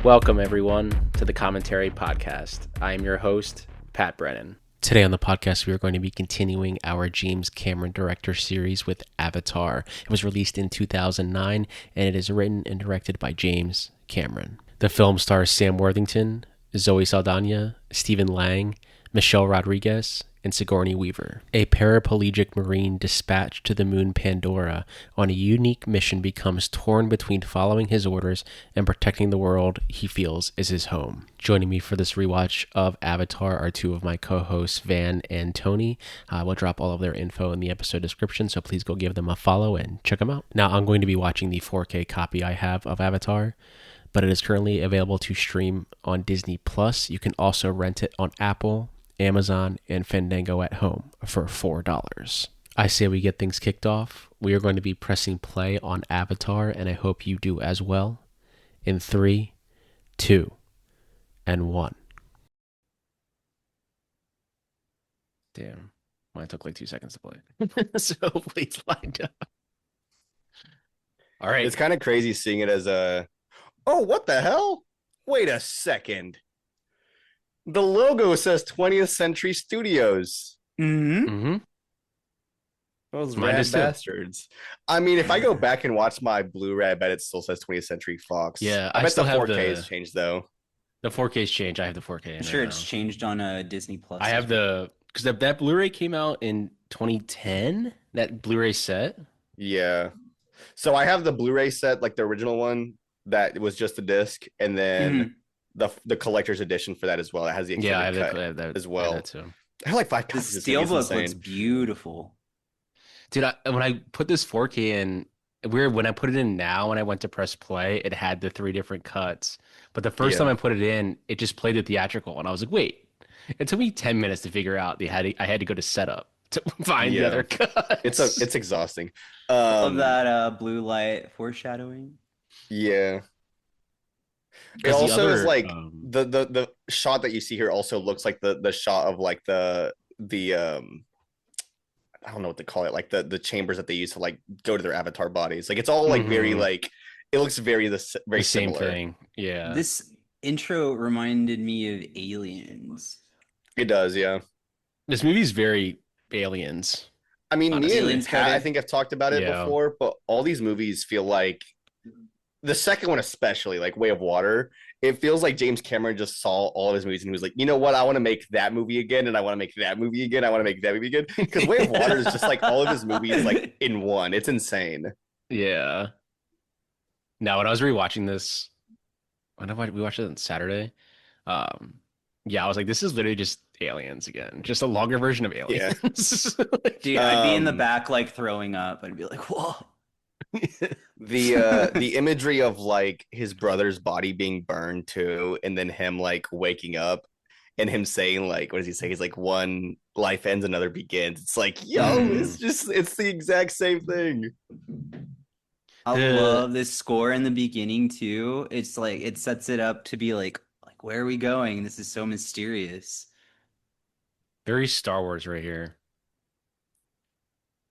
Welcome, everyone, to the Commentary Podcast. I am your host, Pat Brennan. Today on the podcast, we are going to be continuing our James Cameron director series with Avatar. It was released in 2009, and it is written and directed by James Cameron. The film stars Sam Worthington, Zoe Saldana, Stephen Lang, Michelle Rodriguez, and Sigourney Weaver. A paraplegic Marine dispatched to the moon Pandora on a unique mission becomes torn between following his orders and protecting the world he feels is his home. Joining me for this rewatch of Avatar are two of my co-hosts, Van and Tony. We'll drop all of their info in the episode description, so please go give them a follow and check them out. Now, I'm going to be watching the 4K copy I have of Avatar, but it is currently available to stream on Disney+. You can also rent it on Apple, Amazon, and Fandango at home for $4. I say we get things kicked off. We are going to be pressing play on Avatar, and I hope you do as well. In 3, 2, and 1. Damn. Well, it took like 2 seconds to play. So hopefully it's lined up. All right. It's kind of crazy seeing it as a, oh, what the hell? Wait a second. The logo says 20th Century Studios. Mm-hmm. Those Mine rad does too. bastards. I mean, if I go back and watch my Blu-ray, I bet it still says 20th Century Fox. Yeah, I I bet still the have 4K has changed, though. The 4K's changed. I have the 4K. I'm sure it's changed on Disney Plus. I have because that Blu-ray came out in 2010. That Blu-ray set. Yeah. So I have the Blu-ray set, like the original one, that was just a disc, and then the collector's edition for that as well. That has the extended cut that as well. I have that too. I have like 5 The copies. This thing. It's steelbook insane. looks beautiful. Dude, when I put this 4K in, when I put it in now, when I went to press play, it had the 3 different cuts. But the first time I put it in, it just played the theatrical, and I was like, wait. It took me 10 minutes to figure out I had to go to setup to find the other cuts. It's exhausting. Love that blue light foreshadowing. Yeah. It also is like the shot that you see here also looks like the shot of like the I don't know what to call it, like the chambers that they use to like go to their avatar bodies. Like it's all like very like it looks very the similar. same thing. Yeah. This intro reminded me of Aliens. It does, yeah. This movie's very Aliens. I mean, honestly. me and Pat, I think I've talked about it before, but all these movies feel like the second one, especially like Way of Water, it feels like James Cameron just saw all of his movies and he was like, you know what? I want to make that movie again, and I want to make that movie again. I want to make that movie again. Because Way of Water is just like all of his movies like in one. It's insane. Yeah. Now, when I was rewatching this, we watched it on Saturday. Yeah, I was like, this is literally just Aliens again, just a longer version of Aliens. Yeah. Dude, I'd be in the back like throwing up. I'd be like, whoa. The imagery of like his brother's body being burned too, and then him like waking up and him saying like, what does he say? He's like, one life ends, another begins. It's like, yo, it's the exact same thing. I love this score in the beginning too. It's like it sets it up to be like where are we going? This is so mysterious. Very Star Wars right here.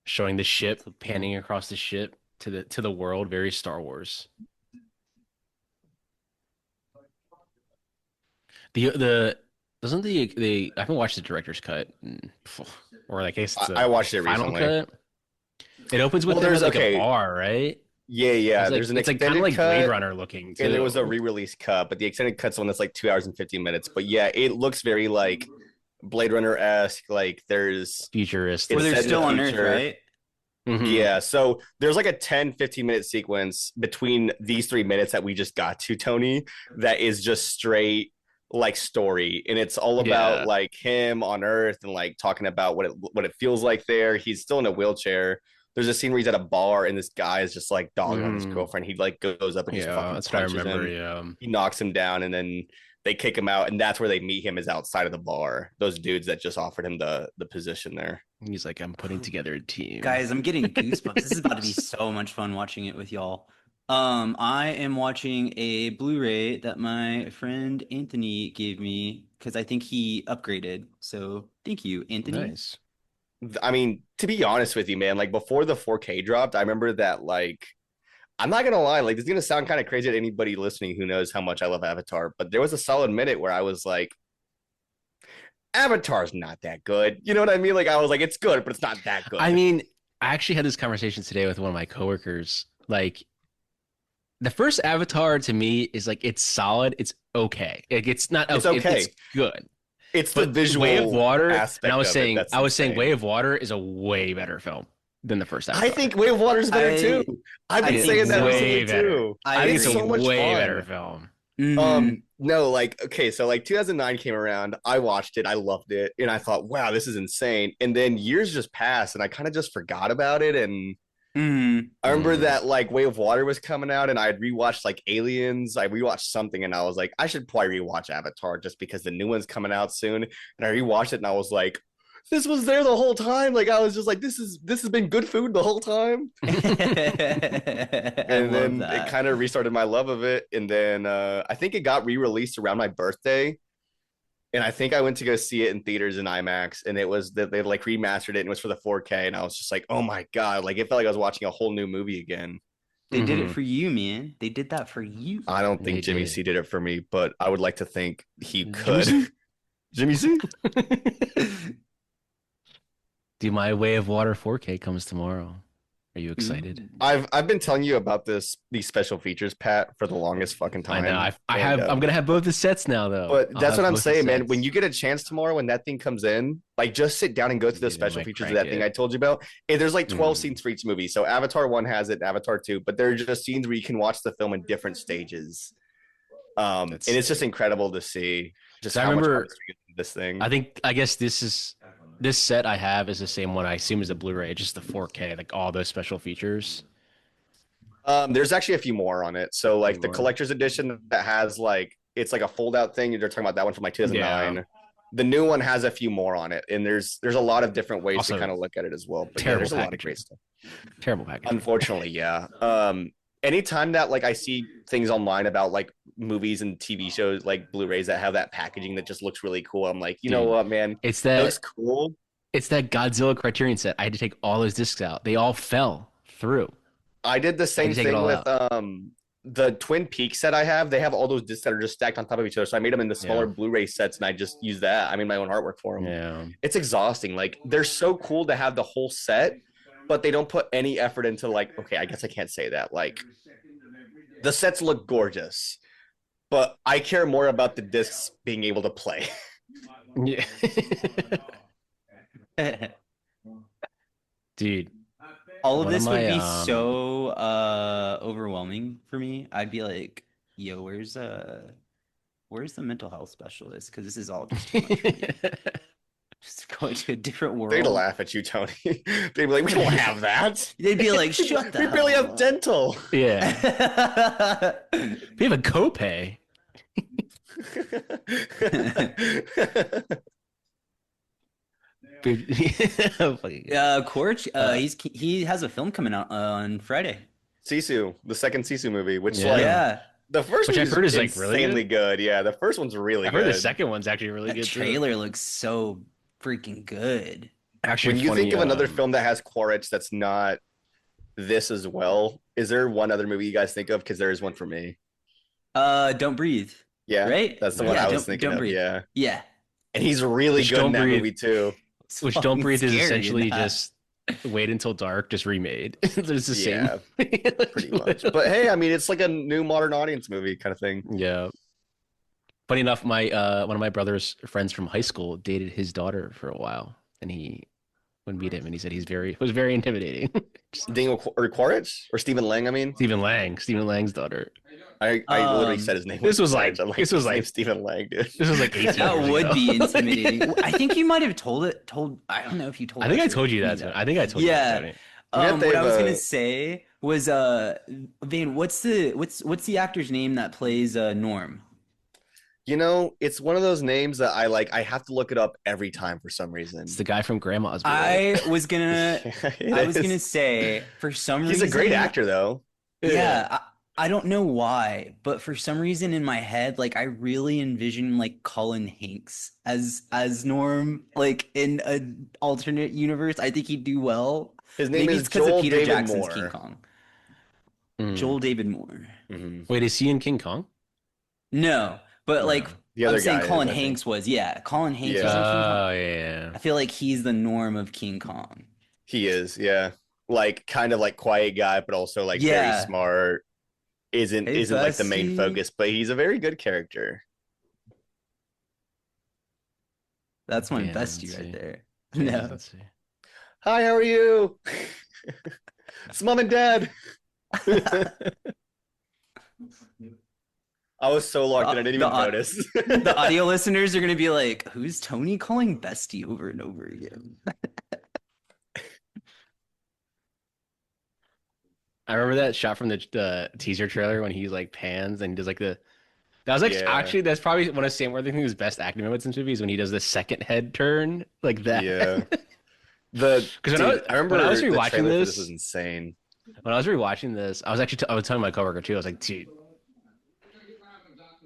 Showing the ship, panning across the ship to the world. Very Star Wars. The doesn't the I haven't watched the director's cut, or like I watched it final recently. cut. It opens with there's like a bar, right? Yeah. There's an it's like extended kind of like cut, Blade Runner looking too. and there was a re-release cut, but the extended cut's one that's like 2 hours and 15 minutes. But yeah, it looks very like Blade Runner-esque. Like there's futuristic. Well, they're still on Earth, right? Mm-hmm. Yeah, so there's like a 10-15 minute sequence between these 3 minutes that we just got to, Tony, that is just straight like story, and it's all about like him on Earth and like talking about what it feels like there. He's still in a wheelchair. There's a scene where he's at a bar and this guy is just like dogging on his girlfriend. He like goes up and just fucking that's what I punches remember. him. Yeah, he knocks him down, and then they kick him out, and that's where they meet him, is outside of the bar. Those dudes that just offered him the position there. He's like, I'm putting together a team. Guys, I'm getting goosebumps. This is about to be so much fun watching it with y'all. I am watching a Blu-ray that my friend Anthony gave me because I think he upgraded. So thank you, Anthony. Nice. I mean, to be honest with you, man, like before the 4K dropped, I remember that like I'm not gonna lie, like this is gonna sound kind of crazy to anybody listening who knows how much I love Avatar, but there was a solid minute where I was like, Avatar's not that good. You know what I mean? Like I was like, it's good, but it's not that good. I mean, I actually had this conversation today with one of my coworkers. Like, the first Avatar to me is like it's solid, it's okay. Like it's not It's okay. It's good. It's but the visual Way of Water, aspect. And I was saying, insane. Way of Water is a way better film than the first Avatar. I think Way of Water is better too. I've been saying that recently too. I think it's so much way better film. Mm-hmm. No, like okay, so like 2009 came around, I watched it, I loved it, and I thought, wow, this is insane. And then years just passed, and I kind of just forgot about it. And I remember that like Way of Water was coming out, and I had rewatched like Aliens. I rewatched something, and I was like, I should probably rewatch Avatar just because the new one's coming out soon. And I rewatched it, and I was like, this was there the whole time. Like I was just like, this has been good food the whole time. And then it kind of restarted my love of it. And then I think it got re-released around my birthday. And I think I went to go see it in theaters in IMAX, and it was that they like remastered it and it was for the 4K. And I was just like, oh my God, like it felt like I was watching a whole new movie again. They did it for you, man. They did that for you. I don't think Jimmy C did it for me, but I would like to think he could. Jimmy C? Dude, my Way of Water 4K comes tomorrow. Are you excited? I've been telling you about these special features, Pat, for the longest fucking time. I know. I'm gonna have both the sets now, though. But that's what I'm saying, man. When you get a chance tomorrow, when that thing comes in, like just sit down and go through the special features of that thing I told you about. And there's like 12 scenes for each movie. So Avatar 1 has it, Avatar 2, but they're just scenes where you can watch the film in different stages. And it's just incredible to see. Just I remember this thing. I guess this set I have is the same one I assume is the Blu-ray, just the 4K, like all those special features. There's actually a few more on it. So like the collector's edition that has like it's like a fold-out thing. You're talking about that one from like 2009. Yeah. The new one has a few more on it, and there's a lot of different ways to kind of look at it as well. But there's a lot of great stuff. Terrible packaging. Unfortunately, yeah. Anytime that like I see things online about like movies and TV shows like Blu-rays that have that packaging that just looks really cool, I'm like, you know what, man? It looks cool. It's that Godzilla Criterion set. I had to take all those discs out. They all fell through. I did the same thing with the Twin Peaks set I have. They have all those discs that are just stacked on top of each other. So I made them into smaller Blu-ray sets, and I just use that. I made my own artwork for them. Yeah, it's exhausting. Like they're so cool to have the whole set, but they don't put any effort into like, okay, I guess I can't say that. Like the sets look gorgeous, but I care more about the discs being able to play. Yeah. Dude, all of this would be so overwhelming for me. I'd be like, yo, where's the mental health specialist? Because this is all just too much for me. Just going to a different world. They'd laugh at you, Tony. They'd be like, we don't have that. They'd be like, shut the hell up. We barely have dental. Yeah. We have a copay. Korch, he has a film coming out on Friday. Sisu, the second Sisu movie, which the first one I've heard is like insanely good. Yeah, the first one's really good. I heard the second one's actually really good. The trailer looks so freaking good. Actually, when you think of another film that has Quaritch that's not this as well, is there one other movie you guys think of? Because there is one for me. Don't Breathe. Yeah, right. That's the one I was thinking of. Breathe. Yeah, and he's really good in that movie too. Which Don't Breathe is essentially just Wait Until Dark, just remade. There's the same. Pretty much. But hey, I mean, it's like a new modern audience movie kind of thing. Yeah. Funny enough, my one of my brother's friends from high school dated his daughter for a while, and he would meet him, and he said it was very intimidating. Daniel Quaritch or Stephen Lang? I mean, Stephen Lang's daughter. I literally said his name. This was like Stephen Lang, dude. This was like 18 that would be intimidating. I think you might have told. I don't know if you told. I think I told you that. I think I told you that. What I was gonna say was, Vane, what's the actor's name that plays Norm? You know, it's one of those names that I have to look it up every time for some reason. It's the guy from Grandma's Boy. I was gonna say for some reason he's a great actor though. Yeah. I don't know why, but for some reason in my head, like I really envision like Colin Hanks as Norm, like in an alternate universe. I think he'd do well. His name is because of Joel Peter David Jackson's Moore. King Kong. Joel David Moore. Wait, is he in King Kong? No, but like the other I'm saying guy Colin is, I Hanks think. was. Yeah, Colin Hanks was in King Kong. Oh, yeah. I feel like he's the norm of King Kong. He is, yeah. Like kind of like quiet guy, but also like very Yeah. smart. Hey, Isn't like the main bestie. focus, but he's a very good character. That's my Dan bestie Lindsay. right there. Dan No. Lindsay. Hi, how are you? It's mom and dad. I was so locked in, I didn't even notice. The audio listeners are going to be like, who's Tony calling bestie over and over again? I remember that shot from the teaser trailer when he like pans and does like the. That was like actually that's probably one of Sam Worthington's best acting moments in movies when he does the second head turn like that. Yeah. Because I remember when I was the rewatching trailer for this was insane. When I was rewatching this, I was actually I was telling my coworker too. I was like, dude,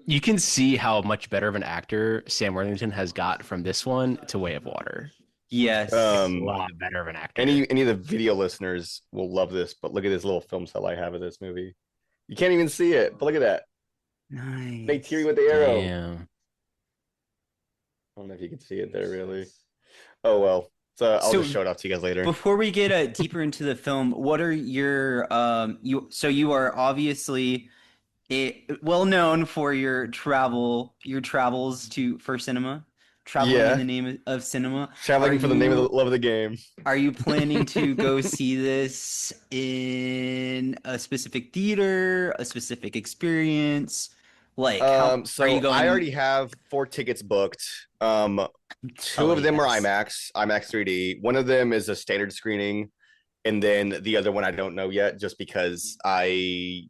you can see how much better of an actor Sam Worthington has got from this one to Way of Water. Yes. A lot better of an actor. Any of the video listeners will love this, but look at this little film cell I have of this movie. You can't even see it, but look at that. Nice. Nate Tierney with the arrow. Damn. I don't know if you can see it there, really. Oh, well. So I'll just show it off to you guys later. Before we get deeper into the film, what are your you are obviously well known for your travels for cinema, traveling in the name of cinema. Traveling for the name of the love of the game. Are you planning to go see this in a specific theater, a specific experience? Like, so are you going? I already have 4 tickets booked. 2 of them are IMAX 3D. One of them is a standard screening, and then the other one I don't know yet, just because I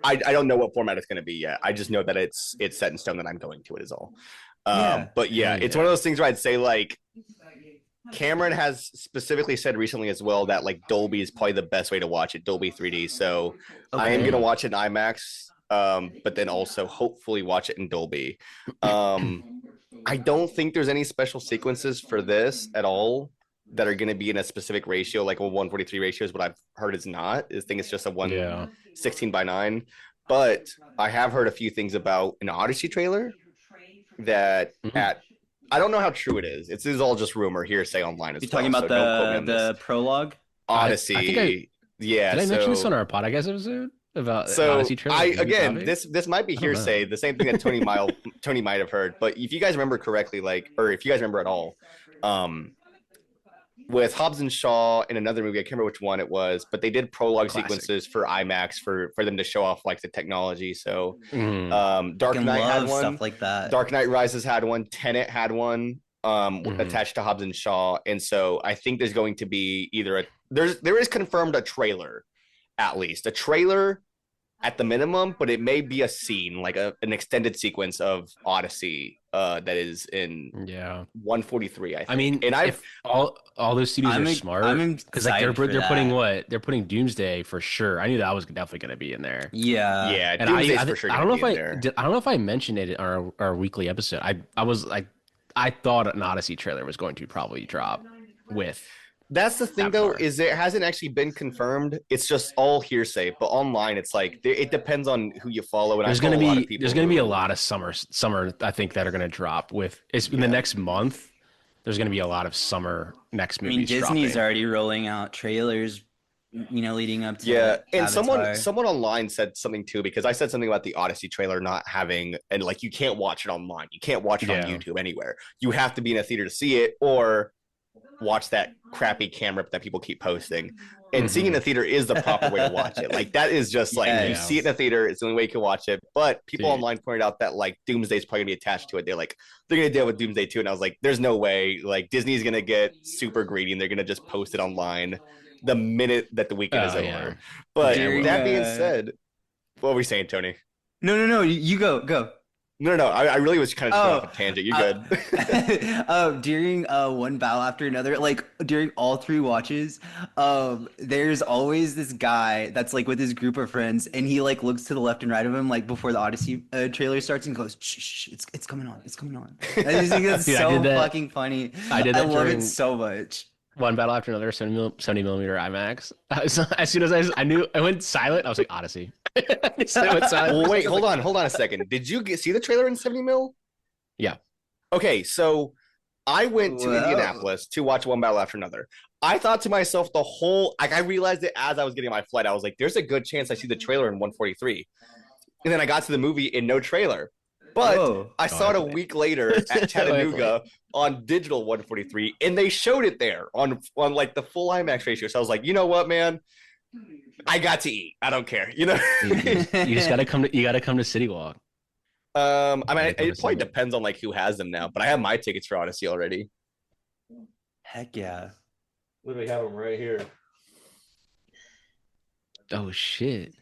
don't know what format it's going to be yet. I just know that it's set in stone that I'm going to it is all. But yeah, it's one of those things where I'd say like Cameron has specifically said recently as well that like Dolby is probably the best way to watch it, Dolby 3D. So I am going to watch it in IMAX, but then also hopefully watch it in Dolby. I don't think there's any special sequences for this at all that are going to be in a specific ratio, like a 143 ratio is what I've heard is not. I think it's just a 116:9. But I have heard a few things about an Odyssey trailer that I don't know how true it is. This is all just rumor, hearsay online as well. You're talking about the prologue? Odyssey. Did I mention this on our podcast episode? About Odyssey trailer? This might be hearsay, the same thing that Tony might have heard. But if you guys remember correctly, or if you guys remember at all, with Hobbs and Shaw in another movie, I can't remember which one it was, but they did prologue sequences for IMAX for them to show off like the technology. So Dark Knight had one, stuff like that. Dark Knight Rises had one, Tenet had one attached to Hobbs and Shaw, and so I think there's going to be either there is confirmed a trailer, at least a trailer at the minimum, but it may be a scene like an extended sequence of Odyssey that is in 143. I think. I mean, and if all those studios are smart, because like they're putting Doomsday for sure. I knew that was definitely going to be in there. Yeah, and Doomsday's for sure. I don't know if I mentioned it on our weekly episode. I thought an Odyssey trailer was going to probably drop with. That's the thing, though, is it hasn't actually been confirmed. It's just all hearsay. But online, it's like it depends on who you follow. And there's going to be a lot of summer. I think that are going to drop with in the next month. There's going to be a lot of summer next movies. Disney's already rolling out trailers, leading up to and Avatar. someone online said something too, because I said something about the Odyssey trailer not having, and like you can't watch it online. You can't watch it on YouTube anywhere. You have to be in a theater to see it, or watch that crappy camera that people keep posting. And seeing in the theater is the proper way to watch it. Like that is just like you see it in the theater, it's the only way you can watch it. But people online pointed out that like Doomsday is probably gonna be attached to it. They're gonna deal with Doomsday too. And I was like, there's no way. Like Disney's gonna get super greedy and they're gonna just post it online the minute that the weekend is over. But that being said, what were we saying, Tony? No, you go. No. I really was kind of just going off a tangent. You're good. During one battle after another, like during all 3 watches, there's always this guy that's like with his group of friends, and he like looks to the left and right of him, like before the Odyssey trailer starts, and goes, "Shh, it's coming on, it's coming on." I just think that's so fucking funny. I love it so much. One Battle After Another 70 millimeter IMAX. As soon as I knew, I went silent. I was like, Odyssey. Well, wait, hold on a second. Did you see the trailer in 70 mil? Yeah. Okay, so I went to Indianapolis to watch One Battle After Another. I thought to myself I realized it as I was getting my flight. I was like, there's a good chance I see the trailer in 143. And then I got to the movie in no trailer. But I saw it a week later at Chattanooga on digital 143, and they showed it there on like the full IMAX ratio. So I was like, you know what, man? I got to eat. I don't care. You know, you just gotta come to City Walk. I mean, it probably depends on like who has them now, but I have my tickets for Odyssey already. Heck yeah! Literally have them right here. Oh shit!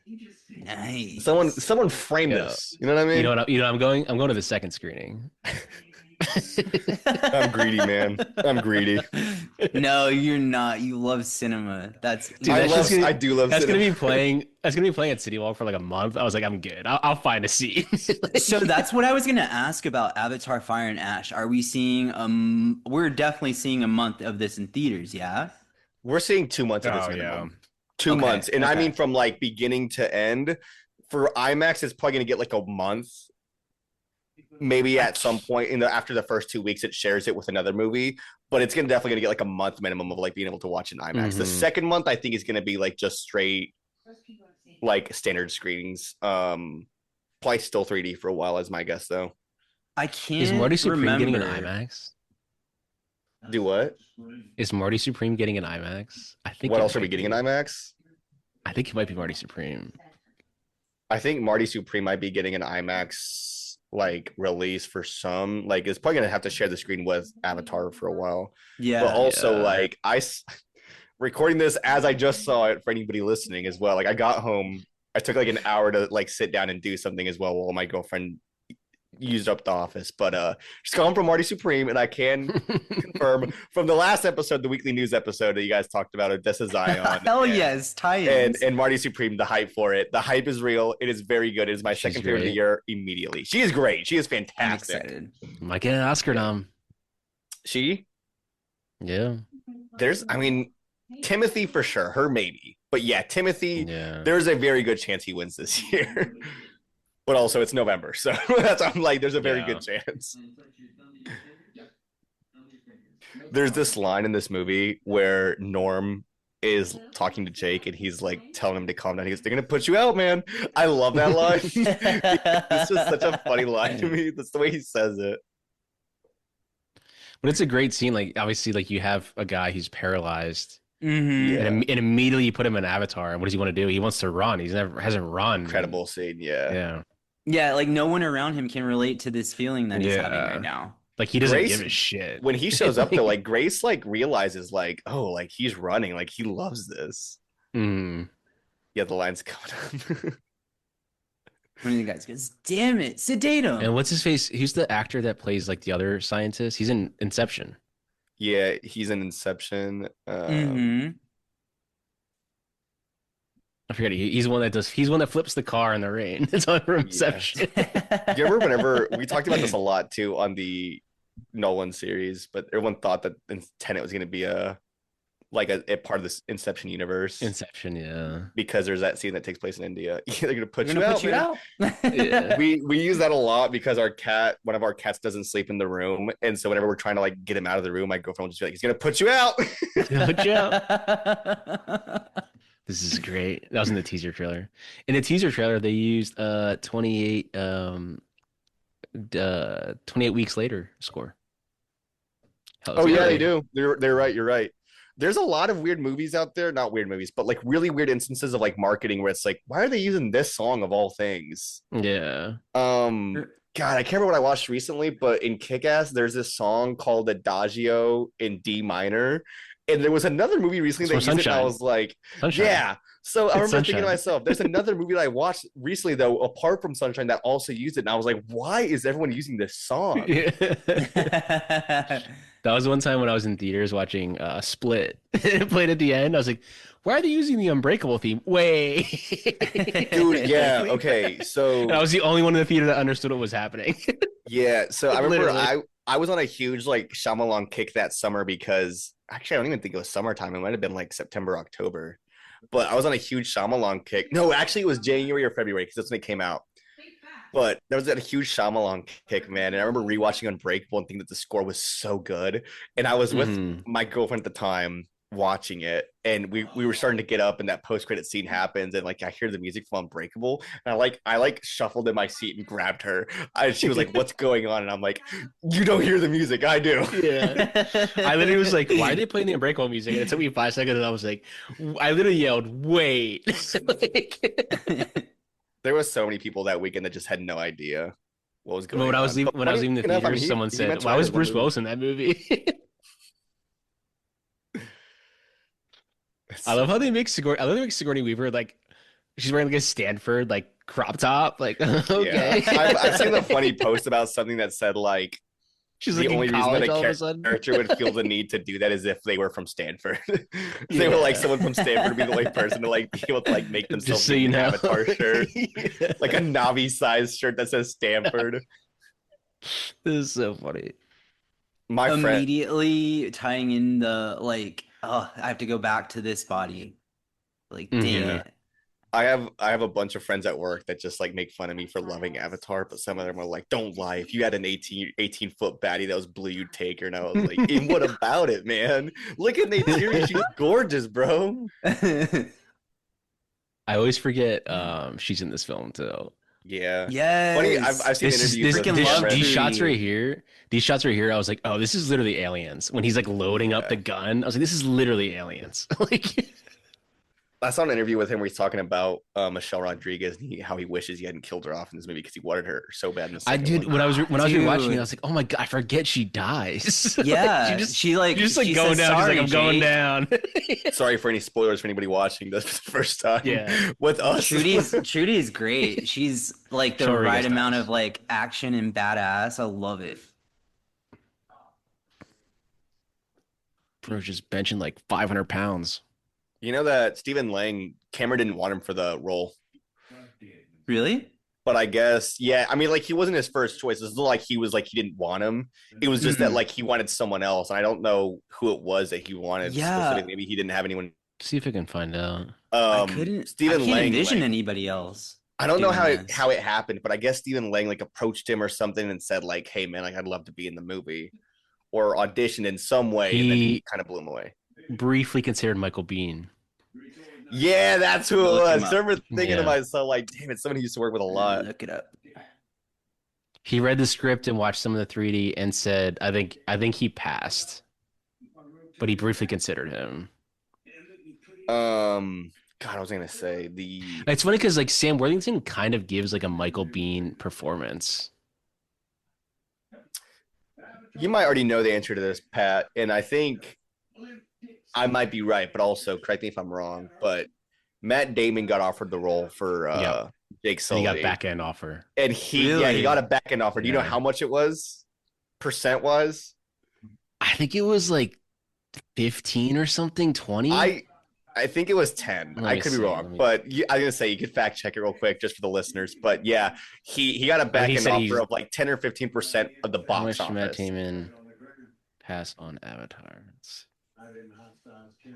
Nice. Someone frame this. You know what I mean? You know. I'm going to the second screening. I'm greedy, man. I'm greedy. No, you're not. You love cinema. I do love. That's gonna be playing. That's gonna be playing at City Walk for like a month. I was like, I'm good. I'll find a seat. So that's what I was gonna ask about Avatar: Fire and Ash. Are we seeing? We're definitely seeing a month of this in theaters. Yeah. We're seeing 2 months of this minimum. 2 months, and I mean from like beginning to end. For IMAX, it's probably gonna get like a month. Maybe at some point after the first 2 weeks, it shares it with another movie, but it's definitely gonna get like a month minimum of like being able to watch in IMAX. Mm-hmm. The second month, I think, is gonna be like just straight, like standard screenings. Probably still 3D for a while, is my guess, though. I can't. Is Marty Supreme getting an IMAX? Do what? Is Marty Supreme getting an IMAX? I think. What else are we getting in IMAX? I think it might be Marty Supreme. I think Marty Supreme might be getting an IMAX like release for some. Like, it's probably gonna have to share the screen with Avatar for a while. Yeah. But also, like, recording this as I just saw it for anybody listening as well. Like, I got home, I took like an hour to like sit down and do something as well while my girlfriend used up the office. But she's calling from Marty Supreme, and I can confirm from the last episode, the weekly news episode that you guys talked about, Odessa Zion. Hell yes, tie-ins. And Marty Supreme, the hype for it. The hype is real. It is very good. It is my second favorite of the year immediately. She is great. She is fantastic. I'm excited. Might get an Oscar nom. She? Yeah. Timothy for sure. Her maybe. But yeah, Timothy, there's a very good chance he wins this year. But also it's November, so I'm like, there's a very good chance. There's this line in this movie where Norm is talking to Jake and he's like telling him to calm down. He goes, "They're gonna put you out, man." I love that line. It's just such a funny line to me. That's the way he says it. But it's a great scene. Like, obviously, like, you have a guy who's paralyzed. Mm-hmm. And immediately you put him in Avatar. And what does he want to do? He wants to run. Hasn't run. Incredible scene. Yeah, like no one around him can relate to this feeling that he's having right now. Like, he doesn't give a shit. When he shows up, though, like, Grace, like, realizes, like, oh, like, he's running. Like, he loves this. Mm. Yeah, the line's coming up. One of the guys goes, "Damn it, sedate him." And what's his face? Who's the actor that plays, like, the other scientist? He's in Inception. Yeah, he's in Inception. I forget. He's one that flips the car in the rain. It's on Inception. Do you remember whenever we talked about this a lot too on the Nolan series, but everyone thought that Tenet was going to be a part of this Inception universe. Inception, yeah. Because there's that scene that takes place in India. They're going to put you out. Yeah. We use that a lot because one of our cats doesn't sleep in the room, and so whenever we're trying to like get him out of the room, my girlfriend will just be like, "He's going to put you out." Put you out. This is great. That was in the teaser trailer. In the teaser trailer, they used 28 weeks later score. Oh yeah, they do. They're right. You're right. There's a lot of weird movies out there, not weird movies, but like really weird instances of like marketing where it's like, why are they using this song of all things? Yeah. God, I can't remember what I watched recently, but in Kick-Ass, there's this song called Adagio in D minor. And there was another movie recently that used it, and I was like, Sunshine. Yeah. So I remember thinking to myself, there's another movie that I watched recently, though, apart from Sunshine, that also used it. And I was like, why is everyone using this song? Yeah. That was one time when I was in theaters watching Split. It played at the end. I was like, why are they using the Unbreakable theme? Wait. Dude, yeah. Okay. So and I was the only one in the theater that understood what was happening. Yeah. So I remember I was on a huge like Shyamalan kick that summer because actually I don't even think it was summertime. It might have been like September, October. But I was on a huge Shyamalan kick. No, actually it was January or February because that's when it came out. But there was that huge Shyamalan kick, man. And I remember rewatching Unbreakable and thinking that the score was so good. And I was with my girlfriend at the time watching it, and we were starting to get up, and that post credit scene happens, and like I hear the music from Unbreakable, and I shuffled in my seat and grabbed her. She was like, "What's going on?" And I'm like, "You don't hear the music, I do." Yeah, I literally was like, "Why are they playing the Unbreakable music?" And it took me 5 seconds, and I was like, I literally yelled, "Wait!" Like, there was so many people that weekend that just had no idea what was going when I was on. leaving, when I was leaving the theater, someone said, "Why was Bruce Willis in that movie?" I love how they make Sigourney. I love they make Sigourney Weaver like she's wearing like a Stanford like crop top. Like okay, yeah. I've seen the funny post about something that said like she's the like only in reason that college a character would feel the need to do that is if they were from Stanford. They Yeah. were like someone from Stanford to be the only person to like be able to like make themselves Just so you an know. Avatar shirt, Yeah. like a Navi size shirt that says Stanford. This is so funny. My friend, Immediately tying in the like, oh, I have to go back to this body. Like, dang yeah, it. I have a bunch of friends at work that just like make fun of me for loving Avatar, but some of them are like, "Don't lie. If you had an 18-foot baddie that was blue, you'd take her." And I was like, "And what about it, man? Look at Neytiri. She's gorgeous, bro." I always forget she's in this film too. Yeah. Funny, Yes. I've seen interviews with Freaking love Cameron. These shots right tree. here, I was like, oh, this is literally aliens. When he's like loading up the Yeah. gun, I was like, this is literally aliens. Like I saw an interview with him where he's talking about Michelle Rodriguez and how he wishes he hadn't killed her off in this movie because he wanted her so bad in the I second did one. when I was rewatching it, I Dude. was like, oh my god, I forget she dies. Like, Yeah. She just like she going says down. She's like, sorry, I'm going Jake. down. Sorry for any spoilers for anybody watching this for the first time Yeah. with us. Trudy's great. She's like the Michelle right Rodriguez amount dies. of like action and badass. I love it. Bro's just benching like 500 pounds. You know that Stephen Lang, Cameron didn't want him for the role, Really? but I guess yeah. I mean, like he wasn't his first choice. It's not like he was like he didn't want him. It was just that Mhm. like he wanted someone else, and I don't know who it was that he wanted Yeah. specifically. Maybe he didn't have anyone. See if I can find out. I Stephen can't Lang envision like anybody else I don't know doing how it this. how it happened, but I guess Stephen Lang like approached him or something and said like, "Hey man, like I'd love to be in the movie," or auditioned in some way, and then he He kind of blew him away. briefly considered Michael Bean. Yeah, that's who it Look him was. I up. remember thinking to Yeah. myself like, "Damn it, somebody he used to work with a lot." Look it up. He read the script and watched some of the 3D and said, I think he passed, but he briefly considered him. God, I was gonna say the It's funny because like Sam Worthington kind of gives like a Michael Bean performance. you might already know the answer to this, Pat, and I think I might be right, but also correct me if I'm wrong. But Matt Damon got offered the role for Yep. Jake And he got Sully, back end offer. and he got Really? a back end offer. Do you know Yeah. how much it was, percent wise? I think it was like 15 or something, 20. I think it was 10. Let I me could be see. wrong, but I was gonna say you could fact check it real quick just for the listeners. But yeah, he got a back He end said offer of like 10 or 15% of the how box much did Matt office. Damon pass on Avatar?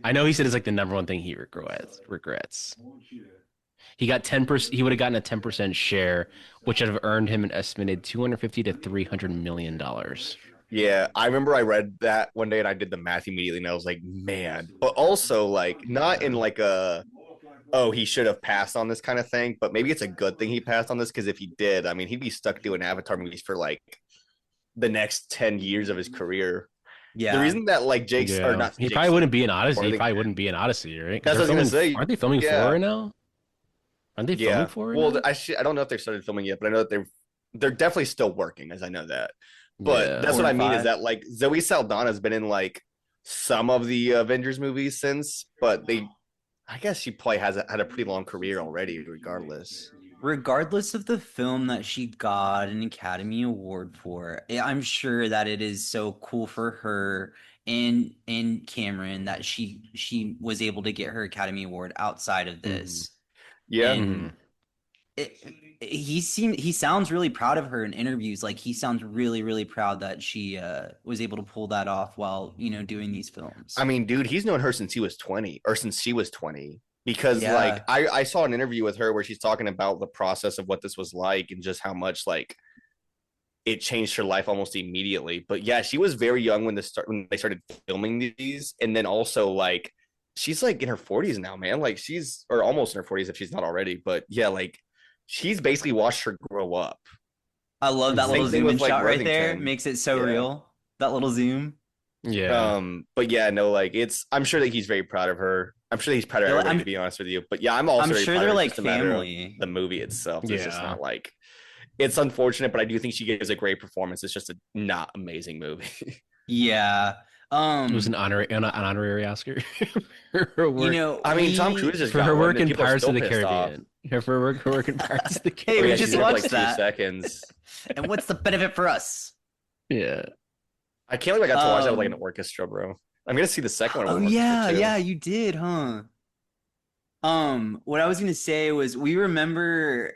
I know he said it's like the number one thing he regrets. He got 10%. He would have gotten a 10% share, which would have earned him an estimated 250 to $300 million. Yeah, I remember I read that one day and I did the math immediately and I was like, man. But also like not in like a oh, he should have passed on this kind of thing, but maybe it's a good thing he passed on this because if he did, I mean, he'd be stuck doing Avatar movies for like the next 10 years of his career. The Yeah. reason that like Jake's or Yeah, not he probably Jake's wouldn't be in Odyssey. He Worthing, probably wouldn't be in Odyssey, right? Because that's what I they're was gonna filming. say. Aren't they filming four Yeah. right now? Aren't they filming Yeah. four right Well, now? I don't know if they've started filming yet, but I know that they're definitely still working, as I know that. But Yeah. that's Four what I and mean is five. that like Zoe Saldana's been in like some of the Avengers movies since, but I guess she probably had a pretty long career already, regardless. Regardless of the film that she got an Academy Award for, I'm sure that it is so cool for her and Cameron that she was able to get her Academy Award outside of Mhm. this. Yeah. And Mhm. it, he sounds really proud of her in interviews. Like he sounds really, really proud that she was able to pull that off while, doing these films. I mean, dude, he's known her since he was 20 or since she was 20. Because like Yeah. I saw an interview with her where she's talking about the process of what this was like and just how much like it changed her life almost immediately. But yeah, she was very young when when they started filming these, and then also like she's like in her 40s now, man. Like she's or almost in her 40s if she's not already. But yeah, like she's basically watched her grow up. I love that Same little thing zoom in with like shot right there. Worthington. Makes it so Yeah. real. That little zoom. Yeah. But yeah, no, like I'm sure that he's very proud of her. I'm sure he's proud of They're everybody, I'm to be honest with you. But yeah, I'm also I'm very sure proud they're of her. It's like just a matter of family. the movie itself. It's just Yeah. not like it's unfortunate, but I do think she gives a great performance. It's just a not amazing movie. Yeah. It was an honorary Oscar for her work, I mean, Tom Cruise just for got her one, work and in people are Pirates still of the pissed off. Caribbean. Her work in Pirates of the Hey, Oh we yeah, Caribbean. just she's in it for like watched 2 that. seconds. And what's the benefit for us? Yeah. I can't believe I got to watch that with like an orchestra, bro. I'm gonna see the second one with Oh an orchestra yeah, too. yeah, you did, huh? What I was gonna say was we remember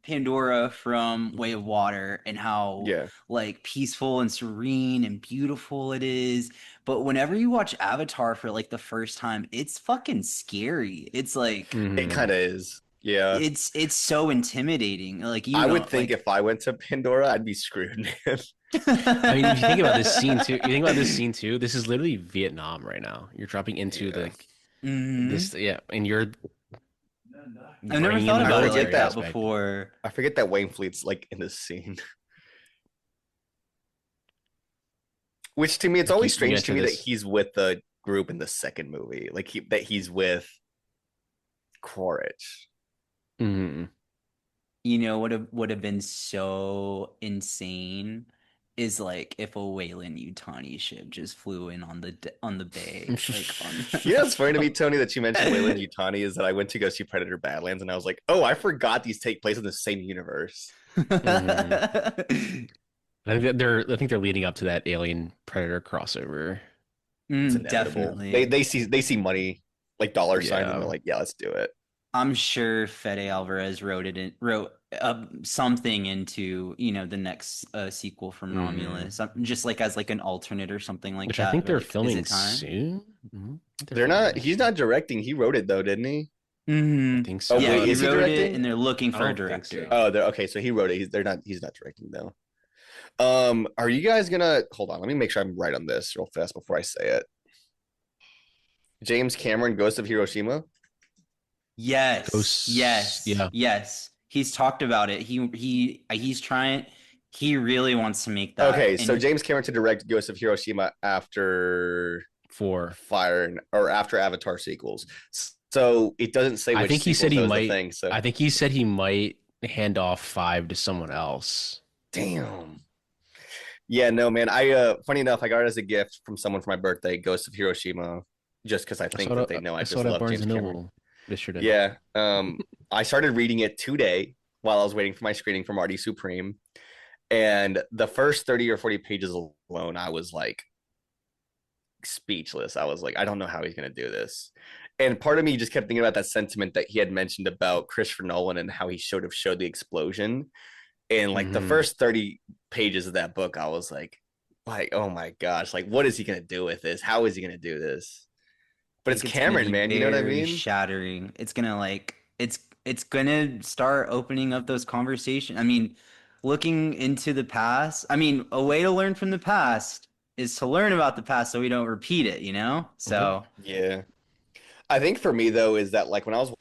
Pandora from Way of Water and how Yeah, like peaceful and serene and beautiful it is. But whenever you watch Avatar for like the first time, it's fucking scary. It's like it Mhm. kind of is. Yeah, it's so intimidating. Like I would think like if I went to Pandora, I'd be screwed, man. I mean, if you think about this scene too, this is literally Vietnam right now. You're dropping into Yeah. the Mhm. this, yeah, and you're I've never bringing in thought the about it forget like military that that. aspect. before. I forget that Wainfleet's like in this scene. Which to me, it's Like always you strange to mentioned me that this. he's with the group in the second movie. Like that he's with Quaritch. Mhm. Would have been so insane is like if a Wayland Yutani ship just flew in on the bay, like on. You know, it's funny to me, Tony, that you mentioned Wayland Yutani is that I went to go see Predator Badlands and I was like, oh, I forgot these take place in the same universe. Mhm. I think they're leading up to that Alien Predator crossover. It's inevitable. They Definitely. they see money like dollar signs and they're Yeah. like, yeah, let's do it. I'm sure Fede Alvarez wrote something into the next sequel from Mhm. Romulus, just like as like an alternate or something like Which I that. think Or they're like, is filming it time? soon. They're They're filming not. really He's soon. not directing. He wrote it though, didn't he? I Hmm. think Oh so. Yeah, wait, he is he wrote it, and directing? they're looking I for a don't think director. so. Oh, they're okay. So he wrote it. They're not. He's not directing though. Are you guys gonna hold on? Let me make sure I'm right on this real fast before I say it. James Cameron, Ghost of Hiroshima. Yes, Ghosts. yes, Yeah. yes. He's talked about it. He's trying. He really wants to make that, Okay, so and James Cameron to direct Ghost of Hiroshima after Four. or after Avatar sequels. So it doesn't say I which think he said sequels he though is the might. thing. So I think he said he might hand off five to someone else. damn. Yeah, no, man. Funny enough, I got it as a gift from someone for my birthday, Ghost of Hiroshima, just because I think that they know I I saw just it at love Barnes James and Cameron. Noble yesterday. Yeah. I started reading it today while I was waiting for my screening for Marty Supreme. And the first 30 or 40 pages alone, I was like speechless. I was like, I don't know how he's gonna do this. And part of me just kept thinking about that sentiment that he had mentioned about Christopher Nolan and how he should have showed the explosion. And like the Mhm. first 30 pages of that book, I was like, oh my gosh, like what is he gonna do with this? How is he gonna do this? But it's think it's gonna Cameron, be man. You know what I very mean? shattering. It's gonna like it's gonna start opening up those conversations. I mean, looking into the past. I mean, a way to learn from the past is to learn about the past so we don't repeat it. Yep. So. Yeah. I think for me though, is that like when I was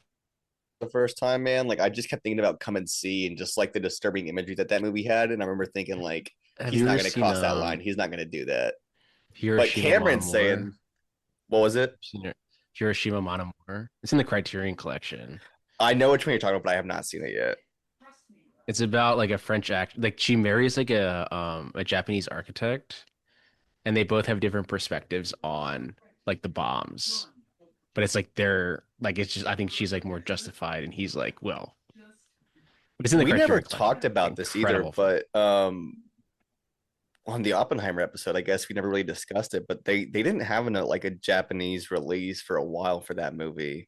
the first time, man, like I just kept thinking about Come and See and just like the disturbing imagery that that movie had. And I remember thinking like, Have he's you not ever going to seen cross that line. He's not going to do that. But Hiroshima Mon Cameron's Amour? saying, what was it? Seen Hiroshima Mon Amour? It's in the Criterion Collection. I know which one you're talking about, but I have not seen it yet. It's about like a French act, like she marries like a Japanese architect, and they both have different perspectives on like the bombs. But it's like they're like it's just I think she's like more justified, and he's like, well, but it's in the We never Criterion Collection. talked about this either, Incredible film. but on the Oppenheimer episode, I guess we never really discussed it, but they didn't have like a Japanese release for a while for that movie.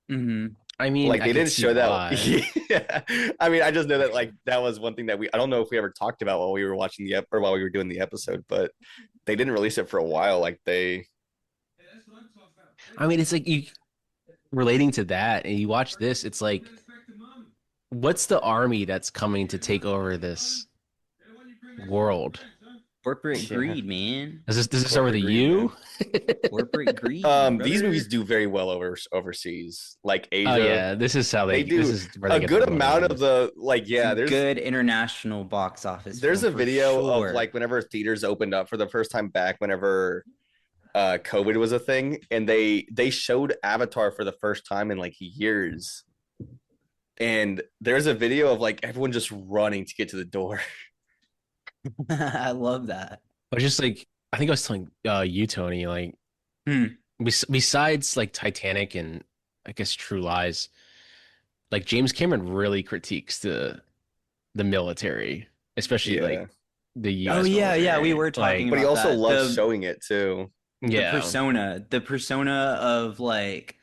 Hmm. I mean, Like I they could didn't see show that. why. Yeah. I mean, I just know that like that was one thing that I don't know if we ever talked about while we were watching or while we were doing the episode, but they didn't release it for a while. Like they I mean, it's like you relating to that, and you watch this. It's like, what's the army that's coming to take over this world? Corporate yeah, greed, man. Does this start with a corporate greed, U? man. Corporate greed, These movies brother. do very well overseas, like Oh Asia. yeah, this is how They this do is where they a get their good money amount of in. the like. It's a Yeah, good international box office there's film a for video of sure. like whenever theaters opened up for the first time back, whenever COVID was a thing, and they showed Avatar for the first time in like years. And there's a video of like everyone just running to get to the door. I love that. But just like I think I was telling you, Tony, like Hmm. besides like Titanic and I guess True Lies, like James Cameron really critiques the military, especially like Yeah, the Oh U.S. yeah, yeah, we military. were talking Like, but he about also that. loves showing it too. yeah, The persona of like,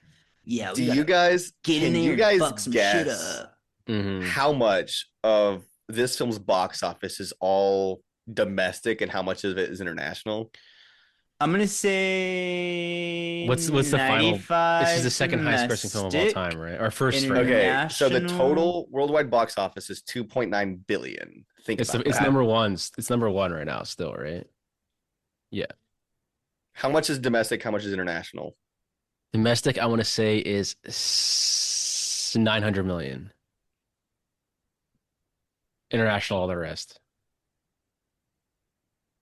yeah, Do we you gotta guys get in can there you and guys fuck some shit guess up. hmm how much of this film's box office is all domestic and how much of it is international? I'm gonna say what's the final? This is the 95 second highest grossing film of all time, domestic, right? Or first for Okay, so the international. total worldwide box office is 2.9 billion. Think about it's that. number one. It's number one right now, still, right? Yeah. How much is domestic? How much is international? Domestic, I want to say is 900 million. International, all the rest.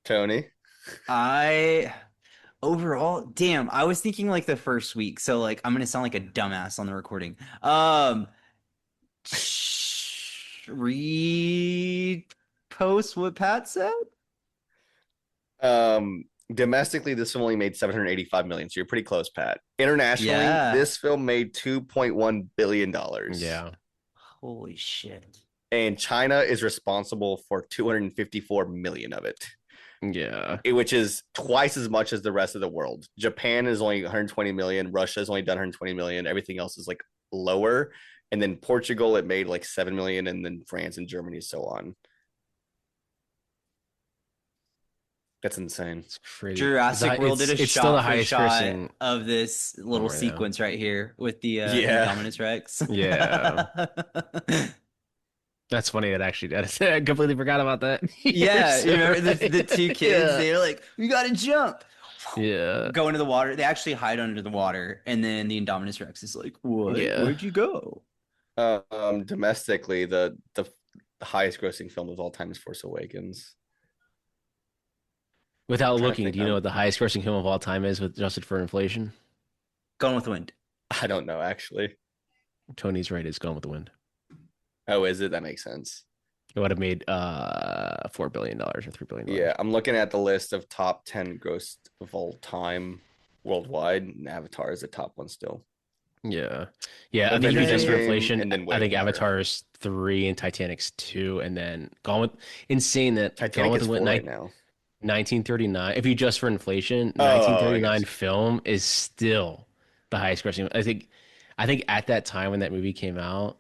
Tony? I overall, damn, I was thinking like the first week, so like I'm gonna sound like a dumbass on the recording. Repost what Pat said? Domestically, this film only made 785 million, so you're pretty close, Pat. Internationally, Yeah. this film made 2.1 billion dollars. Yeah. Holy shit. And China is responsible for 254 million of it, Yeah. which is twice as much as the rest of the world. Japan is only 120 million, Russia has only done 120 million, everything else is like lower. And then Portugal, it made like 7 million, and then France and Germany, so on. That's insane. It's pretty. Jurassic World did a It's still the shot for highest shot grossing. of this little Right now. sequence right here with the Yeah. Indominus Rex. Yeah. That's funny that actually did. I completely forgot about that. Yeah, So you remember the right. two kids? Yeah. They're like, "We gotta jump." Yeah. Go into the water. They actually hide under the water, and then the Indominus Rex is like, "What? Yeah. Where'd you go?" Domestically, the highest grossing film of all time is Force Awakens. Without I'm trying to looking, think. do you know what the highest grossing film of all time is with adjusted for inflation? Gone with the Wind. I don't know actually. Tony's right. It's Gone with the Wind. Oh, is it? That makes sense. It would have made $4 billion or $3 billion. Yeah, I'm looking at the list of top 10 gross of all time worldwide, and Avatar is the top one still. Yeah. Yeah. I think if you Avengers adjust for Endgame, inflation, and then I think way more. Avatar's 3 and Titanic's 2, and then Gone with insane that Gone Titanic with is the 4 Wind right now. 1939. If you adjust for inflation, Oh, I 1939 guess. film is still the highest grossing. I think at that time when that movie came out,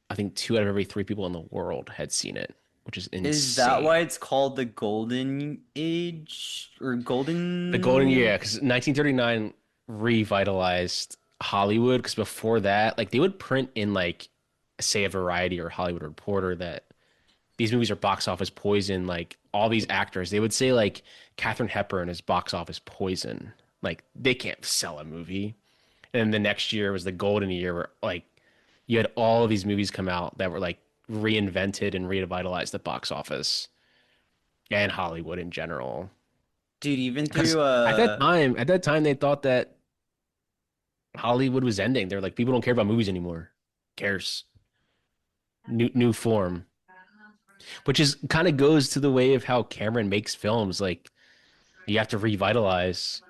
I think 2 out of every 3 people in the world had seen it, which is Is that why insane. it's called the Golden Age or The golden Golden? year, because 1939 revitalized Hollywood. Because before that, like they would print in like, say, a Variety or Hollywood Reporter that these movies are box office poison. Like all these actors, they would say like Katharine Hepburn is box office poison. Like they can't sell a movie. And then the next year was the golden year where like you had all of these movies come out that were like reinvented and revitalized the box office and Hollywood in general. Dude, even Because through at that time, they thought that Hollywood was ending. They're like, people don't care about movies anymore. Cares new form, which is kind of goes to the way of how Cameron makes films. Like you have to revitalize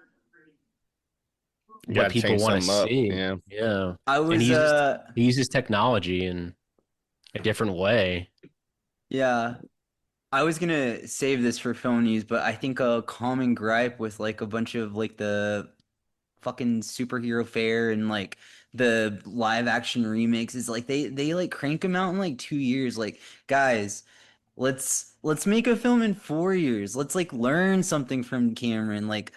You what gotta people change want to something up. see. Yeah. Yeah, I and was he uses technology in a different way. yeah. I was gonna save this for phone news, but I think a common gripe with like a bunch of like the fucking superhero fair and like the live action remakes is like they like crank them out in like 2 years. Like, guys, let's make a film in 4 years. Let's like learn something from Cameron. Like,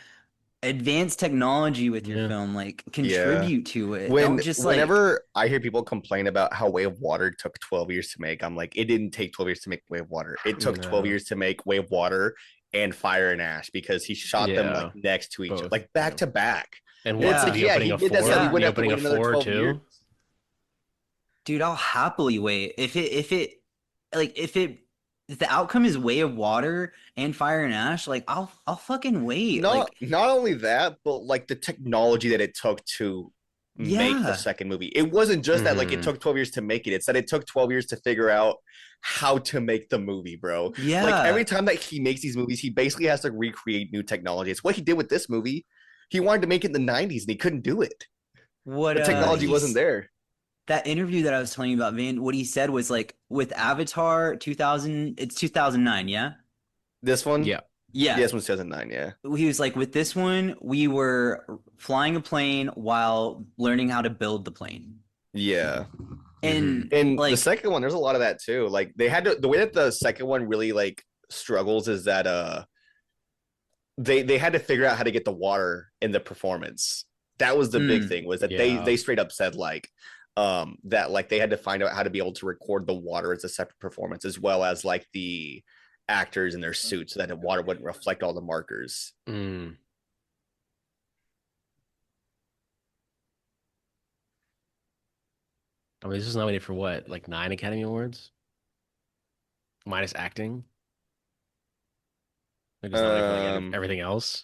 advance technology with your Yeah. film. Like, Yeah. contribute to it. Don't just like Whenever I hear people complain about how Way of Water took 12 years to make, I'm like, it didn't take 12 years to make Way of Water. It took 12 No. years to make Way of Water and Fire and Ash because he shot them like next to each other, like back to back. And It's what's like, the yeah, opening he of did that 4? so we The wouldn't have to opening wait of another 4 12 too. years. Dude, I'll happily wait. If the outcome is Way of Water and Fire and Ash, like I'll fucking wait. Like, Not only that, but like the technology that it took to make the yeah. second movie. It wasn't just that like it took 12 years to make it. It's that it took 12 years to figure out how to make the movie, bro. Yeah. Like every time that he makes these movies, he basically has to recreate new technology. It's what he did with this movie. He wanted to make it in the 90s and he couldn't do it. What The technology wasn't there. That interview that I was telling you about, Van, what he said was like with Avatar 2000, it's 2009, yeah? This one? Yeah. Yeah. This one's 2009, yeah. He was like, with this one, we were flying a plane while learning how to build the plane. Yeah. And like, the like second one, there's a lot of that too. Like they had to, the way that the second one really like struggles is that they had to figure out how to get the water in the performance. That was the big thing, was that they straight up said like that like they had to find out how to be able to record the water as a separate performance, as well as like the actors in their suits, so that the water wouldn't reflect all the markers. I mean, this is nominated for what, like 9 Academy Awards? Minus acting? Like it's nominated for like everything else?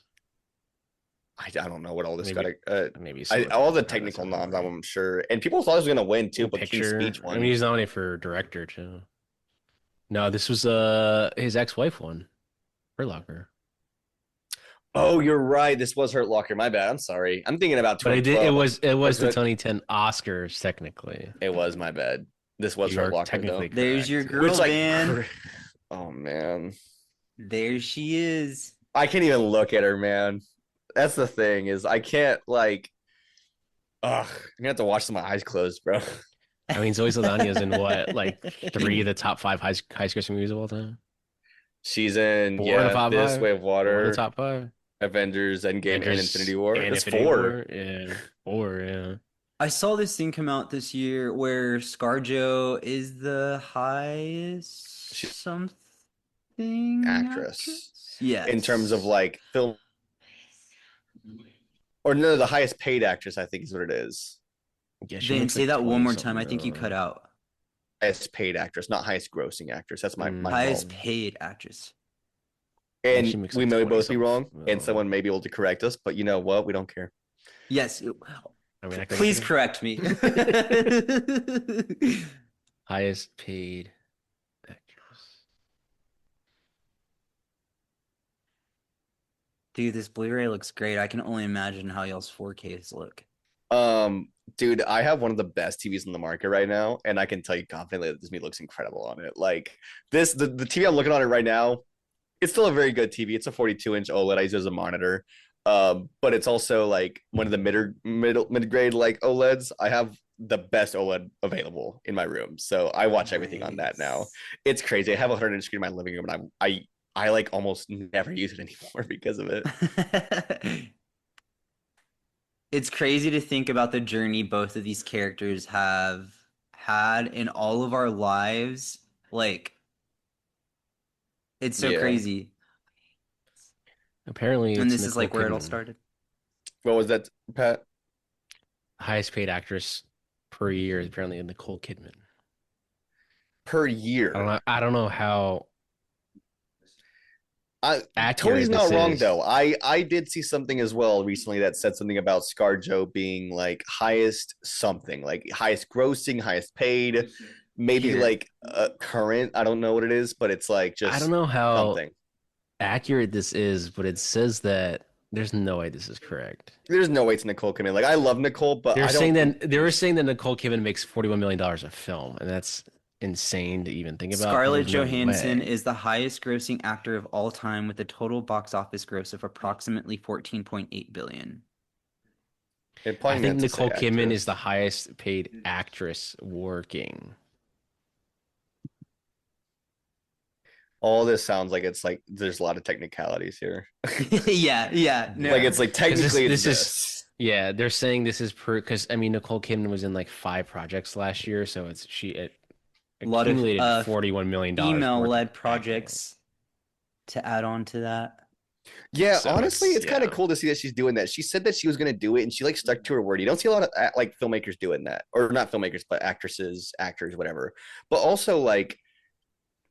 I don't know what all this maybe, got. Maybe all the technical noms, I'm sure. And people thought he was going to win too, but King's Speech won. I mean, he's nominated for director too. No, this was his ex-wife won. Hurt Locker. Oh, you're right. This was Hurt Locker. My bad. I'm sorry. I'm thinking about 2012. But it was the 2010 Oscars technically. It was my bad. This was Hurt Locker technically. There's your girl, man. Oh man. There she is. I can't even look at her, man. That's the thing, is I can't like. I'm gonna have to watch my eyes closed, bro. I mean, Zoe Saldana's in what, like 3 of the top 5 high grossing movies of all time? She's in this Way of Water, the top 5, Avengers, Endgame, and Infinity War. And it's Infinity 4. War. Yeah, 4. Yeah. I saw this thing come out this year where ScarJo is the highest something actress. Yeah. In terms of like film, or no, the highest paid actress, I think is what it is. Yeah, then say that one more time. I think you cut out. Highest paid actress, not highest grossing actress. That's my highest paid actress. And we may both be wrong, and someone may be able to correct us, but you know what? We don't care. Yes. I mean, please correct me. Highest paid actress. Dude, this Blu-ray looks great. I can only imagine how y'all's 4Ks look. Dude, I have one of the best TVs in the market right now, and I can tell you confidently that this movie looks incredible on it. Like this, the TV I'm looking on it right now, it's still a very good TV. It's a 42-inch OLED I use as a monitor. But it's also like one of the mid-grade like OLEDs. I have the best OLED available in my room, so I watch everything on that now. It's crazy. I have a 100-inch screen in my living room, and I like almost never use it anymore because of it. It's crazy to think about the journey both of these characters have had in all of our lives. Like, it's so crazy. Apparently, and this is like where it all started. What was that, Pat? Highest paid actress per year is apparently Nicole Kidman. Per year. I don't know how. Tony's not wrong though. I did see something as well recently that said something about ScarJo being like highest something, like highest grossing, highest paid, maybe like current. I don't know what it is, but it's like just I don't know how something. Accurate this is, but it says that there's no way this is correct. There's no way it's Nicole Kidman. Like I love Nicole, but they were saying that Nicole Kidman makes $41 million a film, and that's insane to even think about. Scarlett Johansson is the highest grossing actor of all time with a total box office gross of approximately $14.8 billion. I think Nicole Kidman is the highest paid actress working. All this sounds like it's like there's a lot of technicalities here. Yeah. No. Like it's like technically this is yeah. They're saying this is because I mean Nicole Kidman was in like 5 projects last year, so it accumulated $41 million female-led projects to add on to that. Yeah, so honestly, it's kind of cool to see that she's doing that. She said that she was going to do it, and she like stuck to her word. You don't see a lot of like filmmakers doing that, or not filmmakers, but actresses, actors, whatever. But also like,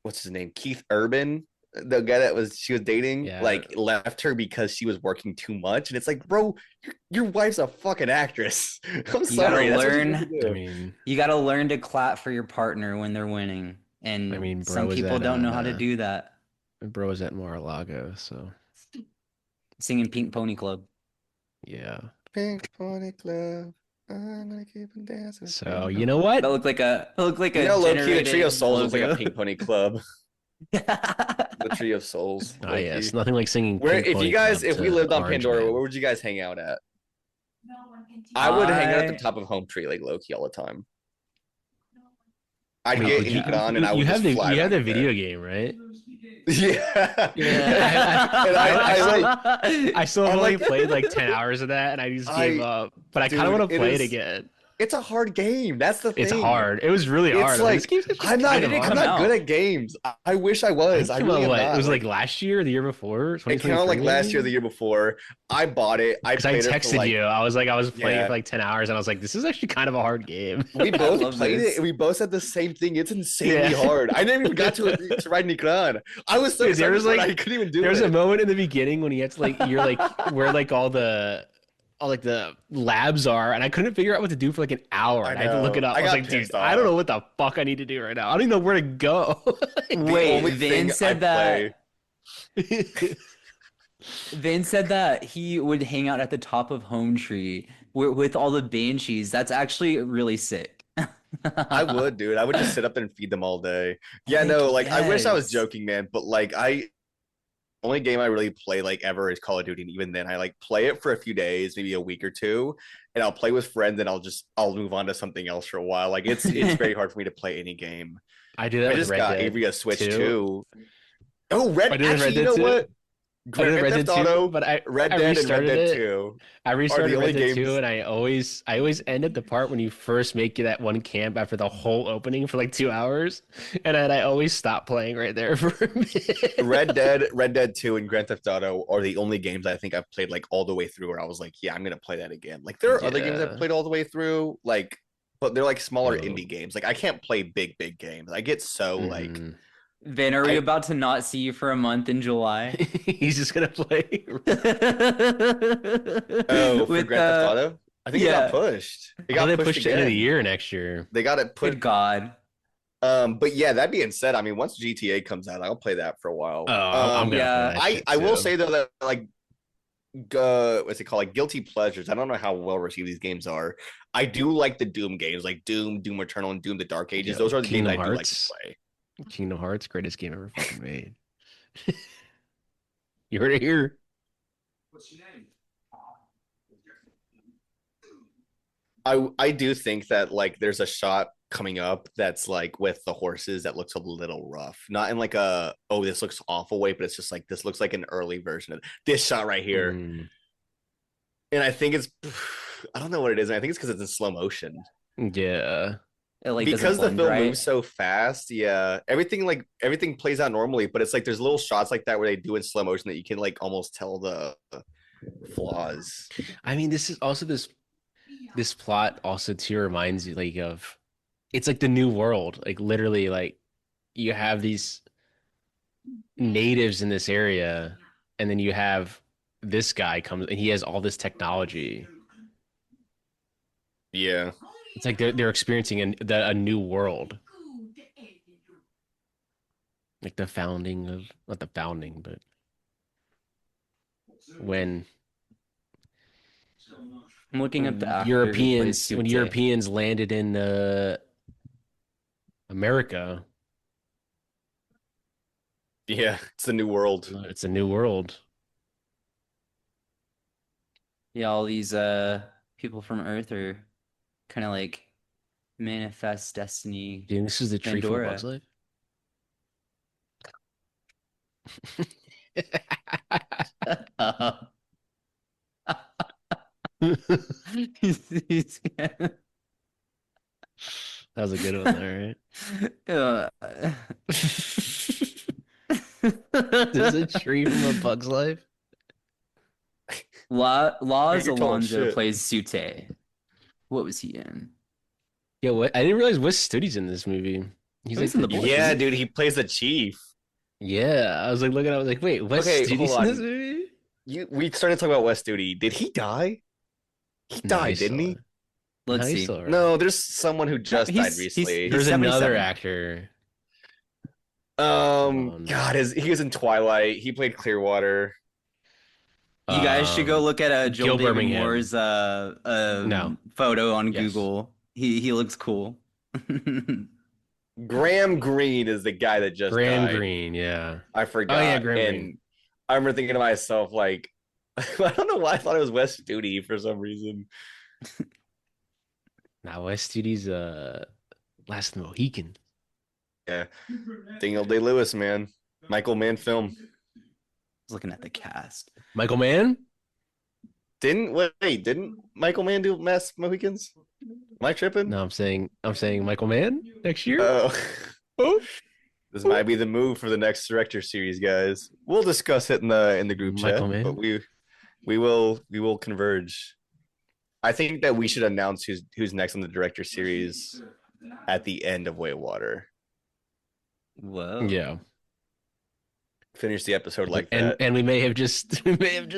what's his name? Keith Urban, the guy that she was dating, like left her because she was working too much, and it's like, bro, your wife's a fucking actress. I'm sorry. You gotta learn to clap for your partner when they're winning, and I mean, some people don't know how to do that. Bro was at Mar-a-Lago, so. Singing Pink Pony Club. Yeah. Pink Pony Club. I'm gonna keep on dancing. So you know what? That looked like a the Trio of Souls looks like a Pink Pony Club. The Trio of Souls. Ah, yes. Nothing like singing. If we lived on Pandora, where would you guys hang out at? I would hang out at the top of Home Tree, like low key all the time. I'd get Nikon and I would just fly. You have the video game, right? Yeah. I still only played like 10 hours of that, and I just gave up. But I kind of want to play it again. It's a hard game. That's the thing. It's hard. It was really hard. Like, I'm not good at games. I wish I was. I really am not. It was like last year or the year before? It came out like last year or the year before. I bought it. I texted you. I was playing it for like 10 hours, and I was like, this is actually kind of a hard game. We both played it, and we both said the same thing. It's insanely hard. I never even got to ride Nikran. I was so excited, I couldn't even do it. There was a moment in the beginning when he had to where like all the labs are, and I couldn't figure out what to do for like an hour. I had to look it up. I was like, dude, I don't know what the fuck I need to do right now. I don't even know where to go. Wait, Vin said that. Vin said that he would hang out at the top of Home Tree with all the banshees. That's actually really sick. I would, dude. I would just sit up there and feed them all day. Yeah, no, like I wish I was joking, man, but like only game I really play like ever is Call of Duty, and even then I like play it for a few days, maybe a week or two, and I'll play with friends, and I'll move on to something else for a while. Like it's very hard for me to play any game. I do that. I just got Avery a Switch too. Oh, actually, you know what? Red Dead 2, but Red Dead and Red Dead 2. I restarted Red Dead 2, and I always end at the part when you first make that one camp after the whole opening for like 2 hours, and then I always stop playing right there for a minute. Red Dead 2, and Grand Theft Auto are the only games I think I've played like all the way through where I was like, yeah, I'm gonna play that again. Like there are other games I've played all the way through, like, but they're like smaller indie games. Like I can't play big games. I get so like. Vin, are we about to not see you for a month in July? He's just gonna play. For Grand Theft Auto? I think it got pushed. It got pushed to the end of the year next year. They got it put. Good God. But yeah, that being said, I mean, once GTA comes out, I'll play that for a while. I'm gonna I will say though that like what's it called? Like guilty pleasures. I don't know how well received these games are. I do like the Doom games, like Doom Eternal, and Doom the Dark Ages. Those are the games I do like to play. Kingdom Hearts, greatest game ever fucking made. You heard it here. What's your name? I do think that like there's a shot coming up that's like with the horses that looks a little rough. Not in like a this looks awful way, but it's just like this looks like an early version of this shot right here. And I think it's I don't know what it is. And I think it's because it's in slow motion. Yeah. Because the film moves so fast, everything plays out normally, but it's like there's little shots like that where they do in slow motion that you can like almost tell the flaws. I mean, this is also this plot also too reminds you like of it's like the new world, like literally like you have these natives in this area, and then you have this guy comes and he has all this technology. Yeah. It's like they're experiencing a new world. Like the founding of, not the founding, but when I'm looking at the Europeans landed in America. Yeah, it's a new world. It's a new world. Yeah, all these people from Earth are kind of like manifest destiny. Dude, this is the tree from A Bug's Pandora. Life. He's- That was a good one, there, Uh, right? There's a tree from A Bug's Life. Laz You're talking Alonso shit. plays Sute. What was he in? Yeah, what? I didn't realize Wes Studi's in this movie. He's Oh, like he's in the The Boys. chief. Yeah, dude, he plays the chief. Yeah, I was like looking. I was like, wait, Wes Okay, Studi's hold in this on. movie? We started talking about West Studi. Did he die? He No, died, he's didn't still. he? No, Let's he's see. still around. No, there's someone who just died He's recently. There's another 77. actor. Hold God, on. he was in Twilight. He played Clearwater. You guys should go look at Joel Gil David Birmingham. Moore's No. photo on Yes. Google. He looks cool. Graham Greene is the guy that just Graham died. Greene, yeah. I forgot. Oh yeah, Graham and Greene. I remember thinking to myself, like, I don't know why I thought it was West Studi for some reason. Now Wes Studi's Last Mohican. Yeah, Daniel Day-Lewis, man, Michael Mann film. I was looking at the cast. Michael Mann? Didn't Michael Mann do Mass Mohicans? Am I tripping? No, I'm saying Michael Mann next year. Oh. Oh. This might be the move for the next director series, guys. We'll discuss it in the group Michael chat, Mann? but we will converge. I think that we should announce who's next on the director series at the end of Way of Water. Whoa. Yeah. Finish the episode like that. And we may have just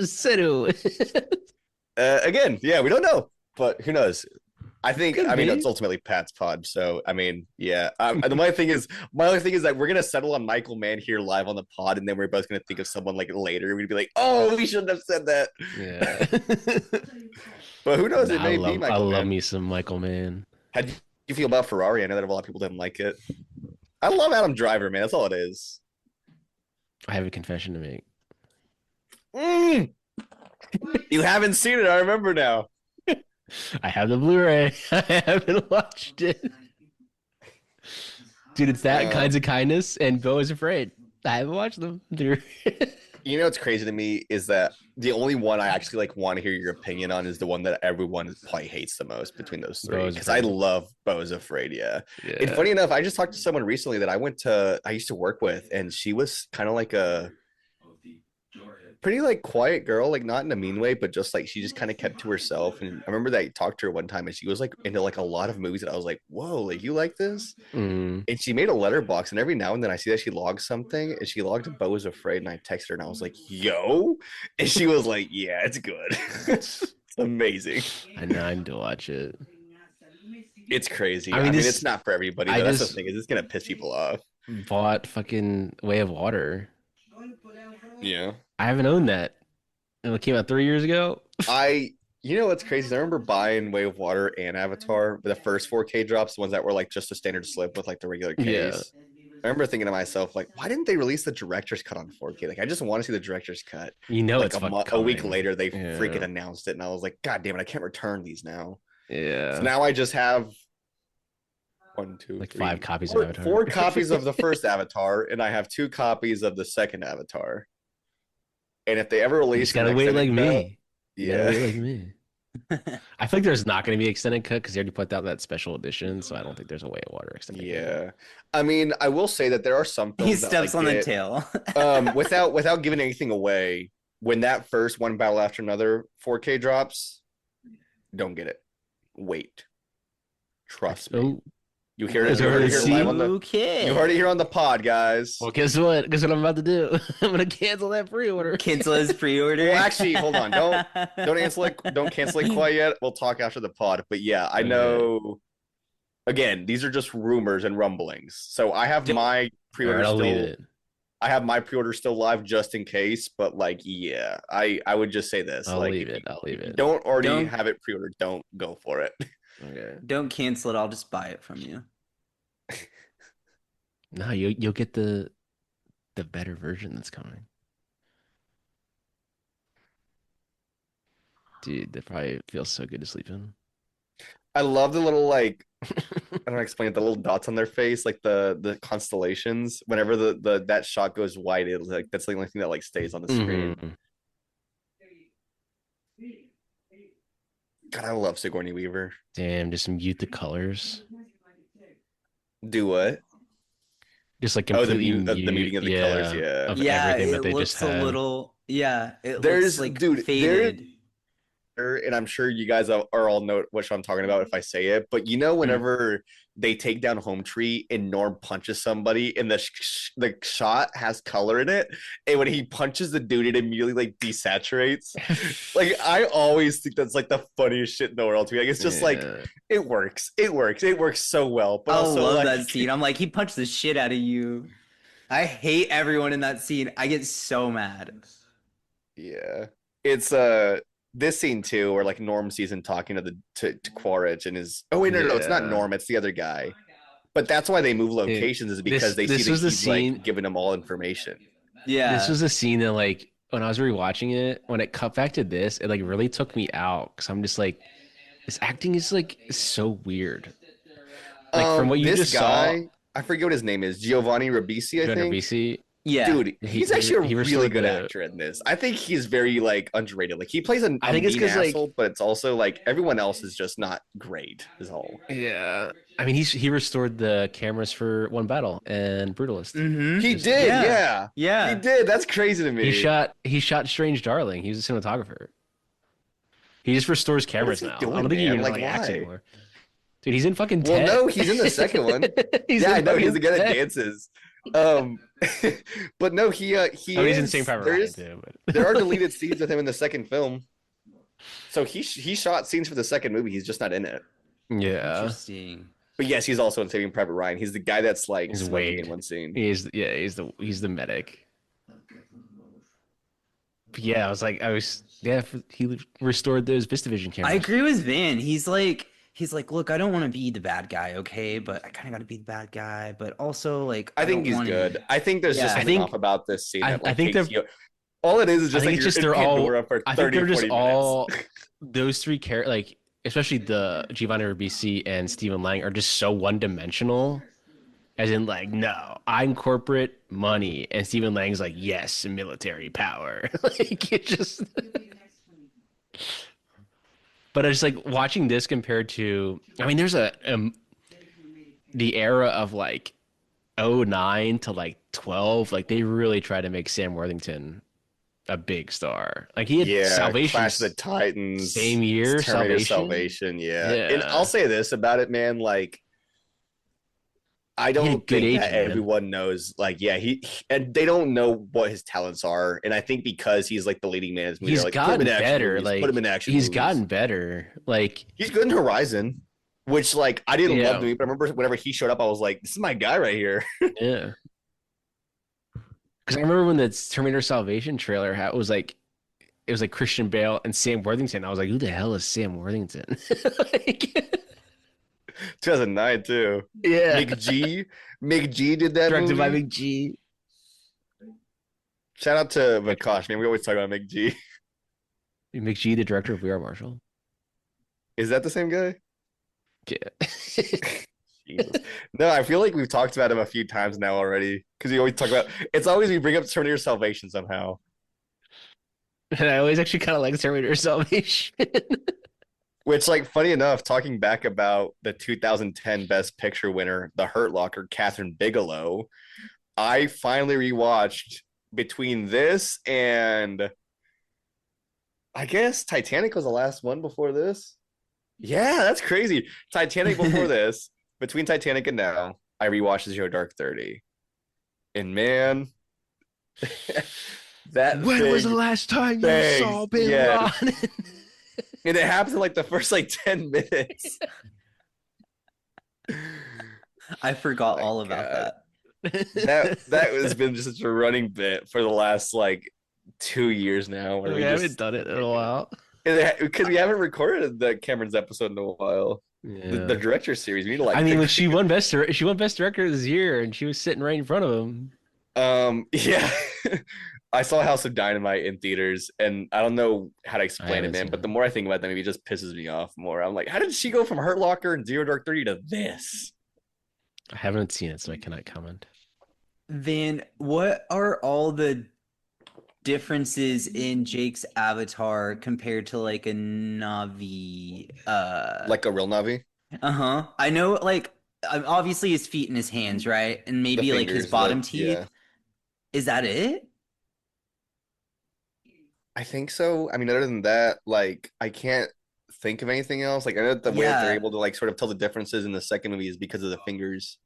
said who. Again, yeah, we don't know, but who knows? I mean, Could be. it's ultimately Pat's pod. So, I mean, yeah. My only thing is that we're gonna settle on Michael Mann here live on the pod, and then we're both gonna think of someone like later. We'd be like, oh, we shouldn't have said that. Yeah. But who knows? Nah, It may be I Michael love Mann. me some Michael Mann. How do you feel about Ferrari? I know that a lot of people didn't like it. I love Adam Driver, man. That's all it is. I have a confession to make. You haven't seen it. I remember now. I have the Blu-ray. I haven't watched it. Dude, it's that Kinds of Kindness and Beau is Afraid. I haven't watched them. Dude. You know what's crazy to me is that the only one I actually like want to hear your opinion on is the one that everyone probably hates the most between those three. Beau is Because I Afraid. love Beau's Afraid, yeah. Yeah. And funny enough, I just talked to someone recently that I used to work with, and she was kind of like a pretty like quiet girl, like not in a mean way, but just like she just kind of kept to herself. And I remember that I talked to her one time, and she was like into like a lot of movies that I was like, whoa, like you like this? Mm. And she made a letterbox, and every now and then I see that she logs something, and she logged Beau is Afraid, and I texted her, and I was like, yo, and she was like, yeah, it's good. It's amazing. I know I need to watch it. It's crazy. I I mean, mean, this- it's not for everybody. I Though. That's the just- thing, is it's gonna piss people off. Bought fucking Way of Water. Yeah. I haven't owned that. It came out 3 years ago. You know what's crazy? I remember buying Way of Water and Avatar, the first 4K drops, the ones that were like just a standard slip with like the regular case. I remember thinking to myself, like, why didn't they release the director's cut on 4K? Like, I just want to see the director's cut. You know Like it's fucking a week coming. later, they Yeah. freaking announced it, and I was like, God damn it, I can't return these now. Yeah. So now I just have one, two, Like three, 5 copies four, of Avatar. 4 copies of the first Avatar, and I have 2 copies of the second Avatar. And if they ever You release, just gotta an wait like extended cut, me. You gotta wait like me. I feel like there's not going to be extended cut because they already put out that special edition, so I don't think there's a Way of Water extended cut. Yeah, I mean, I will say that there are some films He that, steps like, on the get- tail. without giving anything away. When that first One Battle After Another 4K drops, don't get it. Wait, trust me. Oh, You hear it. Is You there heard a it here receipt? live on the. Okay. You heard it here on the pod, guys. well, guess what? Guess what I'm about to do? I'm gonna cancel that pre-order. Cancel his pre-order. Well, actually, hold on. Don't cancel it quite yet. We'll talk after the pod. But yeah, I Okay. know. Again, these are just rumors and rumblings. So I have Don't- my All pre-order right, I'll leave still. it. I have my pre-order still live just in case. But like, yeah, I would just say this. I'll like, leave if it. I'll leave you it. don't already Don't- have it pre-ordered, don't go for it. Okay. Don't cancel it. I'll just buy it from you. No, you'll get the better version that's coming. Dude, that probably feels so good to sleep in. I love the little like I don't know, explain it, the little dots on their face, like the constellations. Whenever the that shot goes white, it's like that's the only thing that like stays on the screen. Mhm. God, I love Sigourney Weaver. Damn, just mute the colors. Do what? Just like Oh, completely the muting of the colors, yeah. of Yeah, everything that it they just looks a had. little. Yeah, it There's looks like dude, faded. and I'm sure you guys are all know what I'm talking about if I say it, but you know, whenever they take down Home Tree and Norm punches somebody and the shot has color in it, and when he punches the dude, it immediately like desaturates. Like I always think that's like the funniest shit in the world to me. Like it's just like it works so well. But I also love like that scene. I'm like, he punched the shit out of you. I hate everyone in that scene. I get so mad. yeah, it's this scene too, where like Norm sees him talking to Quaritch and his no, it's not Norm, it's the other guy. But that's why they move locations is because they see that he's like giving them all information. Yeah, this was a scene that like when I was rewatching it, when it cut back to this, it like really took me out because I'm just like, this acting is like so weird. Like from what you just saw, I forget what his name is, Giovanni Ribisi, I think. Ribisi, yeah, Dude, he's actually a really good the actor in this. I think he's very like underrated. Like he plays a I think it's mean 'cause, like- asshole, but it's also like everyone else is just not great. Is all. yeah. I mean, he restored the cameras for One Battle and Brutalist. He did, yeah. Yeah. He did. That's crazy to me. He shot Strange Darling. He was a cinematographer. He just restores cameras he now. doing, I don't think he man? even Like, like acts why? anymore. Dude, he's in fucking Well, Ted. no, he's in the second one. Yeah, I know he's the guy that Ted. dances. But no, he He's in Saving Private Ryan too. But. There are deleted scenes with him in the second film. So he shot scenes for the second movie. He's just not in it. Yeah. Interesting. But yes, he's also in Saving Private Ryan. He's the guy that's like He's smoking Wade. in one scene. He's the medic. But yeah, he restored those VistaVision cameras. I agree with Van. He's like, look, I don't want to be the bad guy, okay, but I kind of got to be the bad guy. But also, like, I think he's good. I think there's just something off about this scene. That, like, I think all it is just like it's just they're all. For 30, I think they're just 40 all those three characters, like especially the Giovanni Ribisi and Stephen Lang, are just so one-dimensional. As in, like, no, I'm corporate money, and Stephen Lang's like, yes, military power. Like it just. But I just like watching this compared to. I mean, there's the era of like 09 to like 12. Like they really tried to make Sam Worthington a big star. Like he had Salvation, Clash of the Titans, same year, Salvation, yeah. And I'll say this about it, man. Like, I don't think that everyone knows. Like, yeah, and they don't know what his talents are. And I think because he's like the leading man, he's like, gotten better. Movies, like, put him in action. He's movies. gotten better. Like, he's good in Horizon, which like I didn't love the movie, but I remember whenever he showed up, I was like, this is my guy right here. Yeah. Because I remember when the Terminator Salvation trailer it was like Christian Bale and Sam Worthington. I was like, who the hell is Sam Worthington? Like, 2009 too. Yeah. McG did that. Directed movie. by McG. Shout out to Vikash, man. We always talk about McG. McG, the director of We Are Marshall. Is that the same guy? Yeah. Jesus. No, I feel like we've talked about him a few times now already. Because we always talk about it's always we bring up Terminator Salvation somehow. And I always actually kind of like Terminator Salvation. Which, like, funny enough, talking back about the 2010 Best Picture winner, The Hurt Locker, Catherine Bigelow, I finally rewatched between this and I guess Titanic was the last one before this. Yeah, that's crazy. Titanic before this, between Titanic and now, I rewatched Zero Dark 30. And man, when was the last time you saw Bin Laden? And it happened in like the first like 10 minutes. I forgot all about that. That has been just such a running bit for the last like 2 years now. Where we haven't done it in a while. Because we haven't recorded the Cameron's episode in a while. Yeah. The director series. We need to like. I mean, she won best director this year, and she was sitting right in front of him. Yeah. I saw House of Dynamite in theaters, and I don't know how to explain it, man. But the more I think about that movie, it just pisses me off more. I'm like, how did she go from Hurt Locker and Zero Dark 30 to this? I haven't seen it, so I cannot comment. Then what are all the differences in Jake's avatar compared to like a Navi? Like a real Navi? Uh-huh. I know, like, obviously his feet and his hands, right? And The maybe like his fingers, bottom teeth. yeah. Is that it? I think so. I mean, other than that, like, I can't think of anything else. Like, I know that the way that they're Yeah. able to like sort of tell the differences in the second movie is because of the fingers.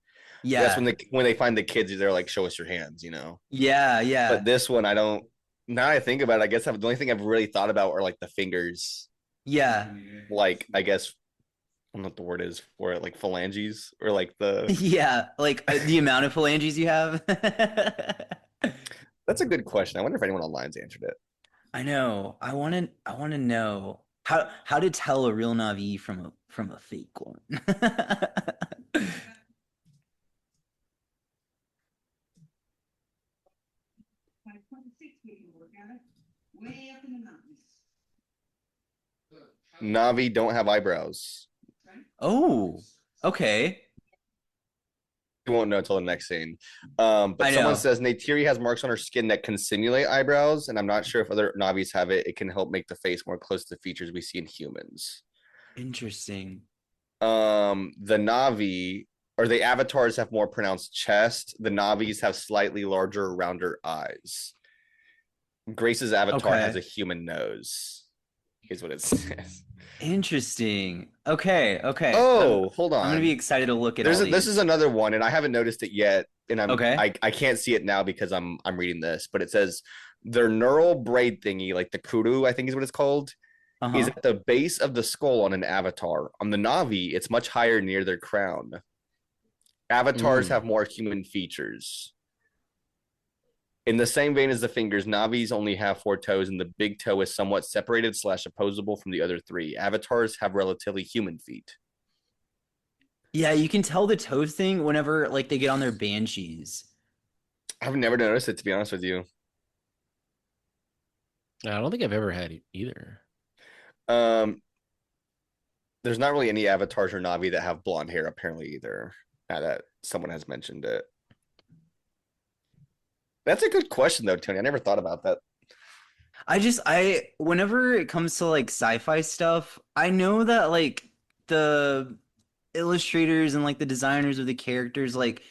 That's Yeah. when they find the kids, they're like, "Show us your hands," Yeah, yeah. But this one, I don't. Now I think about it, I guess the only thing I've really thought about are like the fingers. Yeah. Like, I guess I don't know what the word is for it, like phalanges or like the. Yeah, like the amount of phalanges you have. That's a good question. I wonder if anyone online's answered it. I know. I want to know how to tell a real Navi from a fake one. Navi don't have eyebrows. Oh, okay. You won't know until the next scene. I But someone know. says Neytiri has marks on her skin that can simulate eyebrows, and I'm not sure if other Navis have it. It can help make the face more close to the features we see in humans. Interesting. The Navi or the avatars have more pronounced chest. The Navis have slightly larger, rounder eyes. Grace's avatar has Okay. a human nose, is what it says. Interesting. Okay, okay. Oh, hold I'm gonna be on. excited to look at all This is these. another one, and I haven't noticed it yet, and Okay. I can't see it now because I'm reading this, but it says their neural braid thingy, like the kudu, I think is what it's called, is Uh-huh. at the base of the skull on an avatar. On the Navi, it's much higher near their crown. Avatars have Mm. more human features. In the same vein as the fingers, Navis only have 4 toes, and the big toe is somewhat separated / opposable from the other 3. Avatars have relatively human feet. Yeah, you can tell the toe thing whenever like they get on their banshees. I've never noticed it, to be honest with you. I don't think I've ever had either. Um, there's not really any avatars or Navi that have blonde hair, apparently, either. Now that someone has mentioned it. That's a good question, though, Tony. I never thought about that. I whenever it comes to like sci-fi stuff, I know that like the illustrators and like the designers of the characters like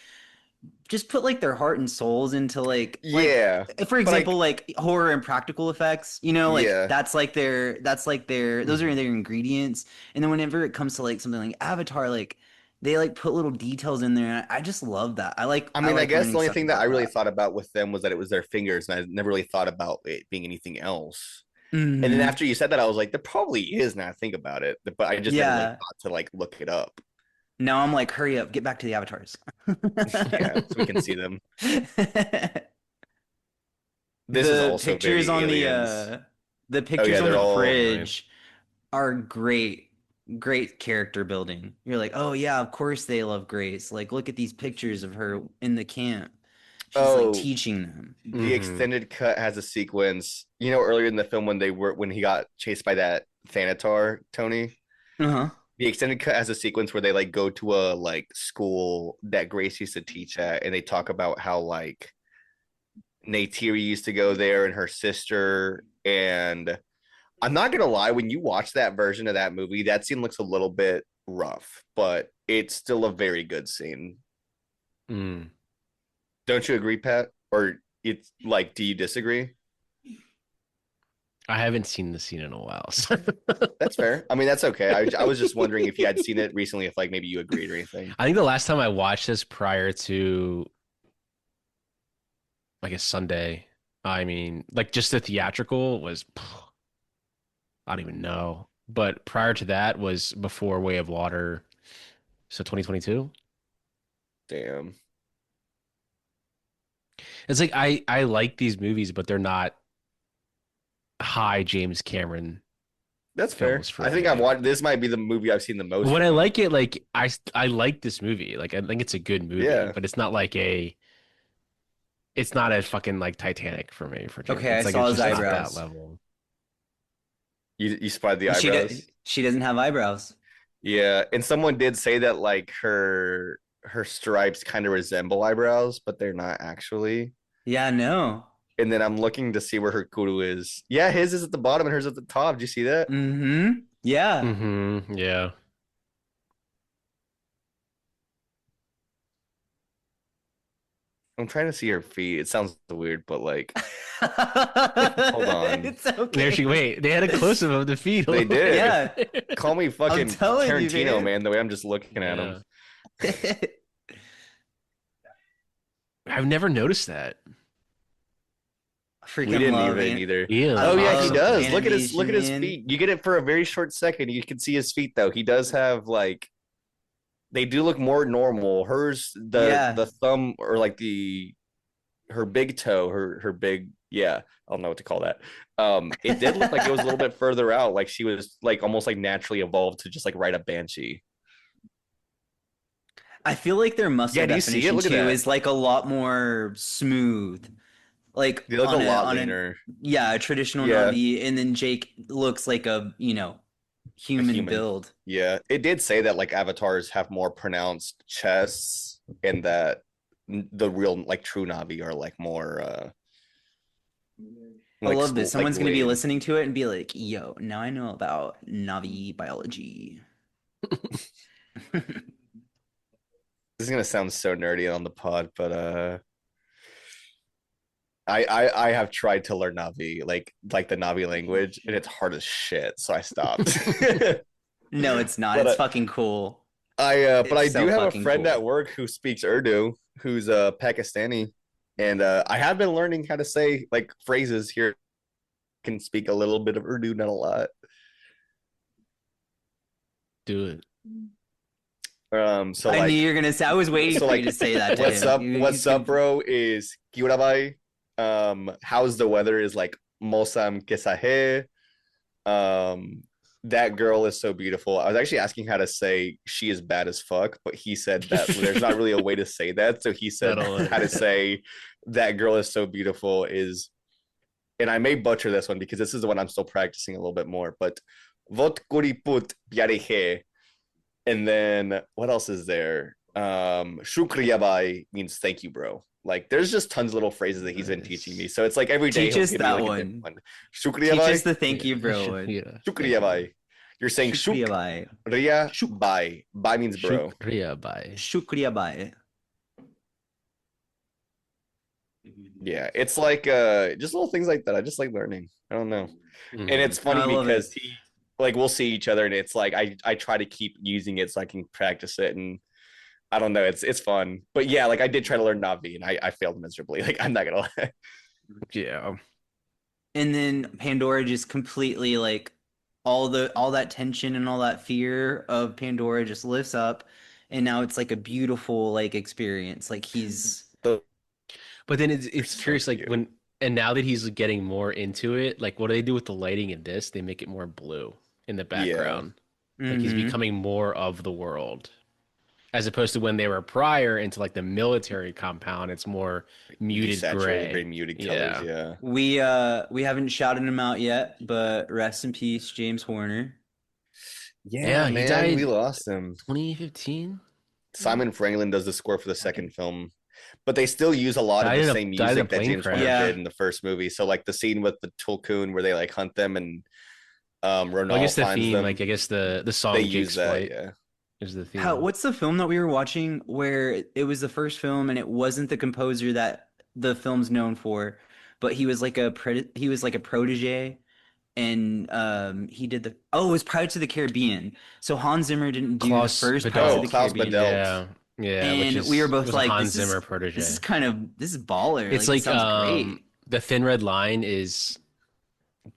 just put like their heart and souls into like Yeah, for but example like horror and practical effects, you know, like yeah. that's like their those are Mhm. their ingredients. And then whenever it comes to like something like Avatar, like they like put little details in there. And I just love that. I I mean, I like guess learning the only stuff thing that I about really that. thought about with them was that it was their fingers, and I never really thought about it being anything else. And then Hmm. after you said that, I was like, there probably is now I think about it, but I just never really Yeah. thought to like look it up. Now I'm like, hurry up, get back to the avatars. Yeah, so we can see them. This is The also pictures very on aliens. the Oh pictures yeah, on they're the all fridge are great. Great character building. You're like, oh yeah, of course they love Grace. Like, look at these pictures of her in the camp. She's like oh teaching them. the Hmm. extended cut has a sequence. Earlier in the film when he got chased by that Thanatar, Tony. Uh-huh. The extended cut has a sequence where they like go to a like school that Grace used to teach at, and they talk about how like Neytiri used to go there and her sister. And I'm not gonna lie, when you watch that version of that movie, that scene looks a little bit rough, but it's still a very good scene. Mm. Don't you agree, Pat? Or it's like, do you disagree? I haven't seen the scene in a while. So. That's fair. I mean, that's okay. I was just wondering if you had seen it recently, if like maybe you agreed or anything. I think the last time I watched this prior to like a Sunday, I mean, like just the theatrical was, I don't even know. But prior to that was before Way of Water. So 2022. Damn. It's like I like these movies, but they're not high James Cameron That's fair. films for I think I've me. watched this might be the movie I've seen the most When I from him. like it, like I like this movie. Like I think it's a good movie, Yeah. but it's not like a It's not as fucking like Titanic for me for James. Okay, It's I like saw it's his just not eyebrows. that level. You spied the She eyebrows. she doesn't have eyebrows. Yeah, and someone did say that like her stripes kind of resemble eyebrows, but they're not actually. Yeah, no. And then I'm looking to see where her kuru is. Yeah, his is at the bottom and hers at the top. Did you see that? Mm-hmm. Yeah. Mm-hmm. Yeah. I'm trying to see her feet. It sounds weird, but like, hold on. It's okay. There she wait. They had a close up of the feet. They did. Yeah. Call me fucking telling you, Tarantino, man. man. The way I'm just looking at him. I've never noticed that. Freaking We didn't love even it. either. Yeah. Oh yeah, he love does. Look at his animation, man. feet. You get it for a very short second. You can see his feet though. He does have like they do look more normal. Hers the thumb or like the her big toe, her big I don't know what to call that. It did look like it was a little bit further out, like she was like almost like naturally evolved to just like ride a banshee. I feel like their muscle Do you see it? definition Look at too that. is like a lot more smooth. Like They look a lot leaner. A traditional Yeah. Navi, and then Jake looks like a human build. Yeah, it did say that like avatars have more pronounced chests, and that the real like true Navi are like more. I love this. Someone's gonna be lean. listening to it and be like, "Yo, now I know about Navi biology." This is gonna sound so nerdy on the pod, but I have tried to learn Navi, like the Navi language, and it's hard as shit, so I stopped. No, it's not. But, it's fucking cool. But I so do have a fucking friend cool. at work who speaks Urdu, who's Pakistani, and I have been learning how to say like phrases here. Can speak a little bit of Urdu, not a lot. Do it. So I like, knew you were gonna say. I was waiting so for like, you to say that. To what's him. up? You- What's he's up, gonna- bro? Is Kiurabai. How's the weather? Is like Mosam Kesahe. That girl is so beautiful. I was actually asking how to say she is bad as fuck, but he said that there's not really a way to say that. So he said how to say that girl is so beautiful is, and I may butcher this one because this is the one I'm still practicing a little bit more, but Vot Kuriput Pyarehe. And then what else is there? Shukriya bhai means thank you, bro. Like there's just tons of little phrases that he's been teaching me. So it's like every day Teach he'll us give me that like a one. different one. Shukriya Teach bhai. us the thank you, bro. Yeah. Shukriya bhai. You're saying Shukriya bhai. Shukriya bhai. Bhai means bro. Shukriya bhai. Shukriya bhai. Yeah, it's like just little things like that. I just like learning. I don't know. And it's funny I love because he like we'll see each other and it's like I try to keep using it so I can practice it, and I don't know, it's fun. But yeah, like I did try to learn Navi and I failed miserably. Like I'm not gonna lie. Yeah. And then Pandora just completely like all that tension and all that fear of Pandora just lifts up, and now it's like a beautiful like experience. Like he's But then it's so curious, like cute. and now that he's getting more into it, like what do they do with the lighting in this? They make it more blue in the background. Like he's becoming more of the world. As opposed to when they were prior into like the military compound, it's more muted Desaturated, gray. very muted colors. Yeah. We haven't shouted him out yet, but rest in peace, James Horner. Yeah, he man, died we lost him. 2015. Simon Franklin does the score for the second film, but they still use a lot of the same died in a music that plane James crash. Horner did in the first movie. So like the scene with the Tulkun where they like hunt them and Ronald Well, I guess the finds theme, them. like I guess the song They Jake's use that, Flight yeah. is the theme. What's the film that we were watching where it was the first film and it wasn't the composer that the film's known for, but he was like a protege, and he did it was Pirates of the Caribbean. So Hans Zimmer didn't do Klaus the first Badelt. Pirates of the Klaus Caribbean. Badelt. Yeah, And we were both was like, a Hans this Zimmer protege. This is baller. It's like it sounds great. the Thin Red Line is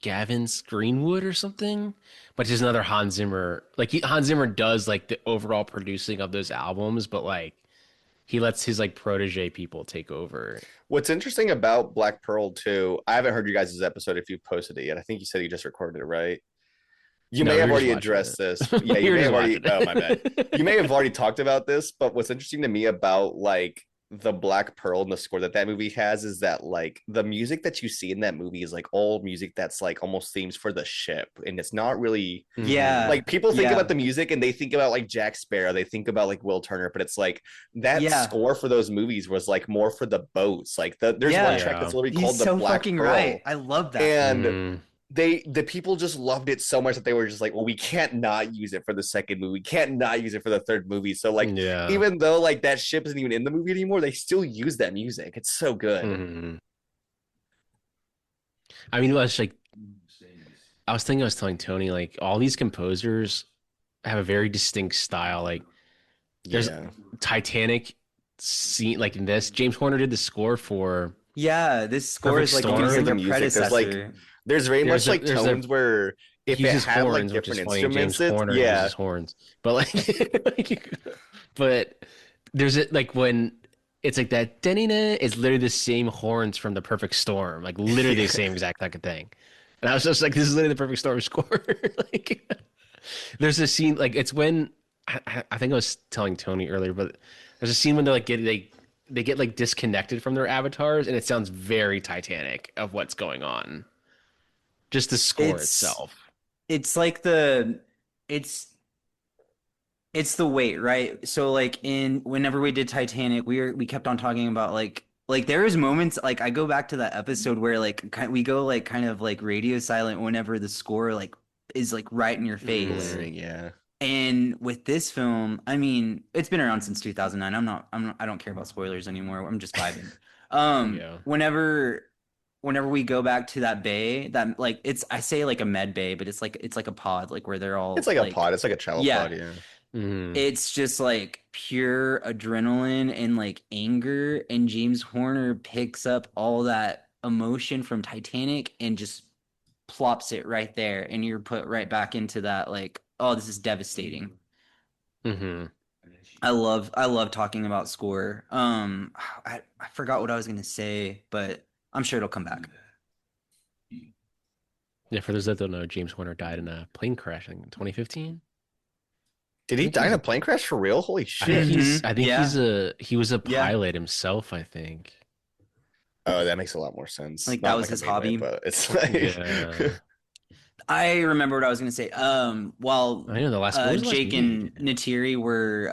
Gavin's Greenwood or something, but it's another Hans Zimmer. Like Hans Zimmer does like the overall producing of those albums, but like he lets his like protege people take over. What's interesting about Black Pearl too, I haven't heard you guys' episode if you posted it yet. I think you said you just recorded it, right? You No, may we have were already just watching addressed it. this. Yeah, We you were may just have already. watching it. Oh, my bad. You may have already talked about this, but what's interesting to me about like the Black Pearl and the score that movie has is that like the music that you see in that movie is like old music that's like almost themes for the ship, and it's not really like people think about the music and they think about like Jack Sparrow, they think about like Will Turner, but it's like that score for those movies was like more for the boats. Like there's one track that's literally called the Black Pearl. Right. I love that. And the people just loved it so much that they were just like, well, we can't not use it for the second movie, we can't not use it for the third movie. So like even though like that ship isn't even in the movie anymore, they still use that music. It's so good. I mean, it was like I was telling Tony, like all these composers have a very distinct style. Like there's Titanic scene, like in this, James Horner did the score for this score is like the predecessor. There's very much like tones where if it had like different instruments, uses horns, but like, but there's it like when it's like that is literally the same horns from The Perfect Storm, like literally the same exact fucking thing. And I was just like, this is literally the Perfect Storm score. Like, there's a scene like it's when I think I was telling Tony earlier, but there's a scene when they're like they get like disconnected from their avatars, and it sounds very Titanic of what's going on. Just the score itself. It's like it's the weight, right? So like whenever we did Titanic, we kept on talking about like there is moments like I go back to that episode where like we go like kind of like radio silent whenever the score like is like right in your face. Yeah. And with this film, I mean, it's been around since 2009. I don't care about spoilers anymore. I'm just vibing. Whenever we go back to that bay, that like I say like a med bay, but it's like a pod, like where they're all. It's like a pod. It's like a travel pod. Yeah. It's just like pure adrenaline and like anger, and James Horner picks up all that emotion from Titanic and just plops it right there, and you're put right back into that like, oh, this is devastating. I love talking about score. I forgot what I was gonna say, but I'm sure it'll come back. Yeah, for those that don't know, James Horner died in a plane crash in 2015. Did he die in a plane crash for real? Holy shit! I think he was a pilot himself. I think. Oh, that makes a lot more sense. Like that was his hobby, but it's like. I remember what I was going to say. While I know the last Jake and Natiri were,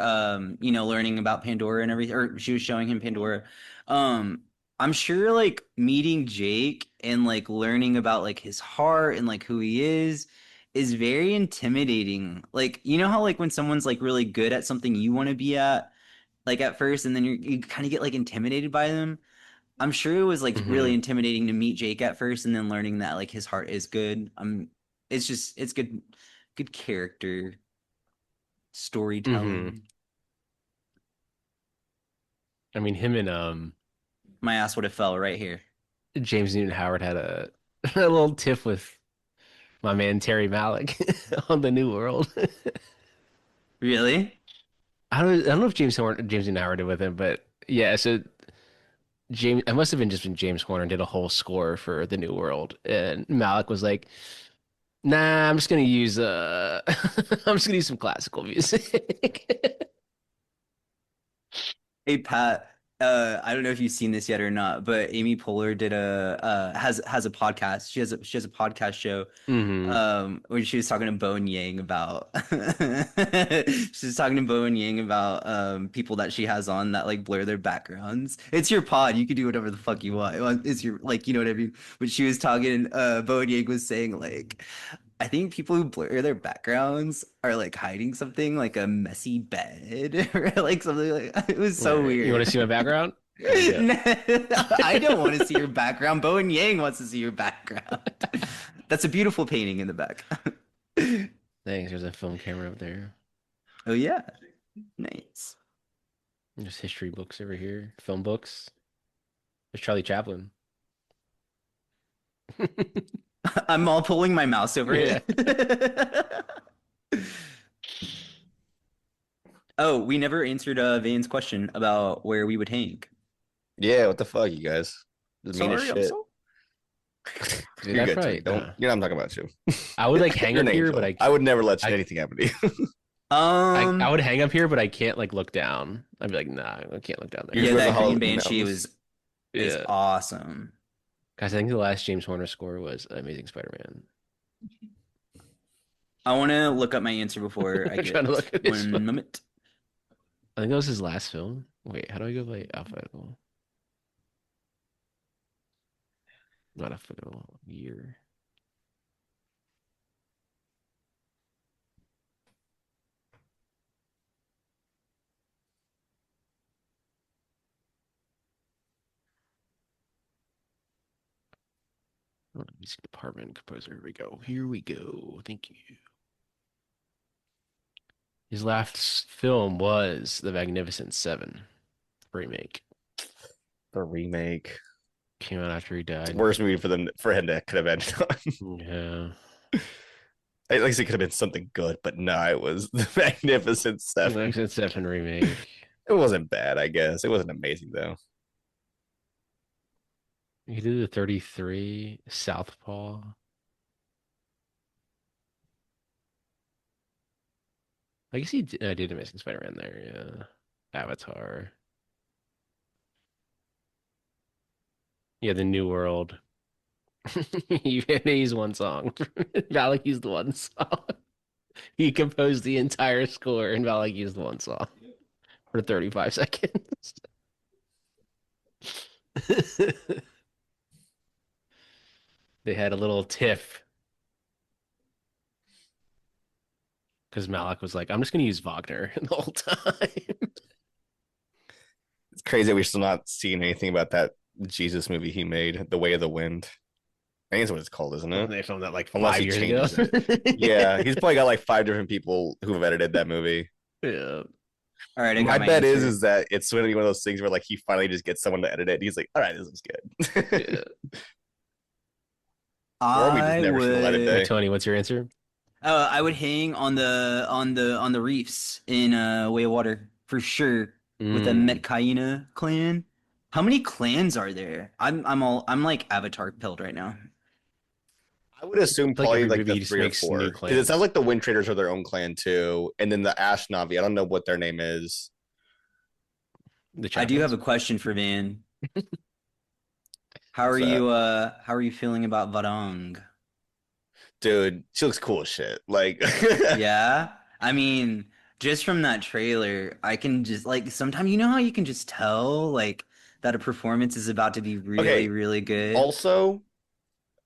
learning about Pandora and everything, or she was showing him Pandora. I'm sure like meeting Jake and like learning about like his heart and like who he is very intimidating. Like, you know how like when someone's like really good at something you want to be at, like at first, and then you kind of get like intimidated by them. I'm sure it was like really intimidating to meet Jake at first, and then learning that like his heart is good. It's good character storytelling. I mean, him and my ass would have fell right here. James Newton Howard had a little tiff with my man Terry Malick on The New World. Really? I don't know if James Newton Howard did with him, but yeah. So it must have been just when James Horner did a whole score for The New World, and Malick was like, "Nah, I'm just gonna use some classical music." Hey Pat, I don't know if you've seen this yet or not, but Amy Poehler did has a podcast. She has a podcast show where she was talking to Bo and Yang about people that she has on that like blur their backgrounds. It's your pod, you can do whatever the fuck you want. It's your like, you know what I mean? But she was talking, Bo and Yang was saying like, I think people who blur their backgrounds are like hiding something, like a messy bed or like something like that. It was so weird. You want to see my background? I don't want to see your background. Bo and Yang wants to see your background. That's a beautiful painting in the back. Thanks. There's a film camera up there. Oh yeah, nice. There's history books over here, film books. There's Charlie Chaplin. I'm all pulling my mouse over it. Oh, we never answered Vane's question about where we would hang. Yeah, what the fuck, you guys? Just mean as shit. Dude, you're good, right. Don't. You know I'm talking about you. I would like hang up here, but I would never let anything happen to you. I would hang up here, but I can't like look down. I'd be like, nah, I can't look down there. Yeah, that Green Halloween Banshee Mountains. is awesome. Guys, I think the last James Horner score was Amazing Spider-Man. I want to look up my answer before I get trying to look at this one moment. I think that was his last film. Wait, how do I go by alphabetical? Not alphabetical. Year. Music department composer. Here we go. Here we go. Thank you. His last film was The Magnificent Seven remake. The remake Came out after he died. Worst movie for him that could have been. Yeah. At least it could have been something good, but no, it was The Magnificent Seven. The Magnificent Seven remake. It wasn't bad, I guess. It wasn't amazing though. He did the 33 Southpaw. I guess he did Amazing Spider-Man there, yeah. Avatar. Yeah, the New World. He used one song. Valak used one song. He composed the entire score, and Valak used one song for 35 seconds. They had a little tiff. Because Malak was like, I'm just going to use Wagner the whole time. It's crazy that we're still not seeing anything about that Jesus movie he made, The Way of the Wind. I think that's what it's called, isn't it? They filmed that like Unless 5 he years changes ago. it. Yeah, he's probably got like 5 different people who've edited that movie. Yeah. All right, My bet is that it's going to be one of those things where like he finally just gets someone to edit it. And he's like, all right, this looks good. Yeah. Or we just never see the light of day. Tony, what's your answer? I would hang on the reefs in Way of Water for sure with the Metcaina clan. How many clans are there? I'm like Avatar pilled right now. I would assume probably like the 3 or 4 new because it sounds like the Wind Traders are their own clan too, and then the Ash Navi. I don't know what their name is. I do have a question for Van. How are you feeling about Varang? Dude, she looks cool as shit. Like, yeah. I mean, just from that trailer, I can just like sometimes you know how you can just tell like that a performance is about to be really, really good. Also,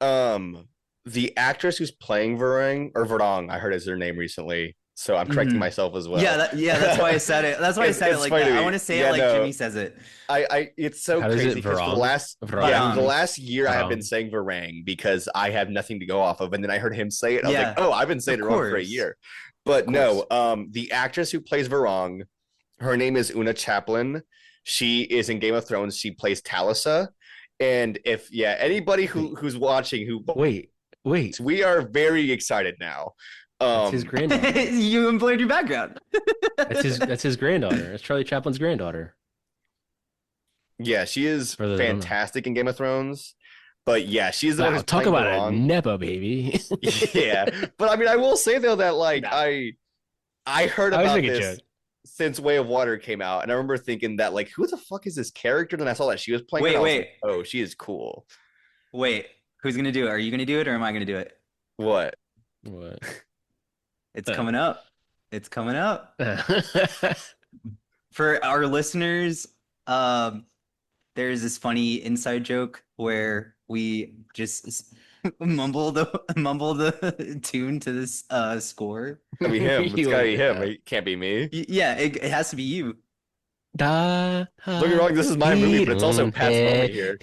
the actress who's playing Varang, I heard is their name recently, so I'm correcting myself as well. Yeah, that's why I said it. That's why I said it like that. I want to say it like Jimmy says it. It's so crazy because the last year I have been saying Varang because I have nothing to go off of, and then I heard him say it. I was like, oh, I've been saying it wrong for a year. But no, the actress who plays Varang, her name is Una Chaplin. She is in Game of Thrones. She plays Talisa. And if anybody who's watching wait, we are very excited now. That's his granddaughter. You employed your background. That's his granddaughter. That's Charlie Chaplin's granddaughter. Yeah, she is fantastic in Game of Thrones. But yeah, she's the one who's talk about a Nepo baby. Yeah, but I mean, I will say though that like I heard about this since Way of Water came out, and I remember thinking that like, who the fuck is this character? And then I saw that she was playing. Wait. Like, oh, she is cool. Wait, who's gonna do it? Are you gonna do it, or am I gonna do it? What? It's coming up. It's coming up. For our listeners, there's this funny inside joke where we just mumble the tune to this score. It's gotta be him. It's gotta be him. It can't be me. Yeah, it has to be you. Don't get me wrong, this is my movie, but it's also Pat's moment here.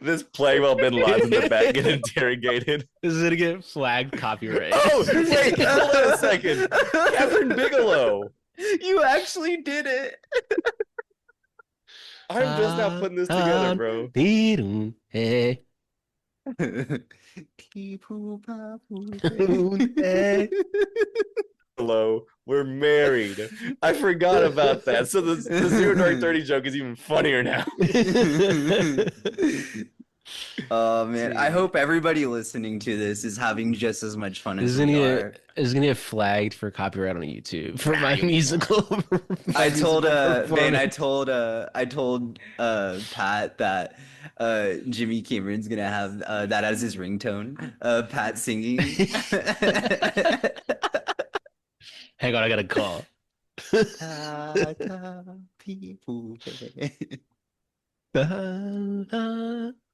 This playing while Bin Laden's in the back getting interrogated. This is gonna get flagged copyright. Oh, wait, hold on a second. Catherine Bigelow. You actually did it. I'm just now putting this together, bro. Hello, we're married. I forgot about that. So the 0 Dark 30 joke is even funnier now. Oh man, I Dude. hope everybody listening to this is having just as much fun This as is we gonna are. get is gonna get flagged for copyright on YouTube for my You'll be fine. musical my I told musical man, performance. I told Pat that Jimmy Cameron's gonna have that as his ringtone. Pat singing. Hang on, I got a call. People.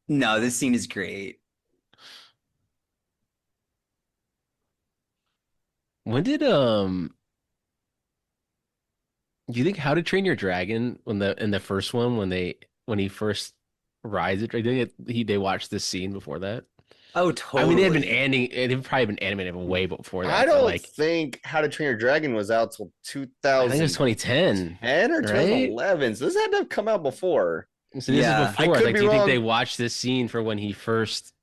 No, this scene is great. When did do you think How to Train Your Dragon when the in the first one when he first rides it? I think they watched this scene before that. Oh, I mean, totally. they've probably been animated way before I that, but don't like think How to Train Your Dragon was out till I think it was 2010 2010, or right? 2011. So this had to have come out before. So this is Yeah. I before. could Like, be do you think they wrong. watched this scene for when he first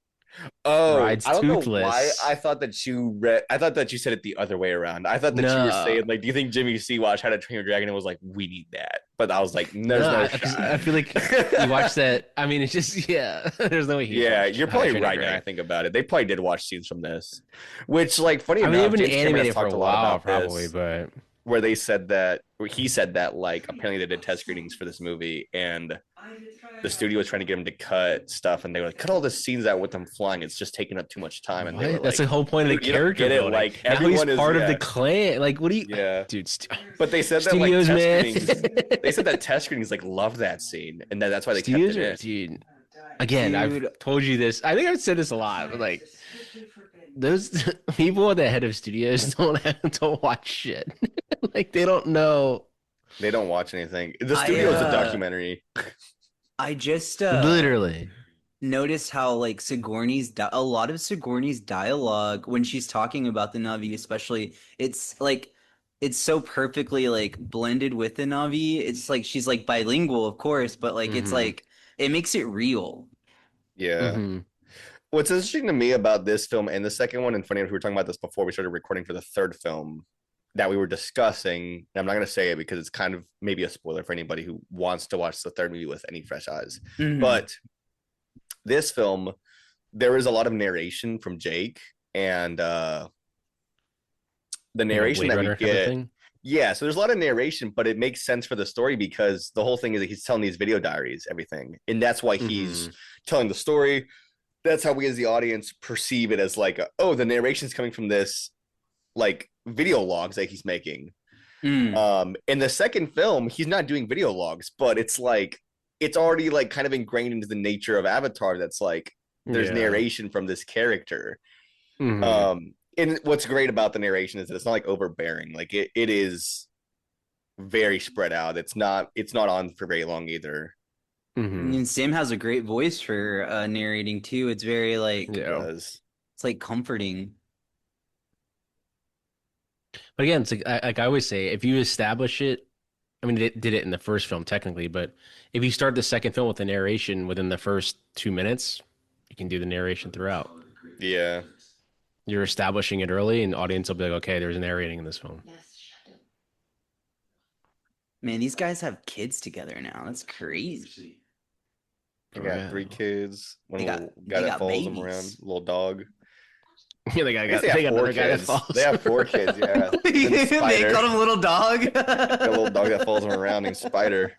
Oh, rides I don't know why I Toothless? thought that you read. I thought that you said it the other way around. I thought that you were No, saying like, do you think Jimmy C watched How to Train Your Dragon and was like, we need that? But I was like, there's no, no because shot. I feel like he watched that. I mean, it's just yeah. There's no way he Yeah, watched you're How to probably Train Your right now. I Dragon. think about it. They probably did watch scenes from this, which, like, funny I mean, they've enough, been James Cameron has animated for talked a a lot while, about probably, this, but where they said that, or he said that, like, apparently they did test screenings for this movie, and the studio was trying to get him to cut stuff, and they were like, cut all the scenes out with them flying. It's just taking up too much time. And they were what? That's like, the whole point of the dude, you don't character get it. building. Like, Now he's everyone is, part of the yeah, clan. Like, what do you, yeah. dude? But they said that, like, Studios, test man. screenings, they said that test screenings, like, loved that scene, and that's why they kept Studios it are, in. dude. Again, I've Dude, told you this. I think I've said this a lot, but like those people at the head of studios don't watch shit. Like they don't know. They don't watch anything. The I studio is a documentary. I just Literally. noticed how like a lot of Sigourney's dialogue when she's talking about the Navi, especially, it's like it's so perfectly like blended with the Navi. It's like she's like bilingual, of course, but like it's Hmm. like it makes it real. Yeah. Hmm. What's interesting to me about this film and the second one, and funny enough, we were talking about this before we started recording for the third film that we were discussing. And I'm not going to say it because it's kind of maybe a spoiler for anybody who wants to watch the third movie with any fresh eyes. Mhm. But this film, there is a lot of narration from Jake, and the Like a narration Blade that we Runner kind of get. thing. Yeah, so there's a lot of narration, but it makes sense for the story because the whole thing is that he's telling these video diaries, everything. And that's why he's telling the story. That's how we as the audience perceive it as like, oh, the narration's coming from this like video logs that he's making. In the second film, he's not doing video logs, but it's like it's already like kind of ingrained into the nature of Avatar that's like there's Yeah. narration from this character. Mhm. And what's great about the narration is that it's not like overbearing. Like it is very spread out. It's not on for very long either. Mhm. And Sam has a great voice for narrating too. It's very like It Yeah. does. it's like comforting. But again, it's like I always say, if you establish it, I mean, it did it in the first film technically, but if you start the second film with the narration within the first 2 minutes, you can do the narration throughout. Yeah. You're establishing it early, and the audience will be like, okay, there's narrating in this film. Man, these guys have kids together now. That's crazy. They got Yeah. 3 kids. One They got- little they guy that got follows them babies. around, little dog. Yeah, I guess they got 4 another guy that kids. follows. They have 4 kids, yeah. They Spider. called him little dog. A little dog that follows them around named Spider.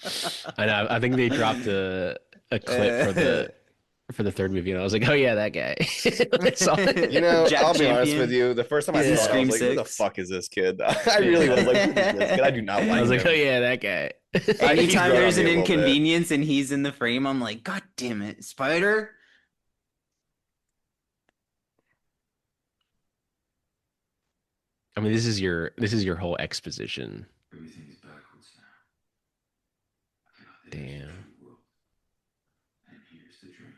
I know. I think they dropped a clip for the third movie, and I was like, oh yeah, that guy. I saw it. You know, Jack I'll be honest Champion. with you. The first time I Yeah. saw it, I was Scream like, who the 6. fuck is this kid? I really was like, who is this kid? I do not like I was like, him. oh yeah, that guy. He's Anytime grown there's on an me a little bit. inconvenience and he's in the frame, I'm like, God damn it, Spider. I mean, this is your whole exposition. Everything's backwards now. I cannot think Damn. of the true world. And here's the dream.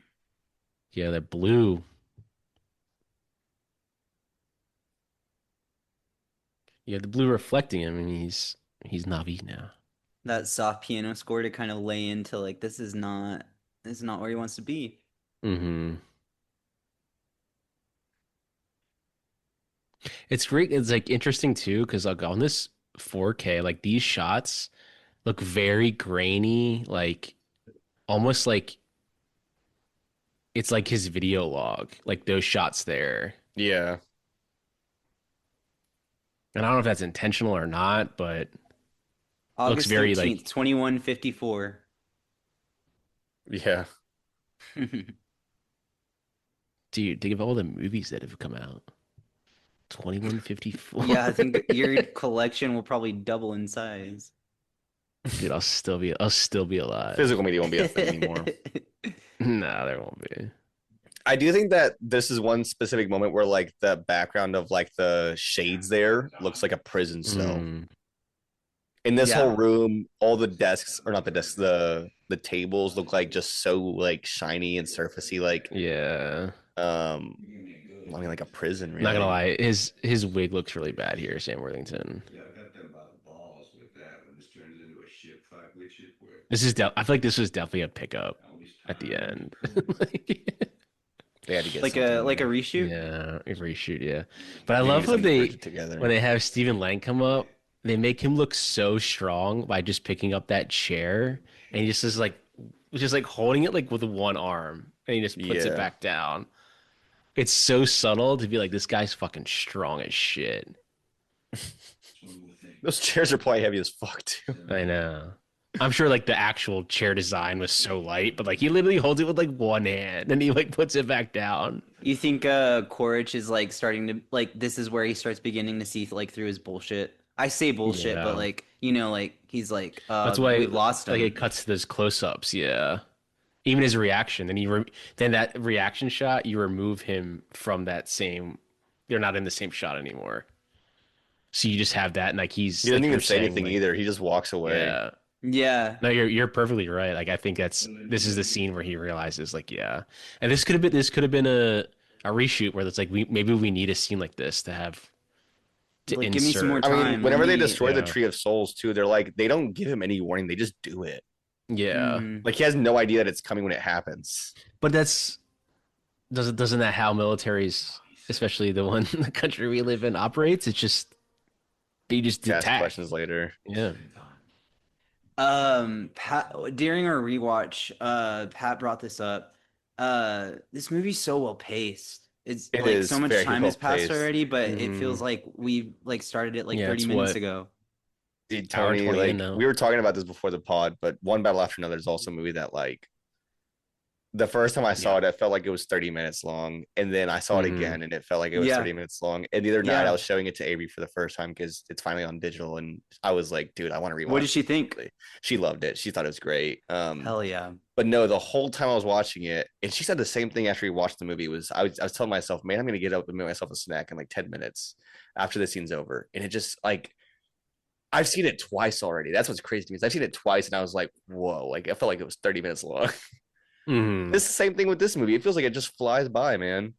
Yeah, that blue. Yeah, the blue reflecting him, and he's Navi now. That soft piano score to kind of lay into like this is not where he wants to be. Mm-hmm. It's great. It's like interesting too, because like on this 4K, like these shots look very grainy, like almost like it's like his video log, like those shots there. Yeah. And I don't know if that's intentional or not, but it looks August very 13th, like, 2154. Yeah. dude, think of all the movies that have come out. 2154. Yeah, I think your collection will probably double in size. Dude, I'll still be alive. Physical media won't be a thing anymore. No, there won't be. I do think that this is one specific moment where like the background of like the shades there looks like a prison cell. In this Yeah. whole room, all the desks, or not the desks, the tables look like just so like shiny and surfacey, like Yeah. I mean like a prison, really. Not gonna lie, his wig looks really bad here, Sam Worthington. Yeah, I got them by the balls with that when this turns into a shit fight with shit where I feel like this was definitely a pickup at the end. They had to get Like something a in like a there. reshoot. Yeah, a reshoot, yeah. But I Maybe love when something to they bridge it together. when they have Stephen Lang come up, they make him look so strong by just picking up that chair and he just is like just like holding it like with one arm and he just puts it Yeah. back down. It's so subtle to be like this guy's fucking strong as shit. one more thing. Those chairs are probably heavy as fuck too. I know. I'm sure like the actual chair design was so light, but like he literally holds it with like one hand and he like puts it back down. You think Quaritch is like starting to like this is where he starts beginning to see like through his bullshit. I say bullshit, Yeah. but like like he's like That's why we've lost him. like it cuts to those close-ups, yeah. Even his reaction, then that reaction shot, you remove him from that same. They're not in the same shot anymore. So you just have that, and like he's. He doesn't like even you're say saying, anything like, either. He just walks away. Yeah. Yeah. No, you're perfectly right. Like I think this is the scene where he realizes, like, yeah, and this could have been a reshoot where it's like maybe we need a scene like this to have to Like, insert. give me some more I mean, time. whenever Let they me- destroy the Yeah. Tree of Souls too, they're like they don't give him any warning. They just do it. Yeah, Mm. Like he has no idea that it's coming when it happens. but doesn't that how militaries, especially the one the country we live in, operates? It's just they just Ask attack. questions later. Yeah. Pat during our rewatch, Pat brought this up. This movie's so well paced. It's It like is so much very time has passed well-paced. already, but it Mhm. feels like we like started it like Yeah, 30 it's minutes what- ago. Dude, Hour Tony, 20 like in now. we were talking about this before the pod, but One Battle After Another is also a movie that like the first time I saw it, it felt like it was 30 minutes long. And then I saw it Mhm. again and it felt like it was Yeah. 30 minutes long. And the other night Yeah. I was showing it to Avery for the first time because it's finally on digital. And I was like, dude, I want to rewatch What did she think? it. She loved it. She thought it was great. Hell yeah. But no, the whole time I was watching it, and she said the same thing after we watched the movie, I was telling myself, man, I'm gonna get up and make myself a snack in like 10 minutes after the scene's over. And it just like I've seen it twice already. That's what's crazy to me. Is I've seen it twice and I was like, whoa, like I felt like it was 30 minutes long. Mhm. It's the same thing with this movie. It feels like it just flies by, man.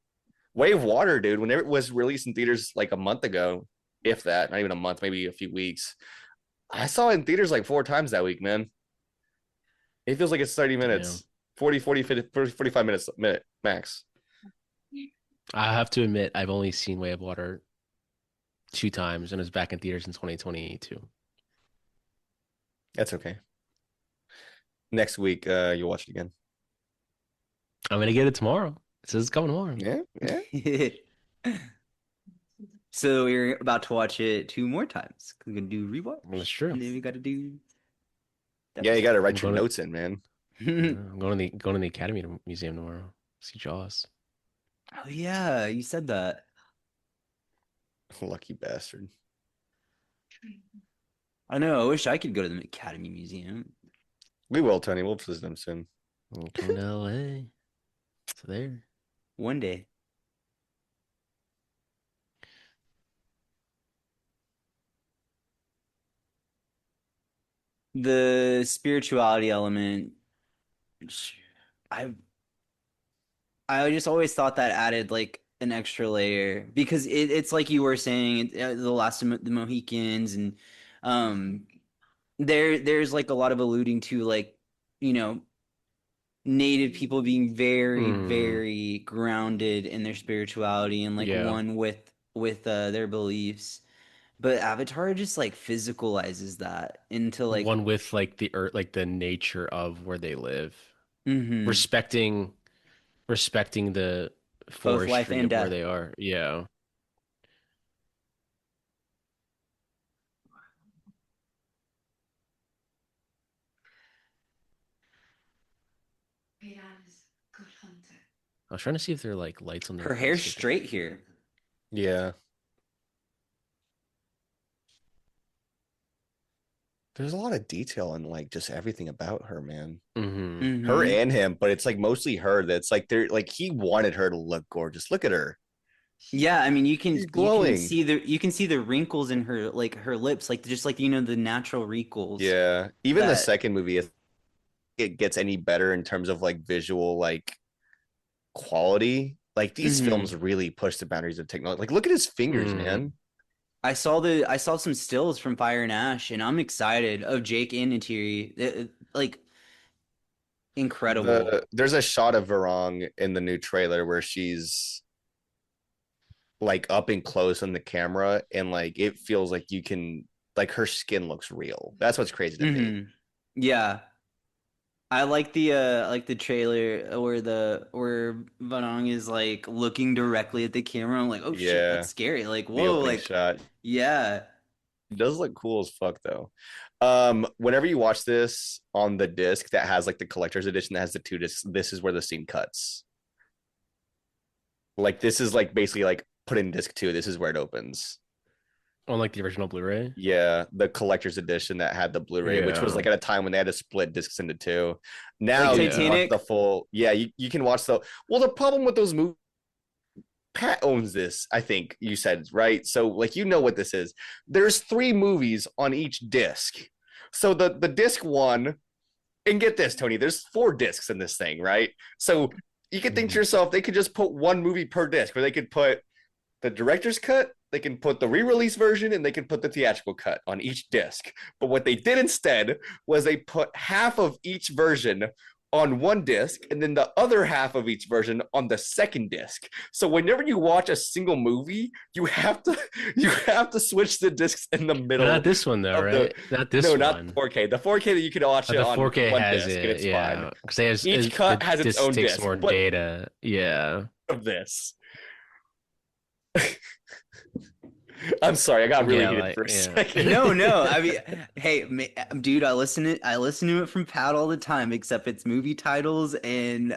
Way of Water, dude, whenever it was released in theaters like a month ago, if that, not even a month, maybe a few weeks. I saw it in theaters like 4 times that week, man. It feels like it's 30 minutes, 45 minutes max. I have to admit, I've only seen Way of Water 2 times, and it was back in theaters in 2022. That's okay. Next week, you'll watch it again. I'm gonna get it tomorrow. It says it's coming tomorrow. Yeah. So we're about to watch it 2 more times. We're gonna do rewatch. That's true. And then we gotta do Yeah, you got to write I'm your gonna- notes in, man. Yeah, I'm going to the Academy Museum tomorrow. See Jaws. Oh yeah, you said that. Lucky bastard. I know. I wish I could go to the Academy Museum. We will, Tony. We'll visit them soon. I'm coming to LA. It's there. One day. The spirituality element, I I just always thought that added like an extra layer because it's like you were saying the last of the Mohicans and um there's like a lot of alluding to like you know native people being very Mm. very grounded in their spirituality and like Yeah. one with their beliefs. But Avatar just like physicalizes that into like One with like the earth, like the nature of where they live, Mhm. respecting respecting the Both life forestry and of where death. they are. Yeah. I was trying to see if there are like lights on their Her hair's face or straight here. Yeah. There's a lot of detail in like just everything about her, man. Her Mm-hmm. and him, but it's like mostly her that's like they're like he wanted her to look gorgeous. Look at her. Yeah, I mean She's glowing. you can see the wrinkles in her like her lips, like just like the natural wrinkles Yeah. Even the that. second movie, if it gets any better in terms of like visual like quality, like these Mhm. films really push the boundaries of technology. Like look at his fingers, Mm. man. I saw some stills from Fire and Ash, and I'm excited of Jake and Neytiri. Like incredible. There's a shot of Varong in the new trailer where she's like up and close on the camera and like it feels like you can like her skin looks real. That's what's crazy to me. Yeah. I like the trailer where Vanong is like looking directly at the camera. I'm like, oh shit, that's Yeah, scary. Like, the whoa, opening like shot. yeah. It does look cool as fuck though. Whenever you watch this on the disc that has like the collector's edition that has the two discs, this is where the scene cuts. Like this is like basically like put in disc two. This is where it opens. On like the original Blu-ray. Yeah, the collector's edition that had the Blu-ray, which was Yeah. like at a time when they had to split discs into two. Like Now you can watch Yeah. the Titanic. full. Yeah, you can watch the. Well, the problem with those movies, Pat owns this. I think you said right. So like you know what this is. There's three movies on each disc. So the disc one, and get this, Tony. There's four discs in this thing, right? So you could think to Mhm. yourself, they could just put one movie per disc, or they could put the director's cut, they can put the re-release version, and they can put the theatrical cut on each disc. But what they did instead was they put half of each version on one disc and then the other half of each version on the second disc. So whenever you watch a single movie, you have to switch the discs in the But not middle this one though, of the right? Not no, this not one. 4K. The 4K that you can watch it The on 4K one has disc and it, it's fine. yeah. Because Each cut the has its disc own takes disc, more but data. Yeah. of this. I'm sorry, I got really Yeah, heated like for a yeah. second. No, no. I mean, hey, dude, I listen to it from Pat all the time, except it's movie titles and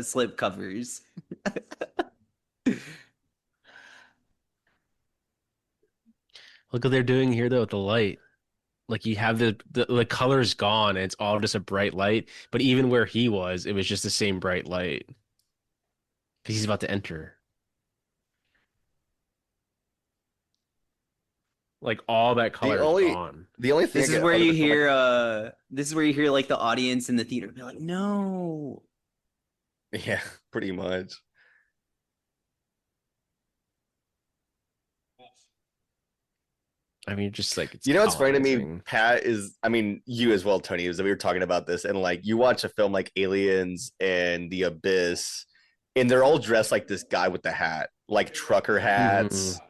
slip covers. Look what they're doing here though with the light. Like you have the color's gone and it's all just a bright light. But even where he was, it was just the same bright light. Because he's about to enter. Like all that the color is only gone. the only thing I This is get where other you from like hear this is where you hear like the audience in the theater be like, "No." yeah, pretty much. I mean, just like it's You know what's funny to me, colonizing. Pat, is I mean, you as well, Tony, is that we were talking about this, and like you watch a film like Aliens and The Abyss, and they're all dressed like this guy with the hat, like trucker Hmm. hats,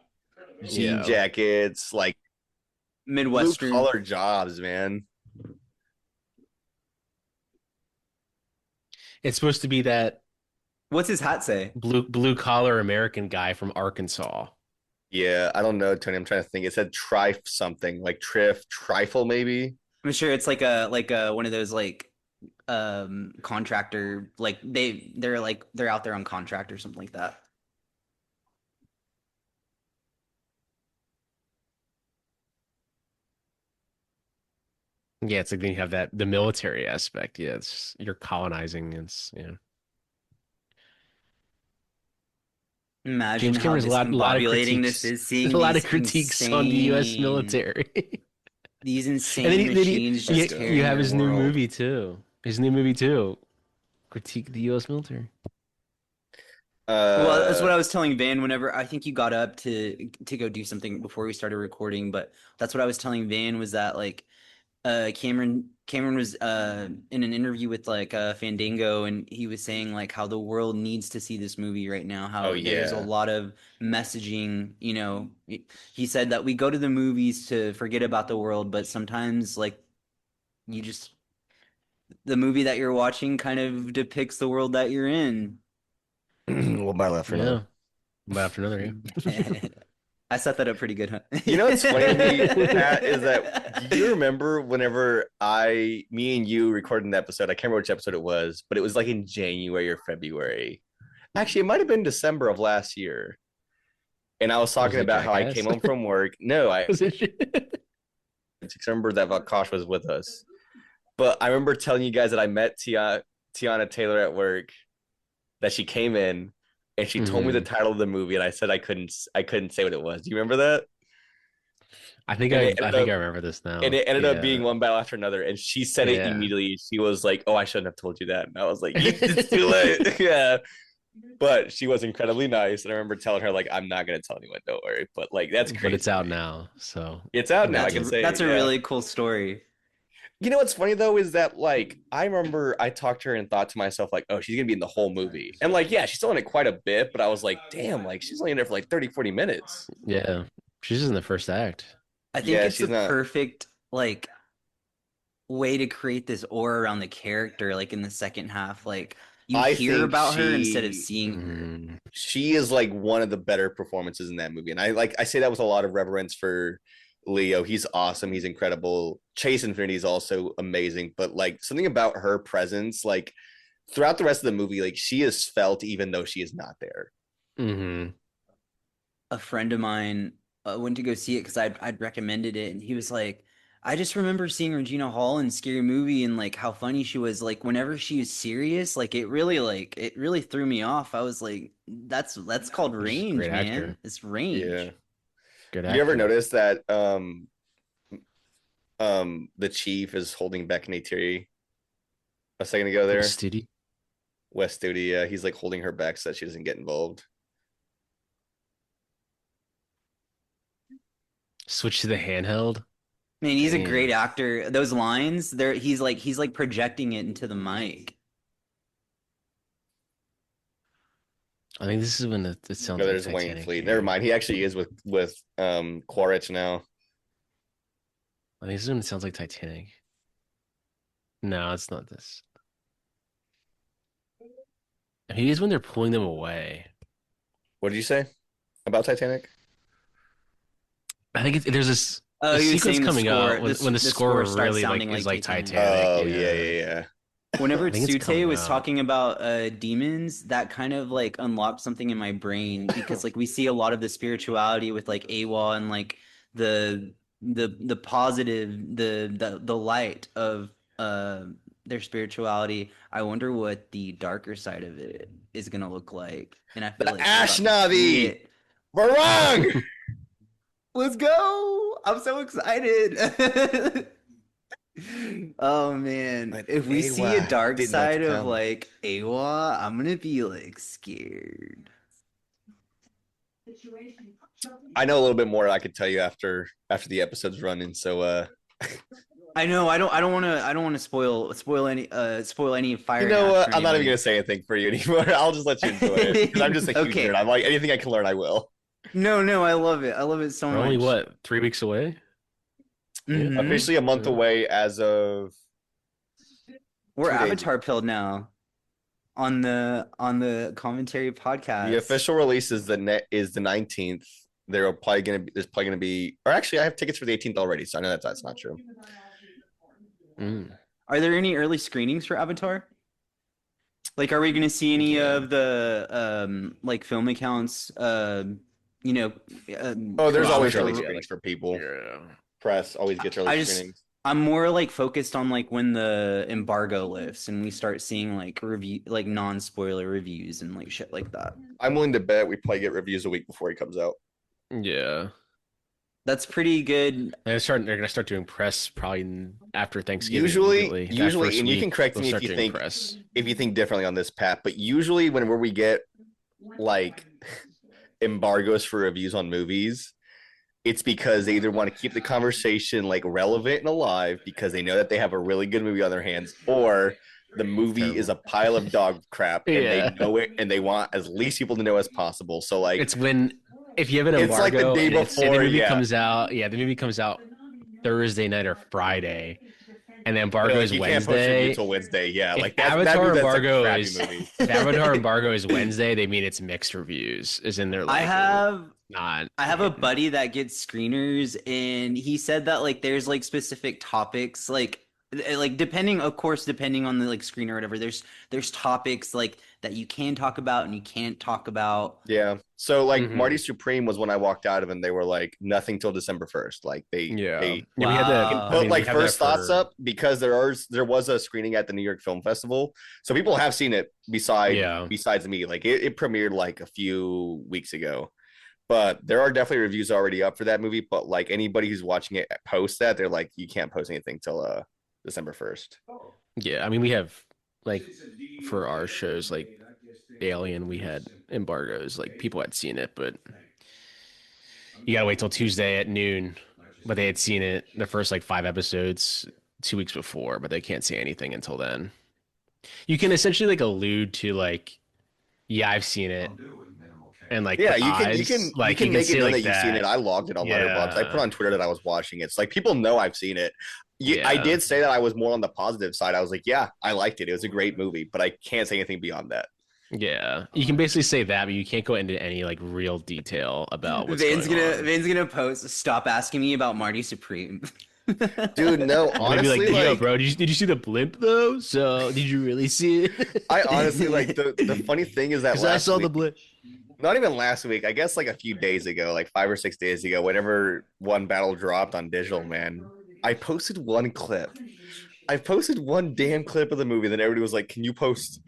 jean Yeah. jackets, like blue Midwestern. collar jobs, man. It's supposed to be that What's his hat say? blue collar American guy from Arkansas. Yeah, I don't know, Tony. I'm trying to think. It said trif something, like trifle, maybe. I'm sure it's like a one of those like contractor like they're out there on contract or something like that. Yeah, it's like then you have that the military aspect. Yeah, you're colonizing. It's Imagine James how Cameron's a lot of discombobulating this critiques. is There's seeing a lot of these critiques on the U.S. insane military. these And insane machines Let's just go. you tearing have your his new world. movie too. His new movie too. Critique the U.S. military. Well, that's Uh, what I was telling Van whenever I think you got up to go do something before we started recording, but that's what I was telling Van was that like Cameron was in an interview with like Fandango and he was saying like how the world needs to see this movie right now, oh how there's a yeah. lot of messaging, he said that we go to the movies to forget about the world, but sometimes like you just the movie that you're watching kind of depicts the world that you're in. One bite left for another. But after another, yeah. I set that up pretty good, huh? You know what's funny to me, Pat, is that do you remember whenever me and you recorded an episode? I can't remember which episode it was, but it was like in January or February. Actually, it might have been December of last year. And I was talking about how I came home from work. No, I remember that Vakash was with us. But I remember telling you guys that I met Tiana Taylor at work, that she came in and she told me the title of the movie, and I said I couldn't say what it was. Do you remember that? I think I remember this now. And it ended up being One Battle After Another. And she said it immediately. She was like, "Oh, I shouldn't have told you that." And I was like, "It's too late." Yeah. But she was incredibly nice. And I remember telling her, like, I'm not gonna tell anyone, don't worry. But like that's crazy. But it's out now. So it's out now. I can say that's a really cool story. You know what's funny though is that like I remember I talked to her and thought to myself like, oh, she's gonna be in the whole movie. And like, yeah, she's still in it quite a bit, but I was like, damn, like she's only in there for like 30-40 minutes. Yeah. She's in the first act. I think it's the perfect like way to create this aura around the character, like in the second half. Like you hear about her instead of seeing her. She is like one of the better performances in that movie. And I say that with a lot of reverence for Leo. He's awesome. He's incredible. Chase Infinity is also amazing. But like something about her presence, like throughout the rest of the movie, like she is felt even though she is not there. Mm-hmm. A friend of mine went to go see it because I'd recommended it, and he was like, I just remember seeing Regina Hall in Scary Movie and like how funny she was. Like whenever she was serious, like it really threw me off. I was like, that's called range, man. Actor. It's range. Yeah. Good actor. You ever notice that the chief is holding Beck Neytiri a second ago there? West Studi, yeah. He's like holding her back so that she doesn't get involved. Switch to the handheld. Man, he's a great actor. Those lines, he's like projecting it into the mic. I think this is when it sounds. No, there's Wayne Fleet. Never mind. He actually is with Quaritch now. I think this is when it sounds like Titanic. No, it's not this. He is when they're pulling them away. What did you say about Titanic? I think there's this sequence coming up when the score really is like Titanic. Oh yeah. Whenever Tsute was talking about demons, that kind of like unlocked something in my brain because like we see a lot of the spirituality with like Awa and like the positive, the light of their spirituality. I wonder what the darker side of it is gonna look like. And I feel like Ashnavi, Barang. Let's go! I'm so excited. Oh man, but if we see a dark side of like Awa, I'm gonna be like scared. I know a little bit more I could tell you after the episode's running, so I know I don't want to spoil any fire. You know what? I'm not even gonna say anything for you anymore. I'll just let you enjoy it because I'm just a huge nerd. I'm like anything I can learn, I will. No, I love it. I love it so much. Only what, 3 weeks away? Mm-hmm. Officially a month away as of. We're Avatar pilled now. On the commentary podcast. The official release is the 19th. There's probably gonna be, or actually, I have tickets for the 18th already, so I know that's not true. Are there any early screenings for Avatar? Like, are we gonna see any of the like film accounts? There's always early screenings for people. Yeah. Press always gets early screenings. I'm more like focused on like when the embargo lifts and we start seeing like non-spoiler reviews and like shit like that. I'm willing to bet we probably get reviews a week before he comes out. Yeah. That's pretty good. They're gonna start doing press probably after Thanksgiving. Usually, and you can correct me if you think differently on this, Pat. But usually, whenever we get like embargoes for reviews on movies, it's because they either want to keep the conversation like relevant and alive because they know that they have a really good movie on their hands, or the movie is a pile of dog crap and they know it and they want as least people to know as possible. So like it's when if you have an embargo, it's like the day before the movie comes out. Yeah, the movie comes out Thursday night or Friday, and the embargo is you Wednesday. Can't post review until Wednesday. Yeah, if like Avatar embargo a is movie. if Avatar embargo is Wednesday, they mean it's mixed reviews. Is in there like I have a buddy that gets screeners, and he said that like there's like specific topics like depending on the like screen or whatever, there's topics like that you can talk about and you can't talk about. Yeah. So like Marty Supreme was when I walked out of, and they were like nothing till December 1st. Like they we had to put like first thoughts up because there was a screening at the New York Film Festival, so people have seen it besides me. Like it premiered like a few weeks ago. But there are definitely reviews already up for that movie. But like anybody who's watching it post that, they're like, you can't post anything till December 1st. Yeah, I mean we have like for our shows like Alien, we had embargoes. Like people had seen it, but you gotta wait till Tuesday at noon. But they had seen it the first like 5 episodes 2 weeks before, but they can't say anything until then. You can essentially like allude to like, yeah, I've seen it. And like you can make it known that you've seen it. I logged it on Letterboxd. I put on Twitter that I was watching it. It's like people know I've seen it. I did say that I was more on the positive side. I was like, yeah, I liked it. It was a great movie, but I can't say anything beyond that. Yeah, you can basically say that, but you can't go into any like real detail about what's going on. Vane's gonna post. Stop asking me about Marty Supreme. Dude, no, honestly, like, yo, bro, did you see the blimp though? So did you really see it? I honestly like the funny thing is that I saw the blimp. Not even last week. I guess like a few days ago, like 5 or 6 days ago, whenever one battle dropped on digital, man, I posted one clip. I posted one damn clip of the movie. Then everybody was like, "Can you post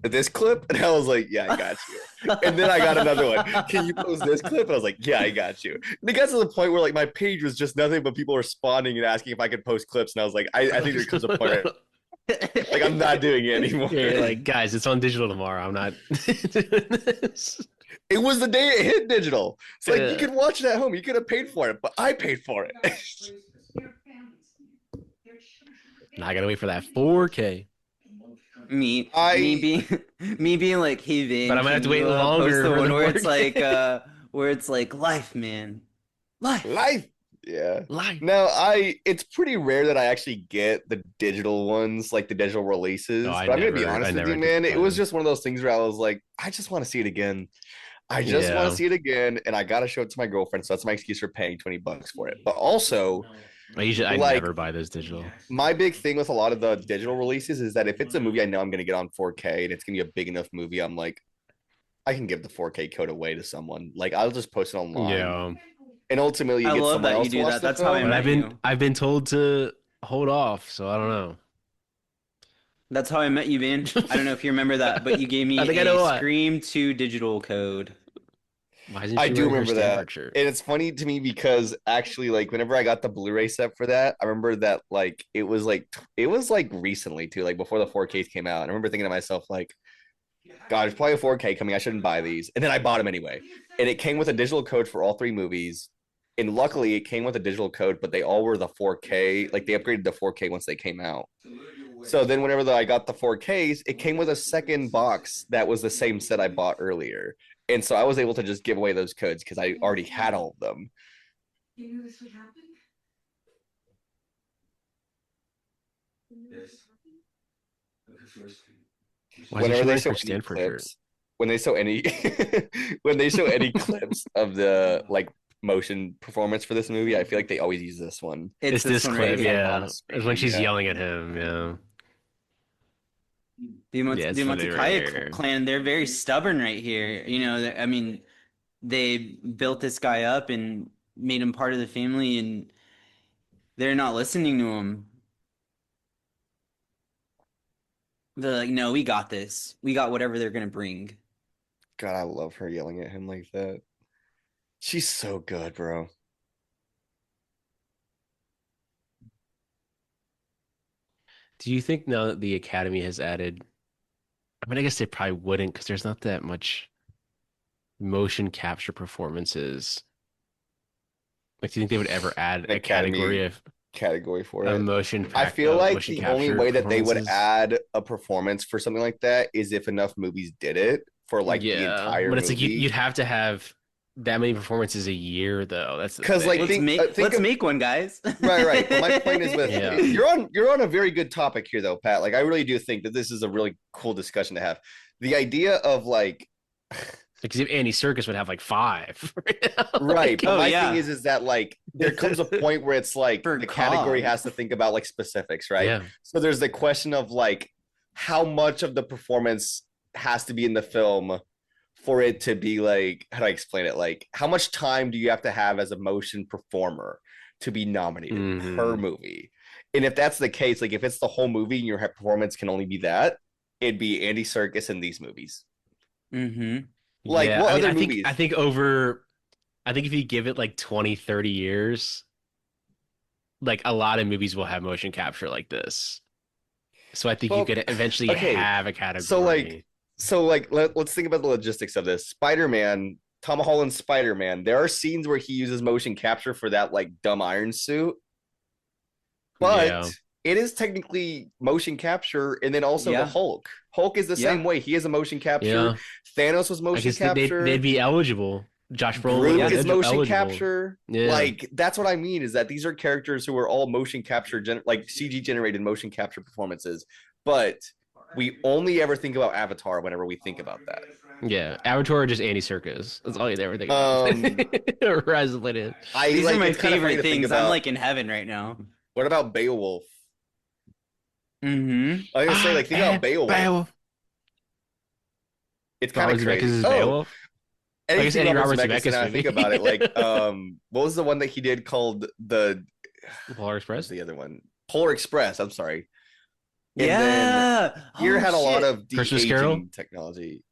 this clip?" And I was like, "Yeah, I got you." And then I got another one. "Can you post this clip?" And I was like, "Yeah, I got you." And it got to the point where like my page was just nothing but people responding and asking if I could post clips. And I was like, I think there comes a point where like I'm not doing it anymore. Yeah, like guys, it's on digital tomorrow. I'm not doing this. It was the day it hit digital. It's like you could watch it at home. You could have paid for it, but I paid for it. Now I gotta wait for that 4K. Me being like, hey Vin, but I'm gonna have to wait longer. The one where it's like life, man, life. Yeah. No, it's pretty rare that I actually get the digital ones, like the digital releases. But I'm gonna be honest with you, man. It was just one of those things where I was like, I just want to see it again. I just want to see it again, and I gotta show it to my girlfriend, so that's my excuse for paying $20 for it. But also, I never buy those digital. My big thing with a lot of the digital releases is that if it's a movie I know I'm gonna get on 4K and it's gonna be a big enough movie, I'm like, I can give the 4K code away to someone. Like I'll just post it online. Yeah. And ultimately, you get someone else to watch that. That's how I met you. I've been told to hold off, so I don't know. That's how I met you, Van. I don't know if you remember that, but you gave me a Scream 2 digital code. I do remember that. And it's funny to me because actually, like, whenever I got the Blu-ray set for that, I remember that like it was like recently too, like before the 4Ks came out. And I remember thinking to myself, like, God, there's probably a 4K coming. I shouldn't buy these. And then I bought them anyway. And it came with a digital code for all 3 movies. And luckily, it came with a digital code, but they all were the 4K. Like, they upgraded to 4K once they came out. So then whenever I got the 4Ks, it came with a second box that was the same set I bought earlier. And so I was able to just give away those codes because I already had all of them. You knew this would happen? Yes. Whenever they show any clips, when they show any clips of the like motion performance for this movie, I feel like they always use this one. It's this clip, right? Yeah. It's when she's yelling at him, yeah. The Matsukai clan, they're very stubborn right here. You know, I mean, they built this guy up and made him part of the family, and they're not listening to him. They're like, no, we got this. We got whatever they're going to bring. God, I love her yelling at him like that. She's so good, bro. Do you think now that the Academy has added, I mean, I guess they probably wouldn't because there's not that much motion capture performances. Like, do you think they would ever add a category for it? I feel like the only way that they would add a performance for something like that is if enough movies did it for like the entire movie. But it's like you'd have to have that many performances a year, though. That's because like let's make one, guys. Right. But my point is with Yeah. you're on a very good topic here, though, Pat. Like I really do think that this is a really cool discussion to have. The idea of like. Because if Andy Serkis would have like 5. Right. But my thing is that like there comes a point where it's like the category has to think about like specifics, right? Yeah. So there's the question of like how much of the performance has to be in the film for it to be like, how do I explain it? Like how much time do you have to have as a motion performer to be nominated per movie? And if that's the case, like if it's the whole movie and your performance can only be that, it'd be Andy Serkis in these movies. Mm-hmm. Like what other movies? I think if you give it like 20, 30 years, like a lot of movies will have motion capture like this. So I think you could eventually have a category. So let's think about the logistics of this. Spider-Man, Tom Holland's Spider-Man. There are scenes where he uses motion capture for that like dumb iron suit. But it is technically motion capture, and then also the Hulk. Hulk is the same way. He is a motion capture. Thanos was motion capture. They'd be eligible. Josh Brolin Groot is motion capture. Like that's what I mean is that these are characters who are all motion capture, like CG generated motion capture performances. But we only ever think about Avatar whenever we think about that. Yeah, Avatar or just Andy Serkis. That's all you ever think about. These are my favorite things. I'm like in heaven right now. What about Beowulf? Mm-hmm. I was gonna say, like, think about Beowulf. It's kind of crazy. Beowulf. I guess Eddie Robert Zemeckis. Now I think about it, like, what was the one that he did called the Polar Express? The other one, Polar Express. I'm sorry. And here had a lot of Christmas Carol technology.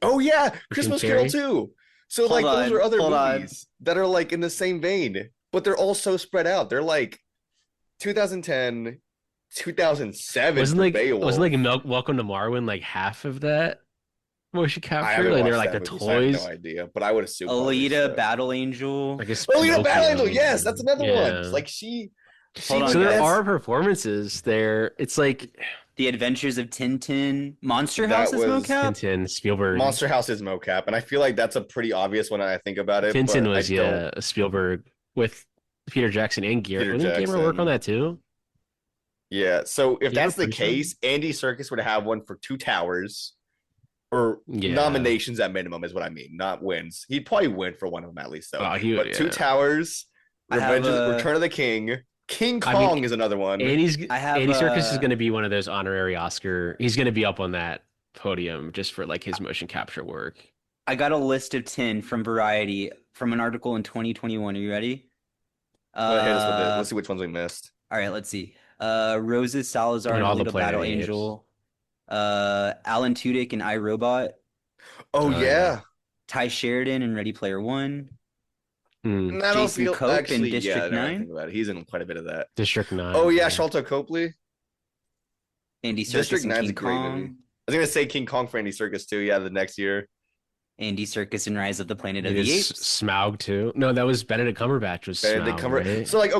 Oh yeah, Christmas Carol too. So like those are other movies that are like in the same vein, but they're all so spread out. They're like 2010. 2007 wasn't like Welcome to Marwen like half of that motion capture? Like they're like the toys. I have no idea, but I would assume Alita Battle Angel. Alita Battle Angel, yes, that's another one. Like so there are performances there. It's like The Adventures of Tintin, Monster House is mocap. Tintin, Spielberg. Monster House is mocap, and I feel like that's a pretty obvious one when I think about it. Tintin was Spielberg with Peter Jackson and Guillermo. Didn't Guillermo work on that too? Yeah, so if that's the case, Andy Serkis would have one for Two Towers, or nominations at minimum is what I mean, not wins. He'd probably win for one of them at least, though. But Two Towers, Return of the King, King Kong is another one. Andy Serkis is going to be one of those honorary Oscar. He's going to be up on that podium just for like his motion capture work. I got a list of 10 from Variety from an article in 2021. Are you ready? Hit us with it. Let's see which ones we missed. All right, let's see. Roses Salazar and Alita Battle Angel, Alan Tudyk and iRobot. Oh yeah, Ty Sheridan and Ready Player One. Jason Cope in District 9. He's in quite a bit of that. District 9. Oh yeah, Sharlto Copley. Andy Serkis and King Kong. I was gonna say King Kong for Andy Serkis too. Yeah, the next year. Andy Serkis and Rise of the Planet of the Apes. Smaug too. No, that was Benedict Cumberbatch. Right? So like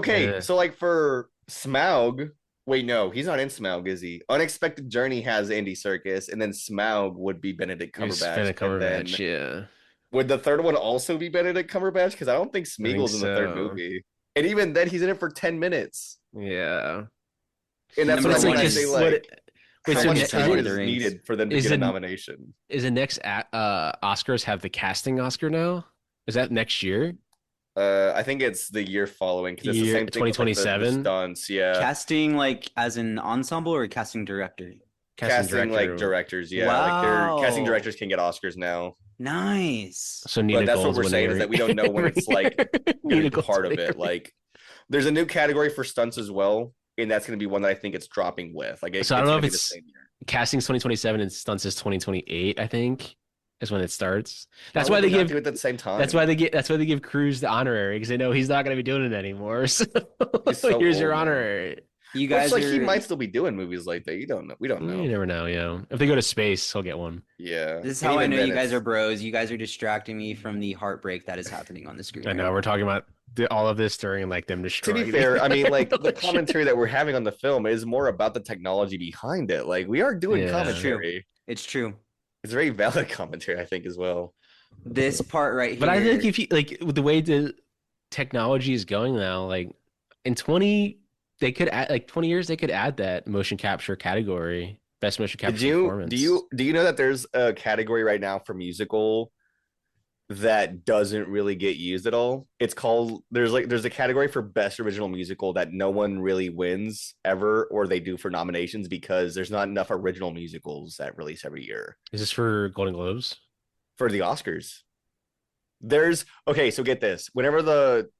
so like for Smaug, wait, no, he's not in Smaug, is he? Unexpected Journey has Andy Serkis, and then Smaug would be Benedict Cumberbatch. Yeah. Would the third one also be Benedict Cumberbatch? Because I don't think Smeagol's in the third movie, and even then, he's in it for 10 minutes. Yeah, and that's what I say. Like, how much time is the needed for them to get a nomination? Is the next Oscars have the casting Oscar now? Is that next year? I think it's the year following because it's the same thing. 2027 stunts, yeah. Casting like as an ensemble or casting director? Casting like directors, yeah. Wow. Like their casting directors can get Oscars now. Nice. So but that's what we're saying is that we don't know when it's like gonna be part of it. Like there's a new category for stunts as well, and that's going to be one that I think it's dropping with. Like, so I don't know if it's casting's 2027 and stunts is 2028. I think is when it starts. That's why they give do it at the same time. That's why they give Cruz the honorary because they know he's not going to be doing it anymore. So here's your honorary. You guys, he might still be doing movies like that. You don't know. We don't know. You never know. Yeah, if they go to space, he'll get one. Yeah. This is how I know you guys are bros. You guys are distracting me from the heartbreak that is happening on the screen. I know we're talking about all of this during like them destroying. To be fair, I mean, like the commentary that we're having on the film is more about the technology behind it. Like we are doing commentary. It's true. It's very valid commentary, I think, as well. This part right here. But I think if you like with the way the technology is going now, like in 20, they could add like 20 years, they could add that motion capture category, best motion Did capture you performance. do you know that there's a category right now for musical that doesn't really get used at all? It's called there's a category for best original musical that no one really wins ever, or they do for nominations because there's not enough original musicals that release every year Is this for Golden Globes? for the Oscars. There's okay, so get this. Whenever the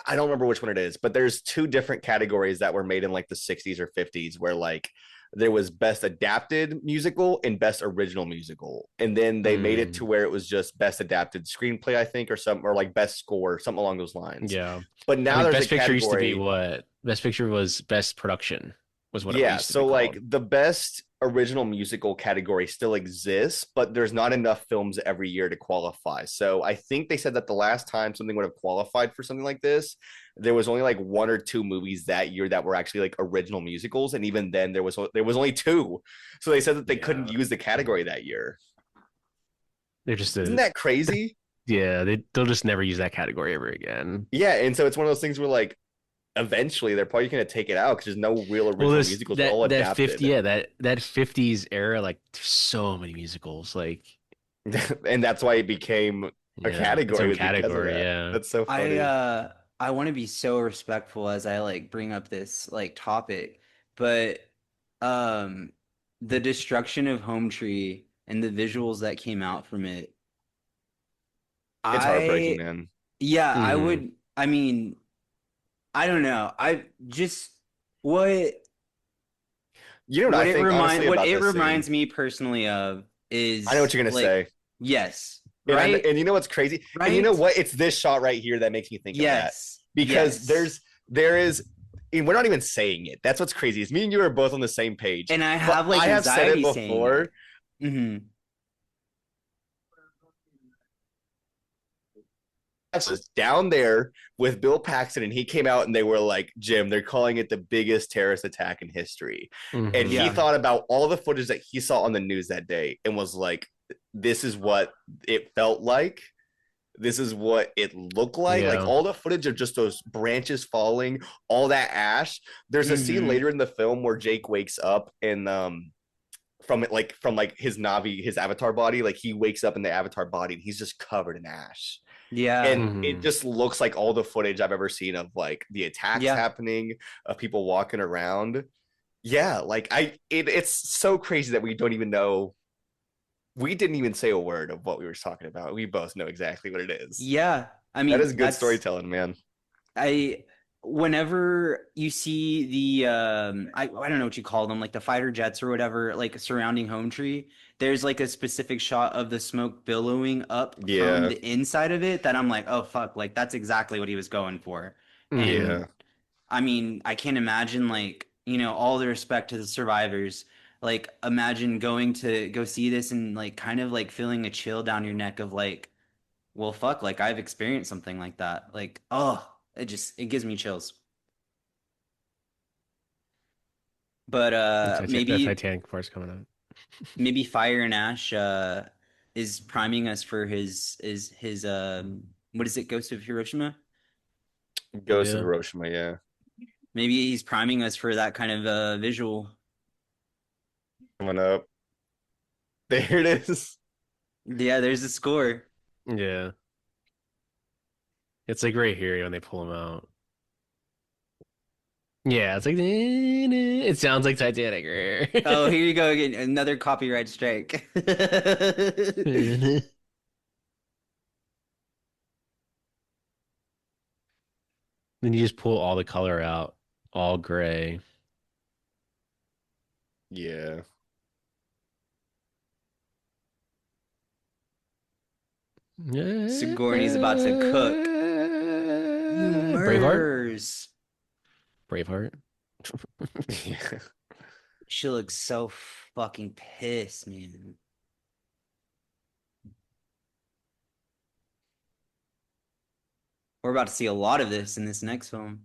I don't remember which one it is, but there's two different categories that were made in like the 60s or 50s where like there was best adapted musical and best original musical. And then they made it to where it was just best adapted screenplay, I think, or something, or like best score, something along those lines. Yeah. But now I mean, there's best a picture category. used to be what? Best picture was best production was what it Yeah, used to so be like called. the best original musical category still exists, but there's not enough films every year to qualify. So I think they said that the last time something would have qualified for something like this, there was only like one or two movies that year that were actually like original musicals, and even then there was only two. So they said that they couldn't use the category that year. They're just Isn't that crazy? Yeah, they'll just never use that category ever again. Yeah, and so it's one of those things where like eventually they're probably going to take it out because there's no real original musicals. They're all adapted. 50, yeah, that 50s era, like there's so many musicals, like, and that's why it became a category. Category, yeah. That's so funny. I want to be so respectful as I like bring up this like topic, but the destruction of Home Tree and the visuals that came out from it, it's heartbreaking, man. Yeah, I would. I mean, I don't know. I just what you know what I think honestly what about it this reminds scene, me personally of is I know what you're gonna say. Yes, right. And you know what's crazy? Right? And you know what? It's this shot right here that makes me think of that because there is. And we're not even saying it. That's what's crazy. Is me and you are both on the same page. And I have like I have said it before. Mm-hmm. Was down there with Bill Paxton, and he came out and they were like, Jim, they're calling it the biggest terrorist attack in history. And he thought about all the footage that he saw on the news that day and was like, this is what it felt like. This is what it looked like. Like all the footage of just those branches falling, all that ash. There's a scene later in the film where Jake wakes up and from his Navi, his avatar body, like he wakes up in the avatar body and he's just covered in ash. Yeah. And it just looks like all the footage I've ever seen of like the attacks happening, of people walking around. Yeah, like it's so crazy that we don't even know. We didn't even say a word of what we were talking about. We both know exactly what it is. Yeah. I mean, that is good storytelling, man. Whenever you see the I don't know what you call them, like the fighter jets or whatever, like surrounding Home Tree, there's like a specific shot of the smoke billowing up from the inside of it that I'm like, oh fuck, like that's exactly what he was going for. And I mean, I can't imagine, like, you know, all the respect to the survivors, like imagine going to go see this and like kind of like feeling a chill down your neck of like, well fuck, like I've experienced something like that. Like, oh, it gives me chills. But maybe the Titanic part's coming up. Maybe Fire and Ash is priming us for his what is it, Ghost of Hiroshima? Ghost of Hiroshima, yeah. Maybe he's priming us for that kind of visual. Coming up. There it is. Yeah, there's the score. Yeah. It's like right here when they pull him out. Yeah, it's like it sounds like Titanic. Oh, here you go again. Another copyright strike. Then you just pull all the color out, all gray. Yeah. Sigourney's about to cook. Braveheart? Braveheart? Yeah. She looks so fucking pissed, man. We're about to see a lot of this in this next film.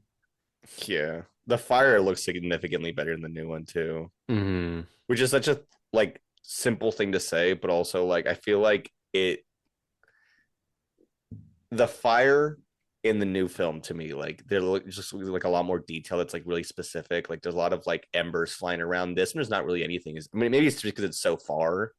Yeah. The fire looks significantly better than the new one too. Which is such a like simple thing to say, but also like I feel like the fire in the new film to me, like they're just like a lot more detail. It's like really specific. Like there's a lot of like embers flying around. This one, there's not really anything. I mean, maybe it's just because it's so far.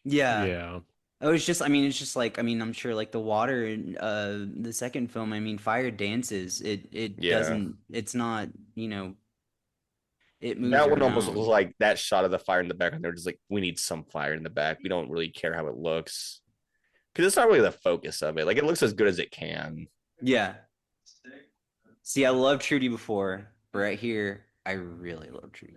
Yeah. Yeah. Oh, it's just, I mean, it's just like, I mean, I'm sure like the water in the second film, I mean, fire dances. It Yeah, doesn't, it's not, it moves that one almost was around. like that shot of the fire in the background. They're just like, we need some fire in the back. We don't really care how it looks because it's not really the focus of it. Like it looks as good as it can. Yeah. See, I loved Trudy before, but right here, I really love Trudy.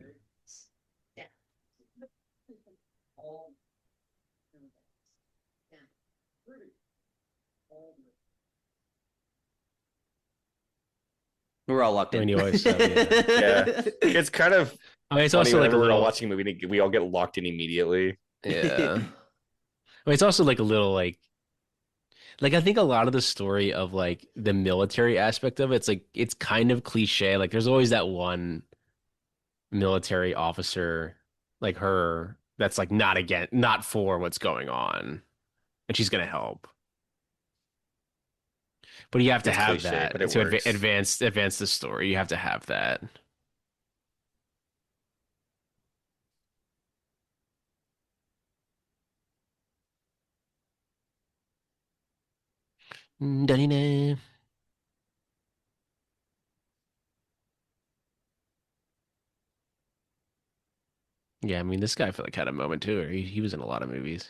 We're all locked I mean, in. you always have, yeah. Yeah, it's kind of I mean, it's funny also like a whenever we're all little, watching a movie, we all get locked in immediately. yeah. I mean, it's also like a little like I think a lot of the story of like the military aspect of it's like it's kind of cliche. Like there's always that one military officer like her that's like not for what's going on, and she's gonna help. But you have to It's have cliche, that but it to works. advance the story. You have to have that. Da-dee-na. Yeah, I mean, this guy I feel like had a moment too. He was in a lot of movies.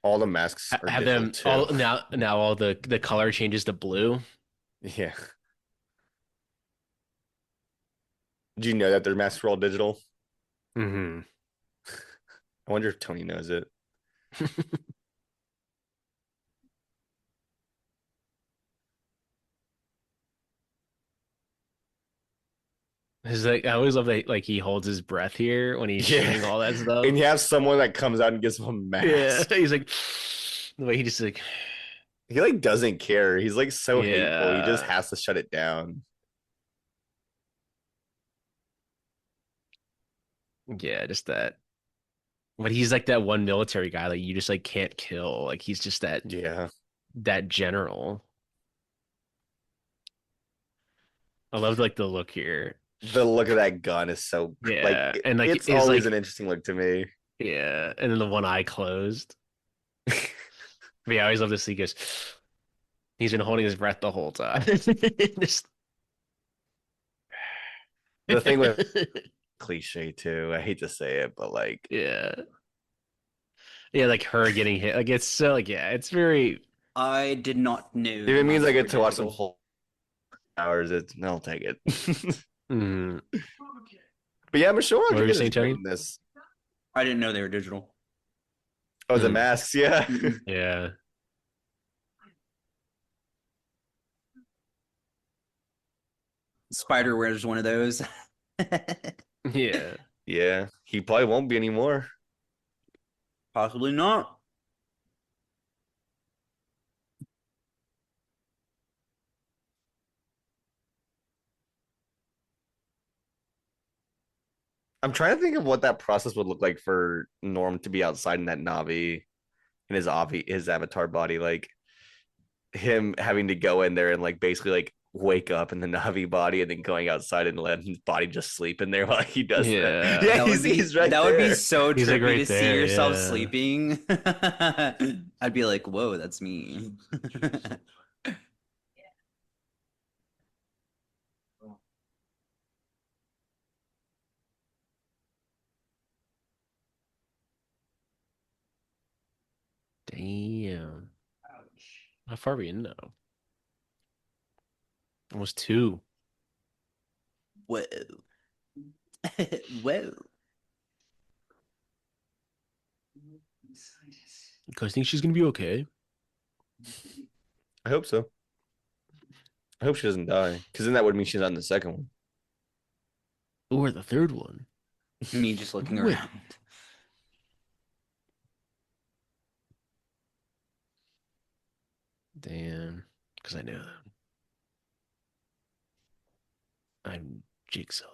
All the masks are Have digital them too. all now all the color changes to blue. Yeah. Do you know that their masks are all digital? Hmm. I wonder if Tony knows it. It's like I always love that like he holds his breath here when he's Yeah. shooting all that stuff. And you have someone that comes out and gives him a Yeah, mask. he's like the way he just like He like doesn't care. He's like so hateful. He just yeah has to shut it down. yeah just that. But he's like that one military guy like you just like can't kill. Like he's just Yeah. that general. I love like the look here. The look of that gun is so like Yeah, and like it's is always an like interesting look to me. yeah, and then the one eye closed. But yeah, I always love this. He goes, he's been holding his breath the whole time. Just The thing with cliche too. I hate to say it, but like yeah, yeah, like her getting hit. Like it's so like yeah, it's very I did not know if the it means I masks were get to watch some digital. whole hours, it's I'll take it. mm. But yeah, Michelle What were you Rodriguez is saying, great Tony? in this. I didn't know they were digital. Oh, the Mm. masks, yeah. Yeah, Spider wears one of those. yeah. Yeah. He probably won't be anymore. Possibly not. I'm trying to think of what that process would look like for Norm to be outside in that Navi in his avatar body, like him having to go in there and like basically like wake up in the Navi body and then going outside and letting his body just sleep in there while he does that. Yeah. Yeah, That would be he's right that would be there. so He's like trippy right to see there. yourself Yeah. sleeping. I'd be like, whoa, that's me. Damn. How far are we in now? Almost two. Whoa. Whoa. You guys think she's gonna be okay? I hope so. I hope she doesn't die because then that would mean she's on the second one. Or the third one? Me just looking Wait. around. Damn. Because I know them. I'm Jigsaw.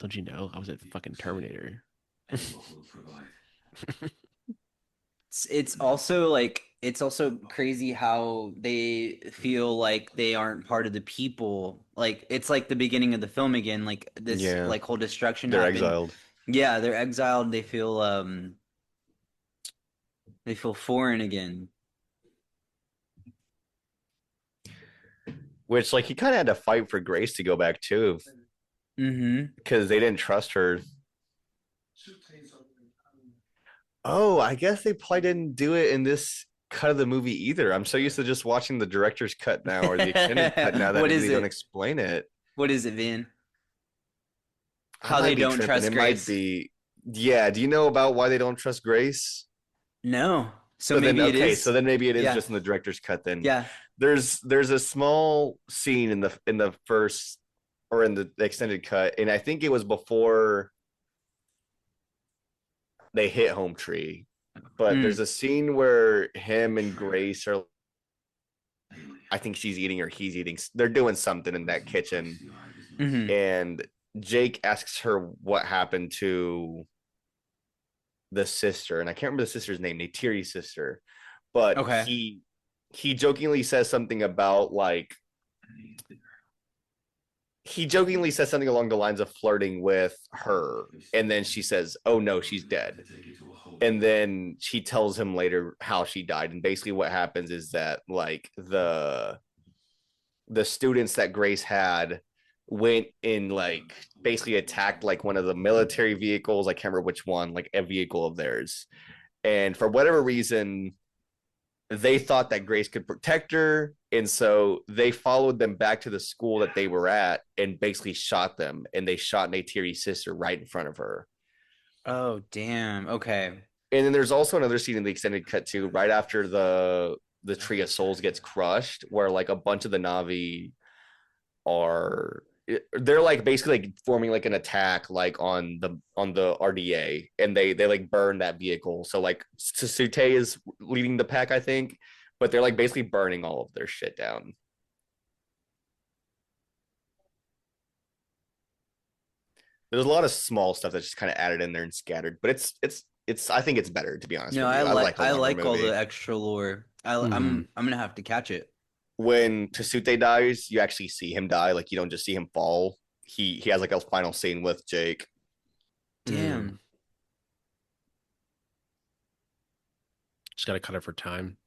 Don't you know? I was a fucking Terminator. It's also crazy how they feel like they aren't part of the people. Like it's like the beginning of the film again. Like this Yeah, like whole destruction they're happened. exiled. Yeah, they're exiled. They feel foreign again. Which, like, he kind of had to fight for Grace to go back too, Mm-hmm. because they didn't trust her. Oh, I guess they probably didn't do it in this cut of the movie either. I'm so used to just watching the director's cut now or the extended cut now that What maybe is they don't it? explain it. What is it, Vin? I How they might be don't tripping. trust It might Grace? be. Yeah. Do you know about why they don't trust Grace? No. So So then, maybe it okay. So is. then maybe it is Yeah. just in the director's cut. Then Yeah. there's a small scene in the first or in the extended cut, and I think it was before they hit home tree. But Mm. there's a scene where him and Grace are. I think she's eating or he's eating. They're doing something in that kitchen, Mm-hmm. and Jake asks her what happened to the sister, and I can't remember the sister's name, Neytiri's sister, but Okay. he jokingly says something about like he jokingly says something along the lines of flirting with her, and then she says, "Oh no, she's dead." And then she tells him later how she died, and basically what happens is that like the students that Grace had went in like basically attacked like one of the military vehicles. I can't remember which one, like a vehicle of theirs. And for whatever reason, they thought that Grace could protect her. And so they followed them back to the school that they were at and basically shot them. And they shot Neytiri's sister right in front of her. Oh, damn. Okay. And then there's also another scene in the extended cut too, right after the Tree of Souls gets crushed, where like a bunch of the Na'vi are they're like basically like forming like an attack like on the RDA, and they like burn that vehicle. So like Sute is leading the pack, I think, but they're like basically burning all of their shit down. There's a lot of small stuff that's just kind of added in there and scattered, but it's I think it's better, to be honest No, with you. I like a I longer like all movie. the extra lore. I'm gonna have to catch it. When Tasute dies, you actually see him die. Like you don't just see him fall. He has like a final scene with Jake. Damn. Just got to cut it for time.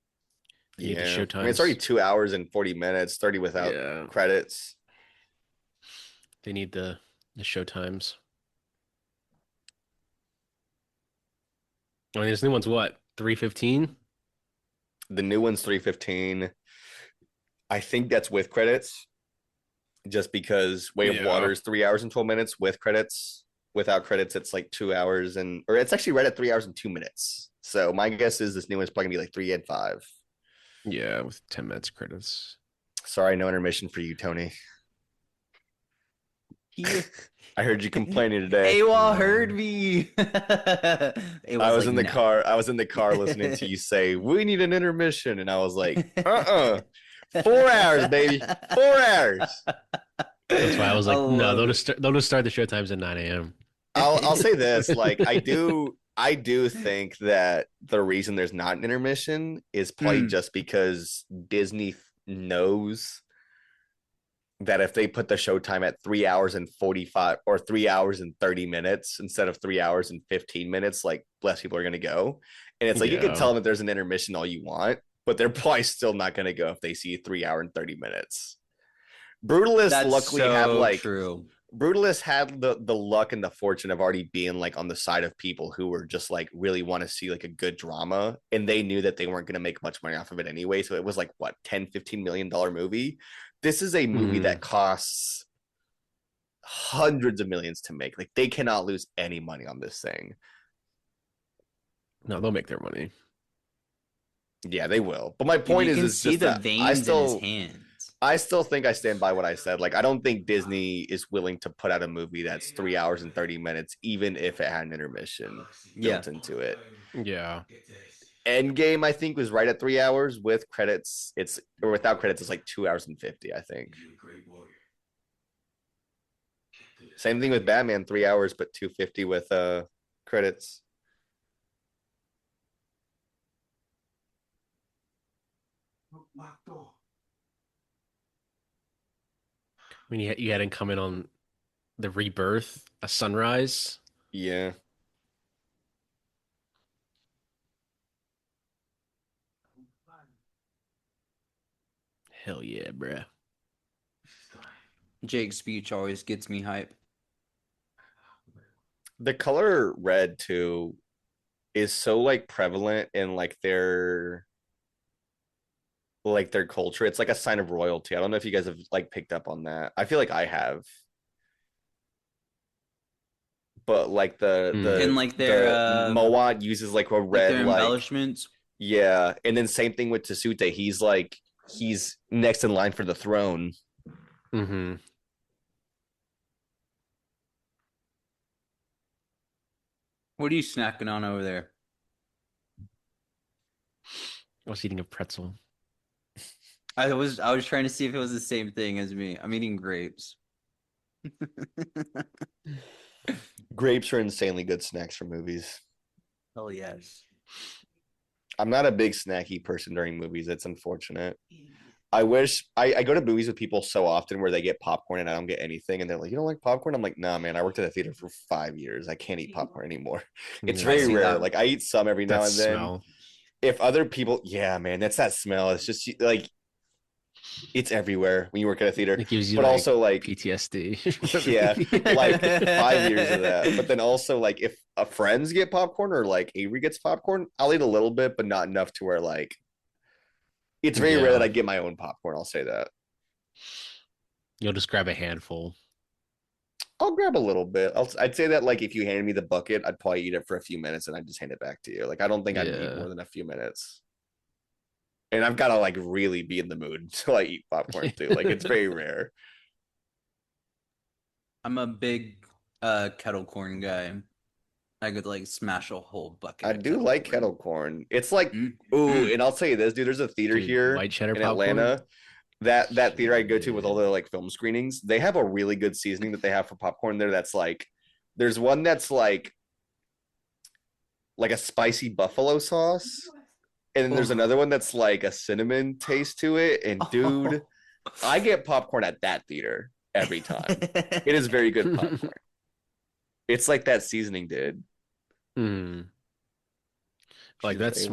They need the Yeah, show I mean it's times. already 2 hours and 40 minutes, 30 without credits. They need the show times. I mean, this new one's what, 3:15? The new one's 3:15. I think that's with credits, just because Way of Water is 3 hours and 12 minutes with credits. Without credits, it's like 2 hours or it's actually right at 3 hours and 2 minutes. So my guess is this new one's probably gonna be like 3 and 5. Yeah, with 10 minutes credits. Sorry, no intermission for you, Tony. He I heard you complaining today. AWOL heard me. I was like, in the car. I was in the car listening to you say, "We need an intermission," and I was like, 4 hours, baby, 4 hours. That's why I was like, no, they'll just start the show times at 9 a.m. I'll say this, like I do think that the reason there's not an intermission is probably just because Disney knows that if they put the showtime at 3 hours and 45 or 3 hours and 30 minutes instead of 3 hours and 15 minutes, like less people are going to go. And it's like, you can tell them that there's an intermission all you want, but they're probably still not going to go if they see 3 hour and 30 minutes. Brutalists luckily have like true. Brutalists had the luck and the fortune of already being like on the side of people who were just like really want to see like a good drama, and they knew that they weren't going to make much money off of it anyway. So it was like what, 10-15 million dollar movie. This is a movie that costs hundreds of millions to make. Like they cannot lose any money on this thing. No, they'll make their money. Yeah, they will. But my point is see just the that veins in his hands. I still think I stand by what I said. Like, I don't think Disney is willing to put out a movie that's 3 hours and 30 minutes, even if it had an intermission built into it. Yeah. Endgame, I think, was right at 3 hours with credits. Or without credits, it's like 2 hours and 50, I think. Same thing with Batman, 3 hours but 250 with credits. I mean, you had him come in on the Rebirth, a Sunrise. Yeah. Hell yeah, bruh. Jake's speech always gets me hype. The color red too is so like prevalent in like their culture. It's like a sign of royalty. I don't know if you guys have like picked up on that. I feel like I have. But like And like their the Moat uses like a red their embellishments. Yeah, and then same thing with Tasute. He's next in line for the throne. Mm-hmm. What are you snacking on over there? I was eating a pretzel. I was trying to see if it was the same thing as me. I'm eating grapes. Grapes are insanely good snacks for movies. Hell yes. I'm not a big snacky person during movies. It's unfortunate. I wish I go to movies with people so often where they get popcorn and I don't get anything, and they're like, "You don't like popcorn?" I'm like, "Nah, man. I worked at a theater for 5 years. I can't eat popcorn anymore. It's Yeah. very rare. Like I eat some every now That and then. smell. If other people, yeah, man, that's that smell. It's just like it's everywhere when you work at a theater. It gives you but like also like PTSD. yeah, like 5 years of that. But then also like if a friends get popcorn or like Avery gets popcorn, I'll eat a little bit, but not enough to where like it's very rare that I get my own popcorn. I'll say that. You'll just grab a handful. I'll grab a little bit. I'd say that like if you handed me the bucket, I'd probably eat it for a few minutes and I'd just hand it back to you. Like I don't think I'd eat more than a few minutes. And I've got to like really be in the mood to like eat popcorn too. Like it's very rare. I'm a big kettle corn guy. I could like smash a whole bucket. I do like kettle corn. It's like, Mm-hmm. ooh, and I'll tell you this, dude. There's a theater here white cheddar in popcorn? Atlanta. That theater I go to with all the like film screenings, they have a really good seasoning that they have for popcorn there. That's like, there's one that's like a spicy buffalo sauce, and then there's another one that's like a cinnamon taste to it. And dude, I get popcorn at that theater every time. It is very good popcorn. It's like that seasoning, dude. Like that's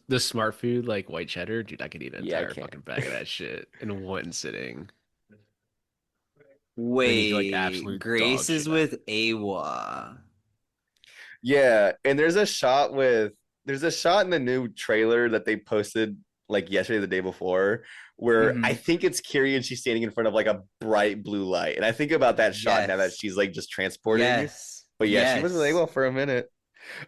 the smart food, like white cheddar, dude. I could eat an entire fucking bag of that shit in one sitting. Wait, like absolute Grace is shit. with Awa. Yeah, and there's a shot in the new trailer that they posted like yesterday, the day before, where I think it's Kiri and she's standing in front of like a bright blue light, and I think about that shot now that she's like just transporting. Yes, but yeah, she was with Awa for a minute.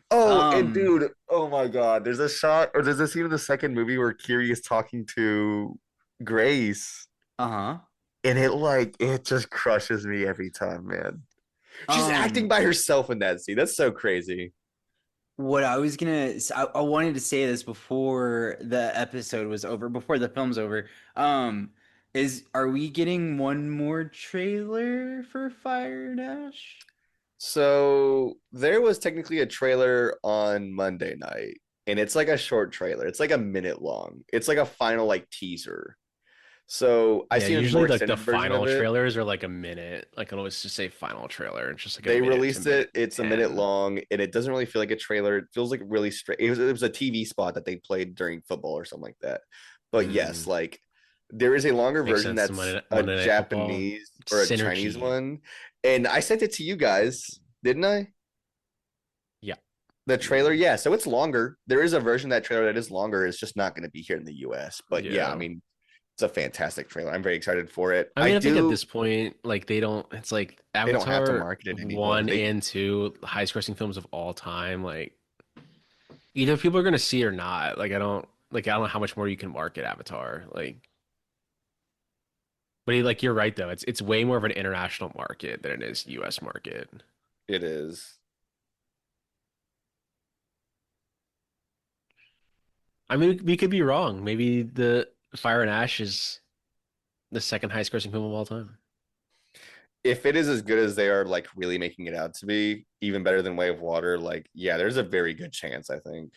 Oh, and dude, oh my God, there's a scene in the second movie where Kiri is talking to Grace. And it just crushes me every time, man. She's acting by herself in that scene. That's so crazy. What I was gonna, I wanted to say this before the episode was over, before the film's over. Are we getting one more trailer for Fire and Ash? So there was technically a trailer on Monday night, and it's like a short trailer. It's like a minute long. It's like a final like teaser. So I see usually like the final trailers are like a minute. Like I'll always just say final trailer. It's just like they released it. It's 10. A minute long, and it doesn't really feel like a trailer. It feels like really straight. It was a TV spot that they played during football or something like that. But yes, like there is a longer version that's a Japanese or a Chinese one, and I sent it to you guys, didn't I? Yeah. The trailer, yeah. So it's longer. There is a version of that trailer that is longer. It's just not going to be here in the US. But yeah, I mean, it's a fantastic trailer. I'm very excited for it. I mean, I think at this point, like they don't. It's like Avatar, they don't have to market it anymore. 1 and 2, highest grossing films of all time. Like either people are going to see it or not. Like I don't know how much more you can market Avatar. Like, but like you're right though. It's way more of an international market than it is US market. It is. I mean, we could be wrong. Maybe the Fire and Ash is the second highest grossing film of all time. if it is as good as they are like really making it out to be, even better than Way of Water, like yeah, there's a very good chance, I think.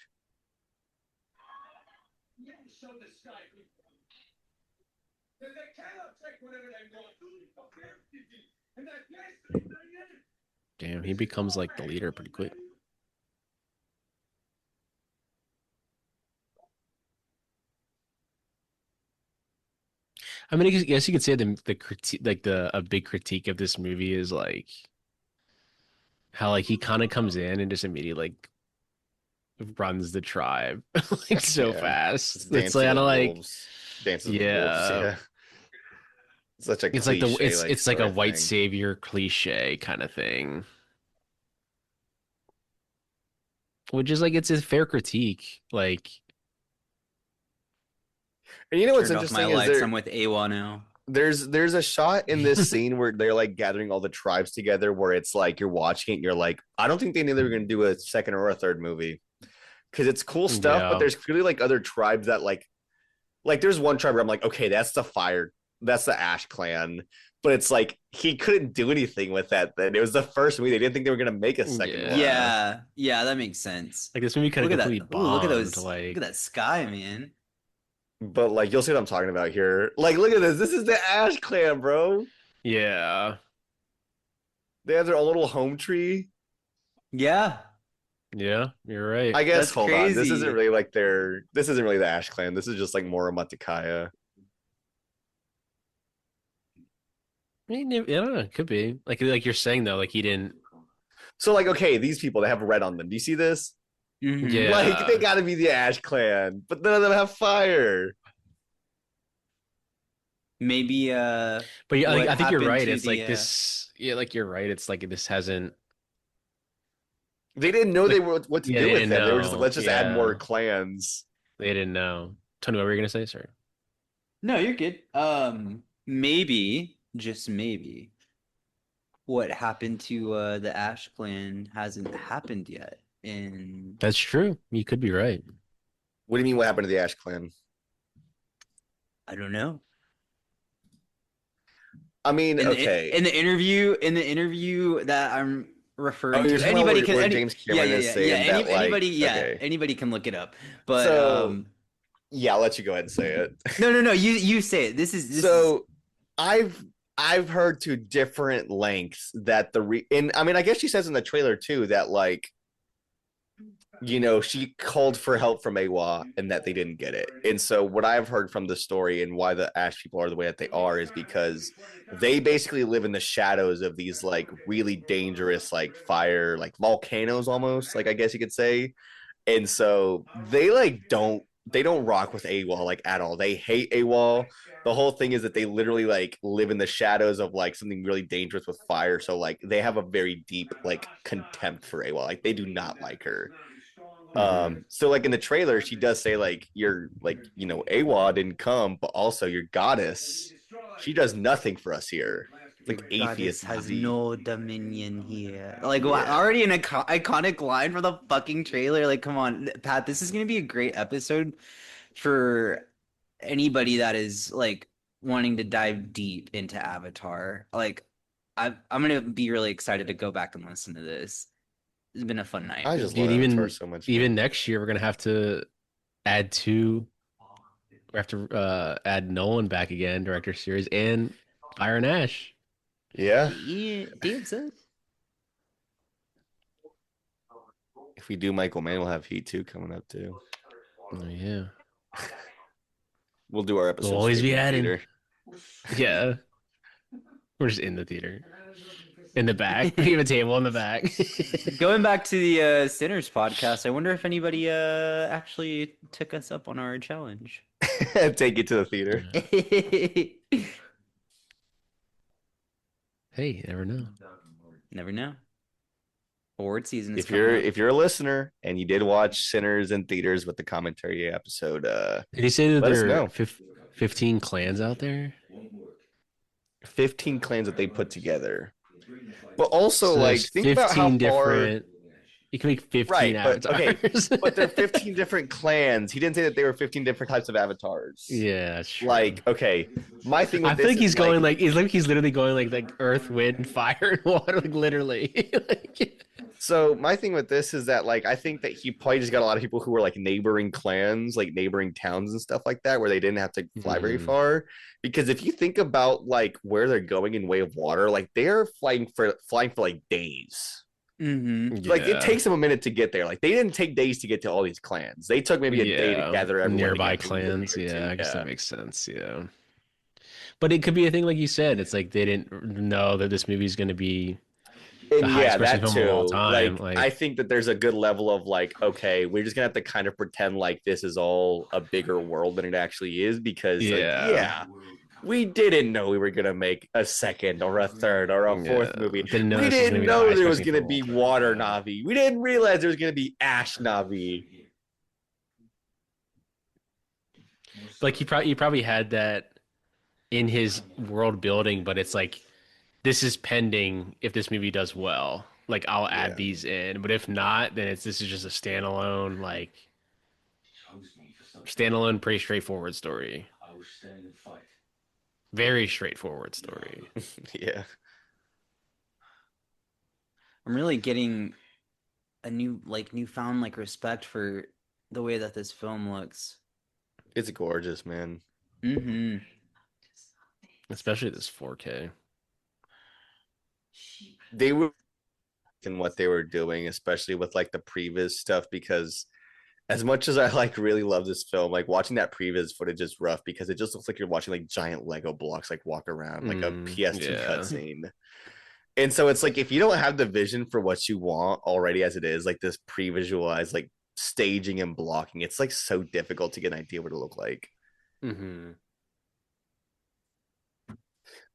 Damn, he becomes like the leader pretty quick. I mean, I guess you could say the critique, like a big critique of this movie is like how like he kind of comes in and just immediately like runs the tribe like so Yeah. fast. It's Dancing like I with don't like, wolves. Dances with wolves, yeah. yeah. Such a It's like cliche, it's like a story white thing. savior cliche kind of thing, which is like it's a fair critique. Like, And you know what's Turned off my interesting is lights. I'm with AWA now. there's a shot in this scene where they're like gathering all the tribes together where it's like you're watching it and you're like, I don't think they knew they were gonna do a second or a third movie. Because it's cool stuff, but yeah, there's clearly like other tribes that like there's one tribe where I'm like, okay, that's the Ash clan. But it's like he couldn't do anything with that then. It was the first movie. They didn't think they were gonna make a second one. Yeah, that makes sense. like this movie could have Look at completely that. Ooh, look at bombed. those. Like, Look at that sky, man. But like you'll see what I'm talking about here. Like, look at this. This is the Ash clan, bro. yeah, They have their own little home tree. Yeah. yeah, you're right. I guess That's hold on. This isn't crazy. really like this isn't really the Ash clan. This is just like more Matakaya. I mean, I don't know. It could be like you're saying though. Like he didn't. So like, okay, these people they have red on them. Do you see this? Mhm. Yeah. Like they gotta be the Ash clan, but none of them have fire. Maybe But yeah, like, what I think you're happened right. to It's like the, this. Yeah, like you're right. It's like this hasn't. They didn't know Like, they were what to yeah, do they with didn't them. They were just like, know. let's just add more Yeah. clans. They didn't know. Tony, what were you gonna say, sir? No, you're good. Maybe, just maybe, what happened to the Ash clan hasn't happened yet. And That's true. You could be right. What do you mean? What happened to the Ash clan? I don't know. I mean, In okay. in the interview that I'm referring You're to, talking about anybody can where James Cameron is saying that, like, anybody okay. anybody can look it up. But So yeah, I'll let you go ahead and say it. no, you say it. This is I've heard to different lengths that and I mean, I guess she says in the trailer too that like, you know, she called for help from AWA and that they didn't get it. And so what I've heard from the story and why the Ash people are the way that they are is because they basically live in the shadows of these like really dangerous like fire, like volcanoes almost, like I guess you could say. And so they don't rock with AWOL like at all. They hate AWOL. The whole thing is that they literally like live in the shadows of like something really dangerous with fire. So like they have a very deep like contempt for AWOL. Like they do not like her. So like in the trailer, she does say like you're like, you know, AWOL didn't come, but also your goddess, she does nothing for us here. Like atheist has Z. no dominion here. Like Yeah. already an iconic line for the fucking trailer. Like, come on, Pat, this is gonna be a great episode for anybody that is like wanting to dive deep into Avatar. Like, I'm gonna be really excited to go back and listen to this. It's been a fun night. I just Dude, love Avatar so much. even next year, we're gonna have to add two. We have to add Nolan back again, director series, and Iron Ash. Yeah. Yeah, damn son. If we do Michael Mann, we'll have Heat 2 coming up too. Oh yeah, We'll do our episode. we'll always be in the adding. theater. Yeah, we're just in the theater, in the back. We have a table in the back. Going back to the Sinners podcast, I wonder if anybody actually took us up on our challenge. Take it to the theater. Hey, you never know. Never know. Award season is If you're a listener and you did watch Sinners in theaters with the commentary episode, Did he say that let us there know. are 15 clans out there? 15 clans that they put together. But also, So like, there's think about how 15 far. different You can make 15 Right, but avatars. but they're 15 different clans. He didn't say that they were 15 different types of avatars. Yeah, that's true. Like, okay, my thing with I feel this like he's is going like he's literally going like earth, wind, fire, and water, like literally. Like, so my thing with this is that like I think that he probably just got a lot of people who were like neighboring clans, like neighboring towns and stuff like that, where they didn't have to fly very far. Because if you think about like where they're going in way of water, like they're flying for like days. Like it takes them a minute to get there. Like they didn't take days to get to all these clans. They took maybe a day to gather everyone nearby together, clans. Yeah, I guess that makes sense. Yeah, but it could be a thing like you said. It's like they didn't know that this movie is going to be the And highest yeah, grossing that film of all too. time. Like I think that there's a good level of like, okay, we're just gonna have to kind of pretend like this is all a bigger world than it actually is, because like, yeah, we didn't know we were gonna make a second or a third or a fourth movie. We didn't know there was gonna be water Navi. We didn't realize there was gonna be ash Navi. Like he probably had that in his world building, but it's like this is pending if this movie does well. Like I'll add these in, but if not, then this is just a standalone, like standalone, pretty straightforward story. Very straightforward story. Yeah. I'm really getting a newfound like respect for the way that this film looks. It's gorgeous, man. Mm-hmm. Especially this 4K. They were in what they were doing, especially with like the previous stuff, because as much as I like really love this film, like watching that previous footage is rough because it just looks like you're watching like giant Lego blocks like walk around like a PS2 cutscene. And so it's like if you don't have the vision for what you want already as it is, like this pre-visualized like staging and blocking, it's like so difficult to get an idea what it look like.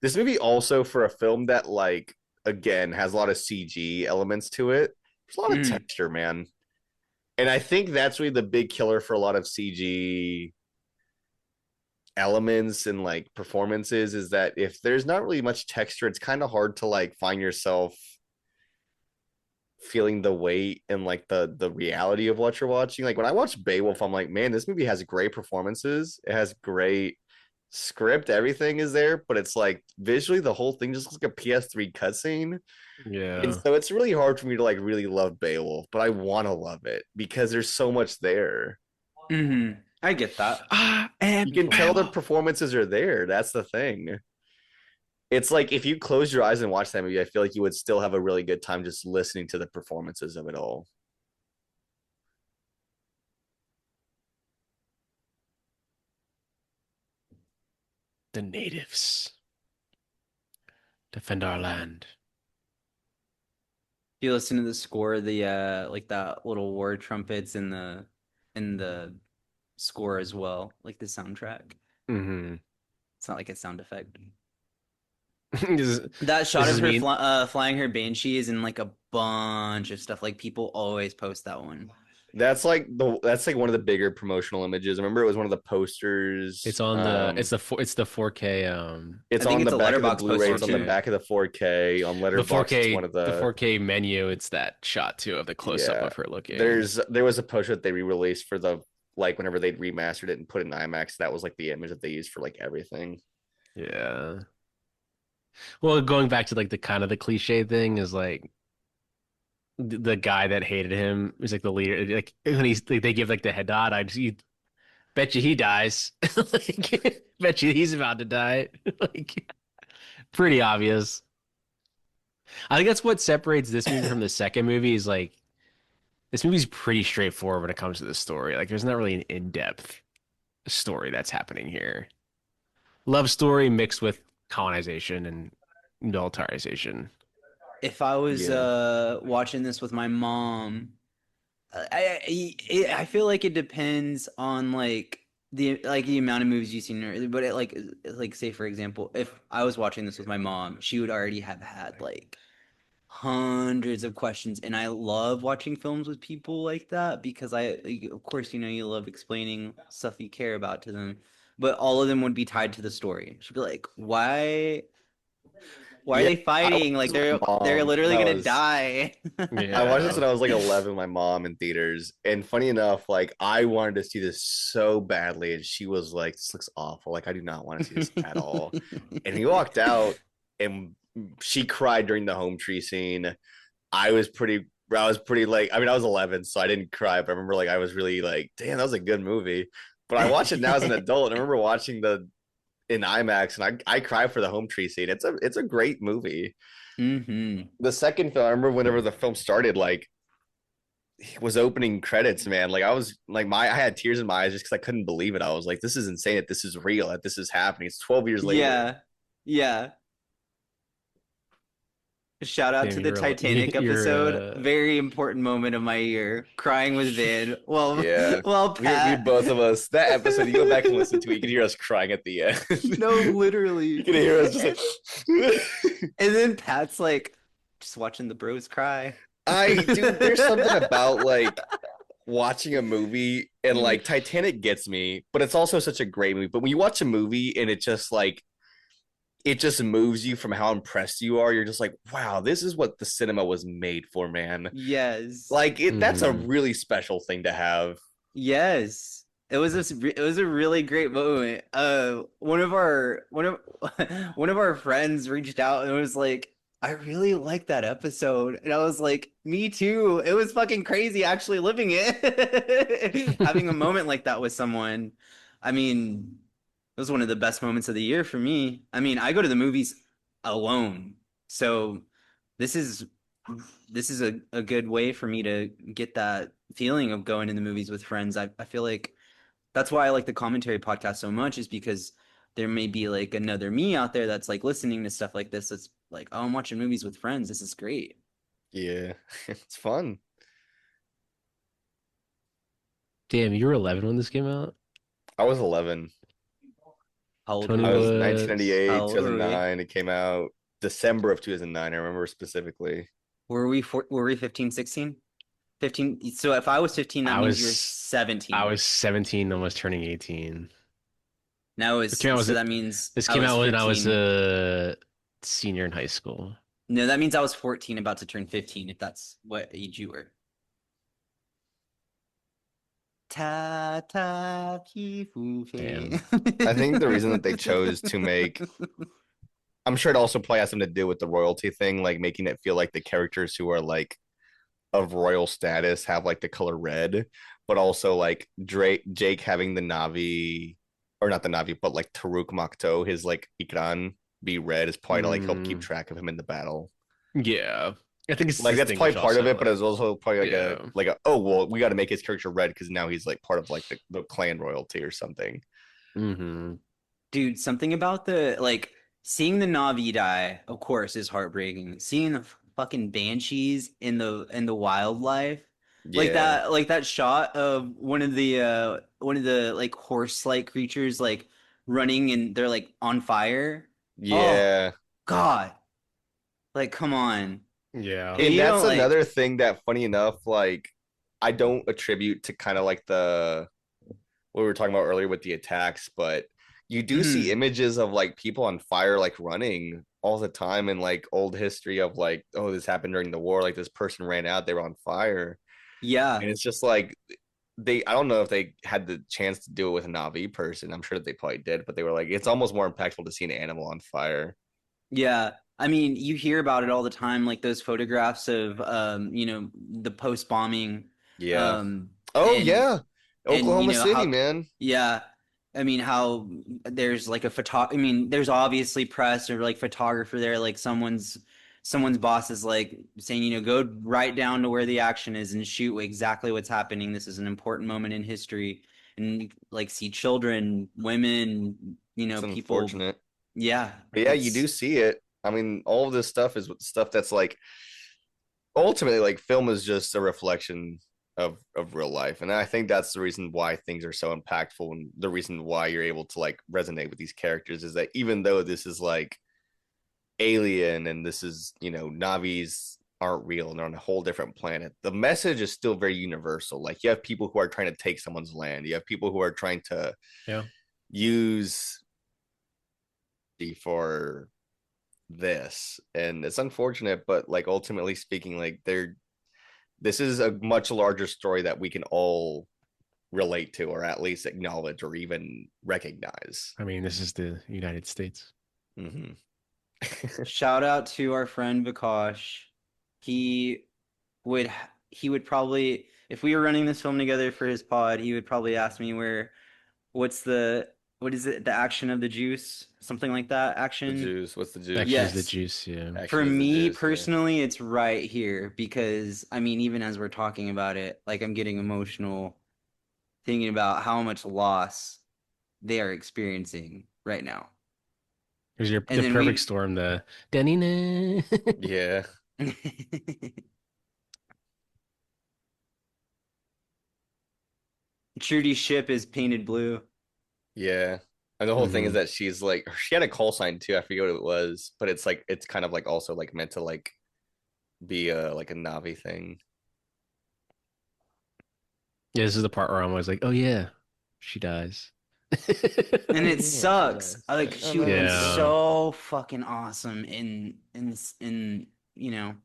This movie also, for a film that like again has a lot of CG elements to it, there's a lot of texture, man. And I think that's really the big killer for a lot of CG elements and like performances, is that if there's not really much texture, it's kind of hard to like find yourself feeling the weight and like the reality of what you're watching. Like when I watch Beowulf, I'm like, man, this movie has great performances. It has great script. Everything is there, but it's like visually the whole thing just looks like a PS3 cutscene. Yeah. And so it's really hard for me to like really love Beowulf, but I want to love it because there's so much there. I get that. And you can tell the performances are there. That's the thing. It's like if you close your eyes and watch that movie, I feel like you would still have a really good time just listening to the performances of it all. The natives defend our land. Do you listen to the score, the like that little war trumpets in the score as well, like the soundtrack? It's not like a sound effect. That shot of her flying her banshees and like a bunch of stuff. Like people always post that one. That's like one of the bigger promotional images. I remember it was one of the posters. It's on it's the 4K. It's on the back of the Blu-ray. It's on the back of the 4K on Letterboxd. The 4K, it's one of the 4K menu. It's that shot too of the close up of her looking. There was a poster that they re-released for the like whenever they remastered it and put it in IMAX. That was like the image that they used for like everything. Yeah. Well, going back to like the kind of the cliche thing is like the guy that hated him is like the leader. Like when he's like, they give like the head nod. Bet you he dies. Like, bet you he's about to die. Like pretty obvious. I think that's what separates this movie from the second movie. Is like this movie's pretty straightforward when it comes to the story. Like there's not really an in-depth story that's happening here. Love story mixed with colonization and militarization. If I was watching this with my mom, I feel like it depends on like the amount of movies you've seen. But it like say for example, if I was watching this with my mom, she would already have had like hundreds of questions, and I love watching films with people like that because of course, you love explaining stuff you care about to them, but all of them would be tied to the story. She'd be like, Why are they fighting? Like they're literally gonna die. I watched this when I was like 11 with my mom in theaters. And funny enough, like I wanted to see this so badly. And she was like, this looks awful. Like I do not want to see this at all. And he walked out and she cried during the home tree scene. I was pretty like, I mean, I was 11, so I didn't cry, but I remember like I was really like, damn, that was a good movie. But I watched it now as an adult, and I remember watching the in IMAX, and I cry for the home tree scene. It's a great movie. Mm-hmm. The second film, I remember whenever the film started, like it was opening credits, man. Like I was like I had tears in my eyes just because I couldn't believe it. I was like, this is insane that this is real, that this is happening. It's 12 years later. Yeah. Yeah. Shout out to the Titanic episode. Very important moment of my year. Crying with Vin. Well, yeah. Well, Pat. We both of us. That episode, you go back and listen to it, you can hear us crying at the end. No, literally. You can hear us just like. And then Pat's like, just watching the bros cry. Dude, there's something about like watching a movie and like Titanic gets me, but it's also such a great movie. But when you watch a movie and it just moves you from how impressed you are. You're just like, wow, this is what the cinema was made for, man. Yes. Like that's a really special thing to have. Yes. It was a really great moment. One of our friends reached out and was like, I really like that episode. And I was like, me too. It was fucking crazy actually living it. Having a moment like that with someone. I mean, it was one of the best moments of the year for me. I mean, I go to the movies alone. So this is a good way for me to get that feeling of going to the movies with friends. I feel like that's why I like the commentary podcast so much, is because there may be like another me out there that's like listening to stuff like this. That's like, oh, I'm watching movies with friends. This is great. Yeah, it's fun. Damn, you were 11 when this came out? I was 11. How old I was 1998, 2009. We? It came out December of 2009. I remember specifically. Were we 15, 16? 15. So if I was 15, that means you're 17. I was 17, almost turning 18. Now that means this came out when I was a senior in high school. No, that means I was 14, about to turn 15, if that's what age you were. Ta ta Damn. I think the reason that they chose to make, I'm sure it also probably has something to do with the royalty thing, like making it feel like the characters who are like of royal status have like the color red, but also like Jake having the Navi, or not the Navi, but like Taruk Makto, his like Ikran be red is probably to like help keep track of him in the battle. Yeah. I think it's like that's probably part of it, but it's also probably like a oh well, we got to make his character red because now he's like part of like the clan royalty or something. Mm-hmm. Dude, something about the like seeing the Navi die, of course, is heartbreaking. Seeing the fucking banshees in the wildlife, like that shot of one of the like horse-like creatures like running and they're like on fire. Yeah. Oh, God, like come on. Yeah. And that's another thing that, funny enough, like I don't attribute to kind of like what we were talking about earlier with the attacks, but you do see images of like people on fire, like running all the time in like old history of like, oh, this happened during the war. Like this person ran out, they were on fire. Yeah. And it's just like I don't know if they had the chance to do it with a Navi person. I'm sure that they probably did, but they were like, it's almost more impactful to see an animal on fire. Yeah. I mean, you hear about it all the time, like those photographs of, the post-bombing. Yeah. Oklahoma City, man. Yeah. I mean, how there's like there's obviously press or like photographer there, like someone's boss is like saying, go right down to where the action is and shoot exactly what's happening. This is an important moment in history. And like see children, women, it's people. Unfortunate. Yeah. But yeah, you do see it. I mean, all of this stuff is stuff that's like ultimately like film is just a reflection of real life. And I think that's the reason why things are so impactful, and the reason why you're able to like resonate with these characters is that even though this is like alien and this is, Navis aren't real and they're on a whole different planet, the message is still very universal. Like you have people who are trying to take someone's land. You have people who are trying to use for this, and it's unfortunate, but like ultimately speaking, like this is a much larger story that we can all relate to, or at least acknowledge, or even recognize. I mean, this is the United States. Mm-hmm. Shout out to our friend Vikash. He would he would probably, if we were running this film together for his pod, he would probably ask me what is it, the action of the juice, something like that. The Action. juice. What's the juice? Action is the Yes. juice, yeah. Action For is the me juice, yeah. personally, it's right here because I mean, even as we're talking about it, like I'm getting emotional thinking about how much loss they are experiencing right now. Here's the And then perfect storm, the Danny. Yeah. Trudy's ship is painted blue. Yeah. And the whole thing is Mhm. that she's like, she had a call sign too. I forget what it was, but it's like, it's kind of like also like meant to like be a like a Navi thing. Yeah, this is the part where I'm always like, oh yeah, she dies. And it Yeah, sucks. does. Like Oh she would no, have been Yeah. so fucking awesome in you know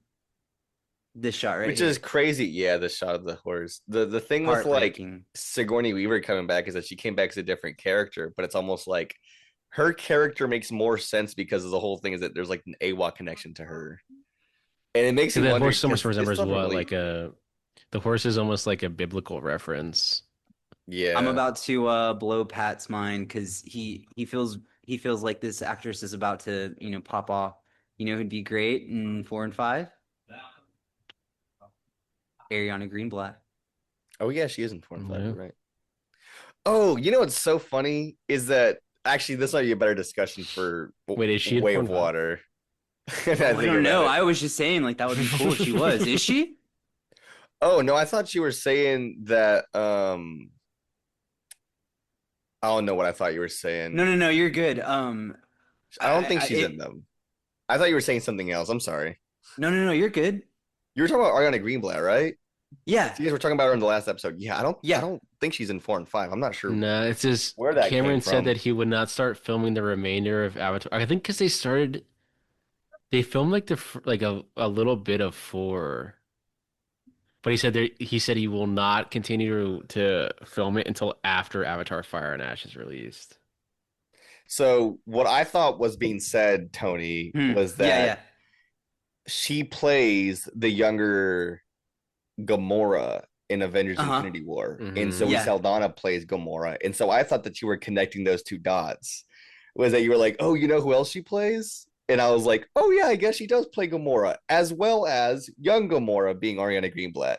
this shot right which here. is crazy. Yeah, the shot of the horse. The thing with like Heartbreaking. Sigourney Weaver coming back is that she came back as a different character, but it's almost like her character makes more sense because of the whole thing is that there's like an AWOC connection to her, and it makes you The wonder horse almost because this resembles doesn't what, really. like the horse is almost like a biblical reference. I'm Yeah. about to blow Pat's mind because he feels like this actress is about to, you know, pop off. You know who'd be great in 4 and 5? Ariana Greenblatt. Oh yeah, she is in 4 and 5. Yeah. You're right. Oh, you know what's so funny is that actually this might be a better discussion for Wait, is she in Way of 4 and 5? Water. I Oh, think I don't about know. it. I was just saying like that would be cool if she was. Is she? Oh no, I thought you were saying that. I don't know what I thought you were saying. No, you're good. I don't think she's in It, them. I thought you were saying something else. I'm sorry. no, you're good. You were talking about Ariana Greenblatt, right? Yeah, So you guys were talking about her in the last episode. Yeah, I yeah. don't think she's in 4 and 5. I'm not sure No, it's just where that came Cameron said from. that he would not start filming the remainder of Avatar. I think because they filmed like like a little bit of 4, but he said he will not continue to film it until after Avatar: Fire and Ash is released. So what I thought was being said, Tony, was that Yeah. she plays the younger Gamora in Avengers Uh-huh. Infinity War, and Mhm. Zoe Yeah. Saldana plays Gamora. And so I thought that you were connecting those two dots. Was that you were like, oh, you know who else she plays? And I was like, oh yeah, I guess she does play Gamora, as well as young Gamora being Ariana Greenblatt.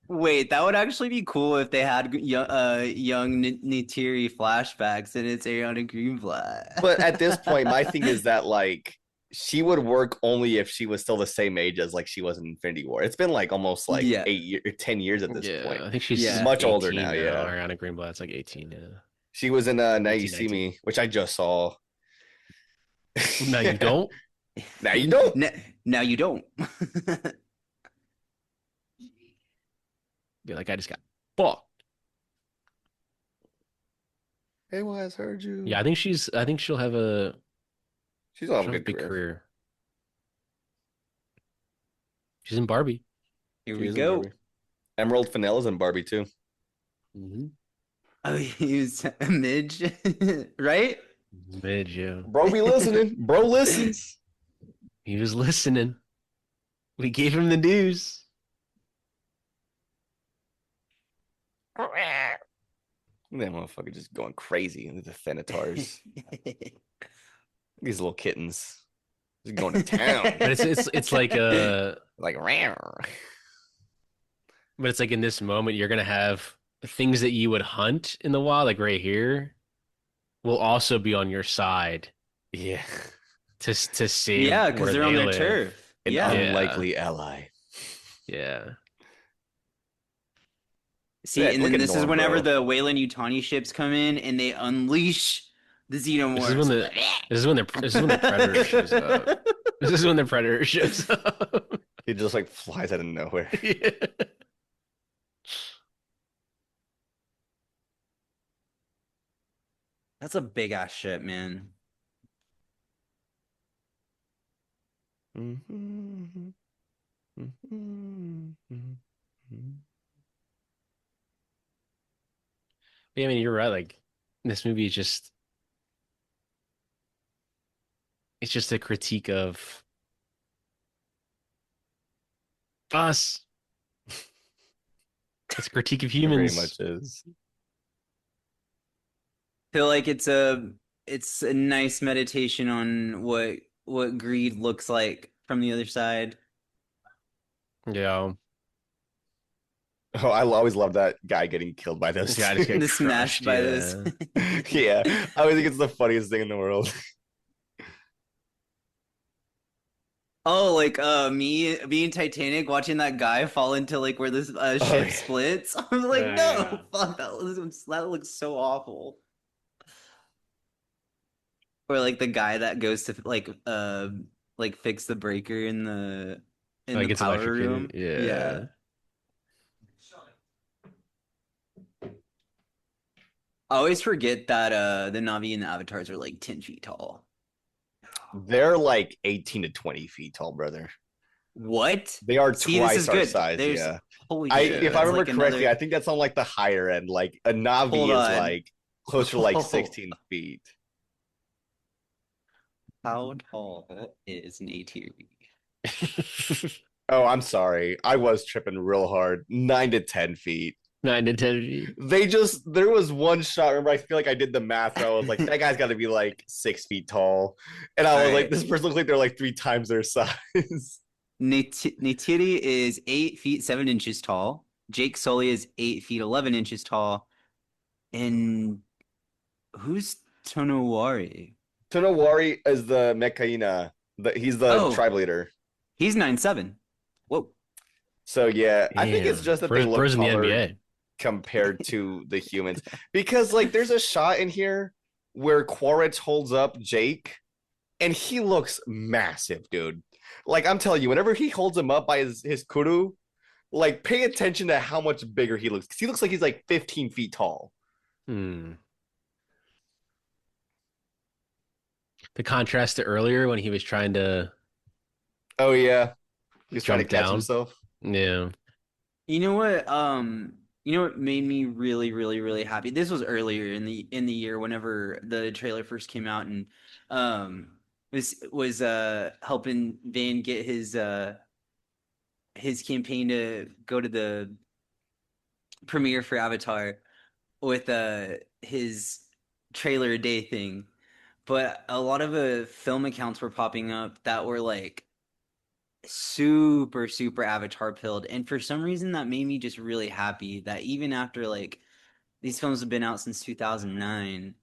Wait, that would actually be cool if they had young Neytiri flashbacks and it's Ariana Greenblatt. But at this point, my thing is that like she would work only if she was still the same age as like she was in Infinity War. It's been like almost like Yeah. 10 years at this Yeah, point. I think she's Yeah. Much older 18 now, now. yeah. Ariana Greenblatt's like 18, yeah. She was in Now You 18, See 19. Me, which I just saw. No, you don't? Now you don't. Now you don't. Yeah, like I just got fucked. Hey, Wise, heard you. Yeah, I think she'll have She's gonna have she'll a have a good big career. career. She's in Barbie. Here She we is in go. Barbie. Emerald Fennell is in Barbie too. Mm-hmm. Oh, he's a midge, right? Midge, yeah. Bro be listening. Bro listens. He was listening. We gave him the news. That motherfucker just going crazy with the Thanatars. These little kittens. Just going to town. But it's like like but it's like in this moment you're gonna have things that you would hunt in the wild, like right here, will also be on your side yeah. to save Yeah, because where they're on they their live. turf. An Yeah. unlikely ally. Yeah. See, Yeah, and look then at this is Norm, whenever bro. the Wayland Utani ships come in and they unleash the This is xenomorphs. when the predator shows up. This is when the predator shows up. He just like flies out of nowhere. Yeah. That's a big ass ship, man. Mm-hmm. Mm-hmm. Yeah, I mean, you're right. Like, this movie is just, it's just a critique of us. It's a critique of It very humans. much is. Feel like it's a nice meditation on what greed looks like from the other side. Yeah. Oh, I always love that guy getting killed by those Yeah, I just two. get The smashed crushed. by Yeah. this. Yeah, I always think it's the funniest thing in the world. Oh, like me being Titanic, watching that guy fall into like where this Oh, ship yeah. splits. I'm like, Yeah, no, yeah. fuck that looks so awful. Or like the guy that goes to like fix the breaker in Like, the it's power electrocuted. room. Yeah. Yeah. I always forget that the Navi and the avatars are like 10 feet tall. They're like 18 to 20 feet tall, brother. What? They are See, this twice is our good. size. There's Yeah. holy shit. If I That's remember like correctly, another. I think that's on like the higher end. Like a Hold Navi is on. like closer to like 16 feet. How tall is an ATV? Oh, I'm sorry. I was tripping real hard. 9 to 10 feet. 9 to 10 feet. There was one shot. Remember, I feel like I did the math and I was like, that guy's got to be like 6 feet tall. And I All was like, right. this person looks like they're like 3 times their size. Neytiri is 8 feet 7 inches tall. Jake Sully is 8 feet 11 inches tall. And who's Tonowari? Tonowari is the Mekaina. He's the Oh, tribe leader. he's 9'7". Whoa. So yeah, I think it's Damn. just that they look Bro's in the taller NBA. compared to the humans. Because like there's a shot in here where Quaritch holds up Jake and he looks massive, dude. Like I'm telling you, whenever he holds him up by his kuru, like pay attention to how much bigger he looks. Because he looks like he's like 15 feet tall. Hmm. The contrast to earlier when he was trying to Oh yeah. He's trying to jump catch down. himself. Yeah. You know what made me really, really, really happy? This was earlier in the year whenever the trailer first came out and was helping Van get his campaign to go to the premiere for Avatar with his trailer a day thing. But a lot of film accounts were popping up that were like super super Avatar pilled, and for some reason that made me just really happy that even after like these films have been out since 2009,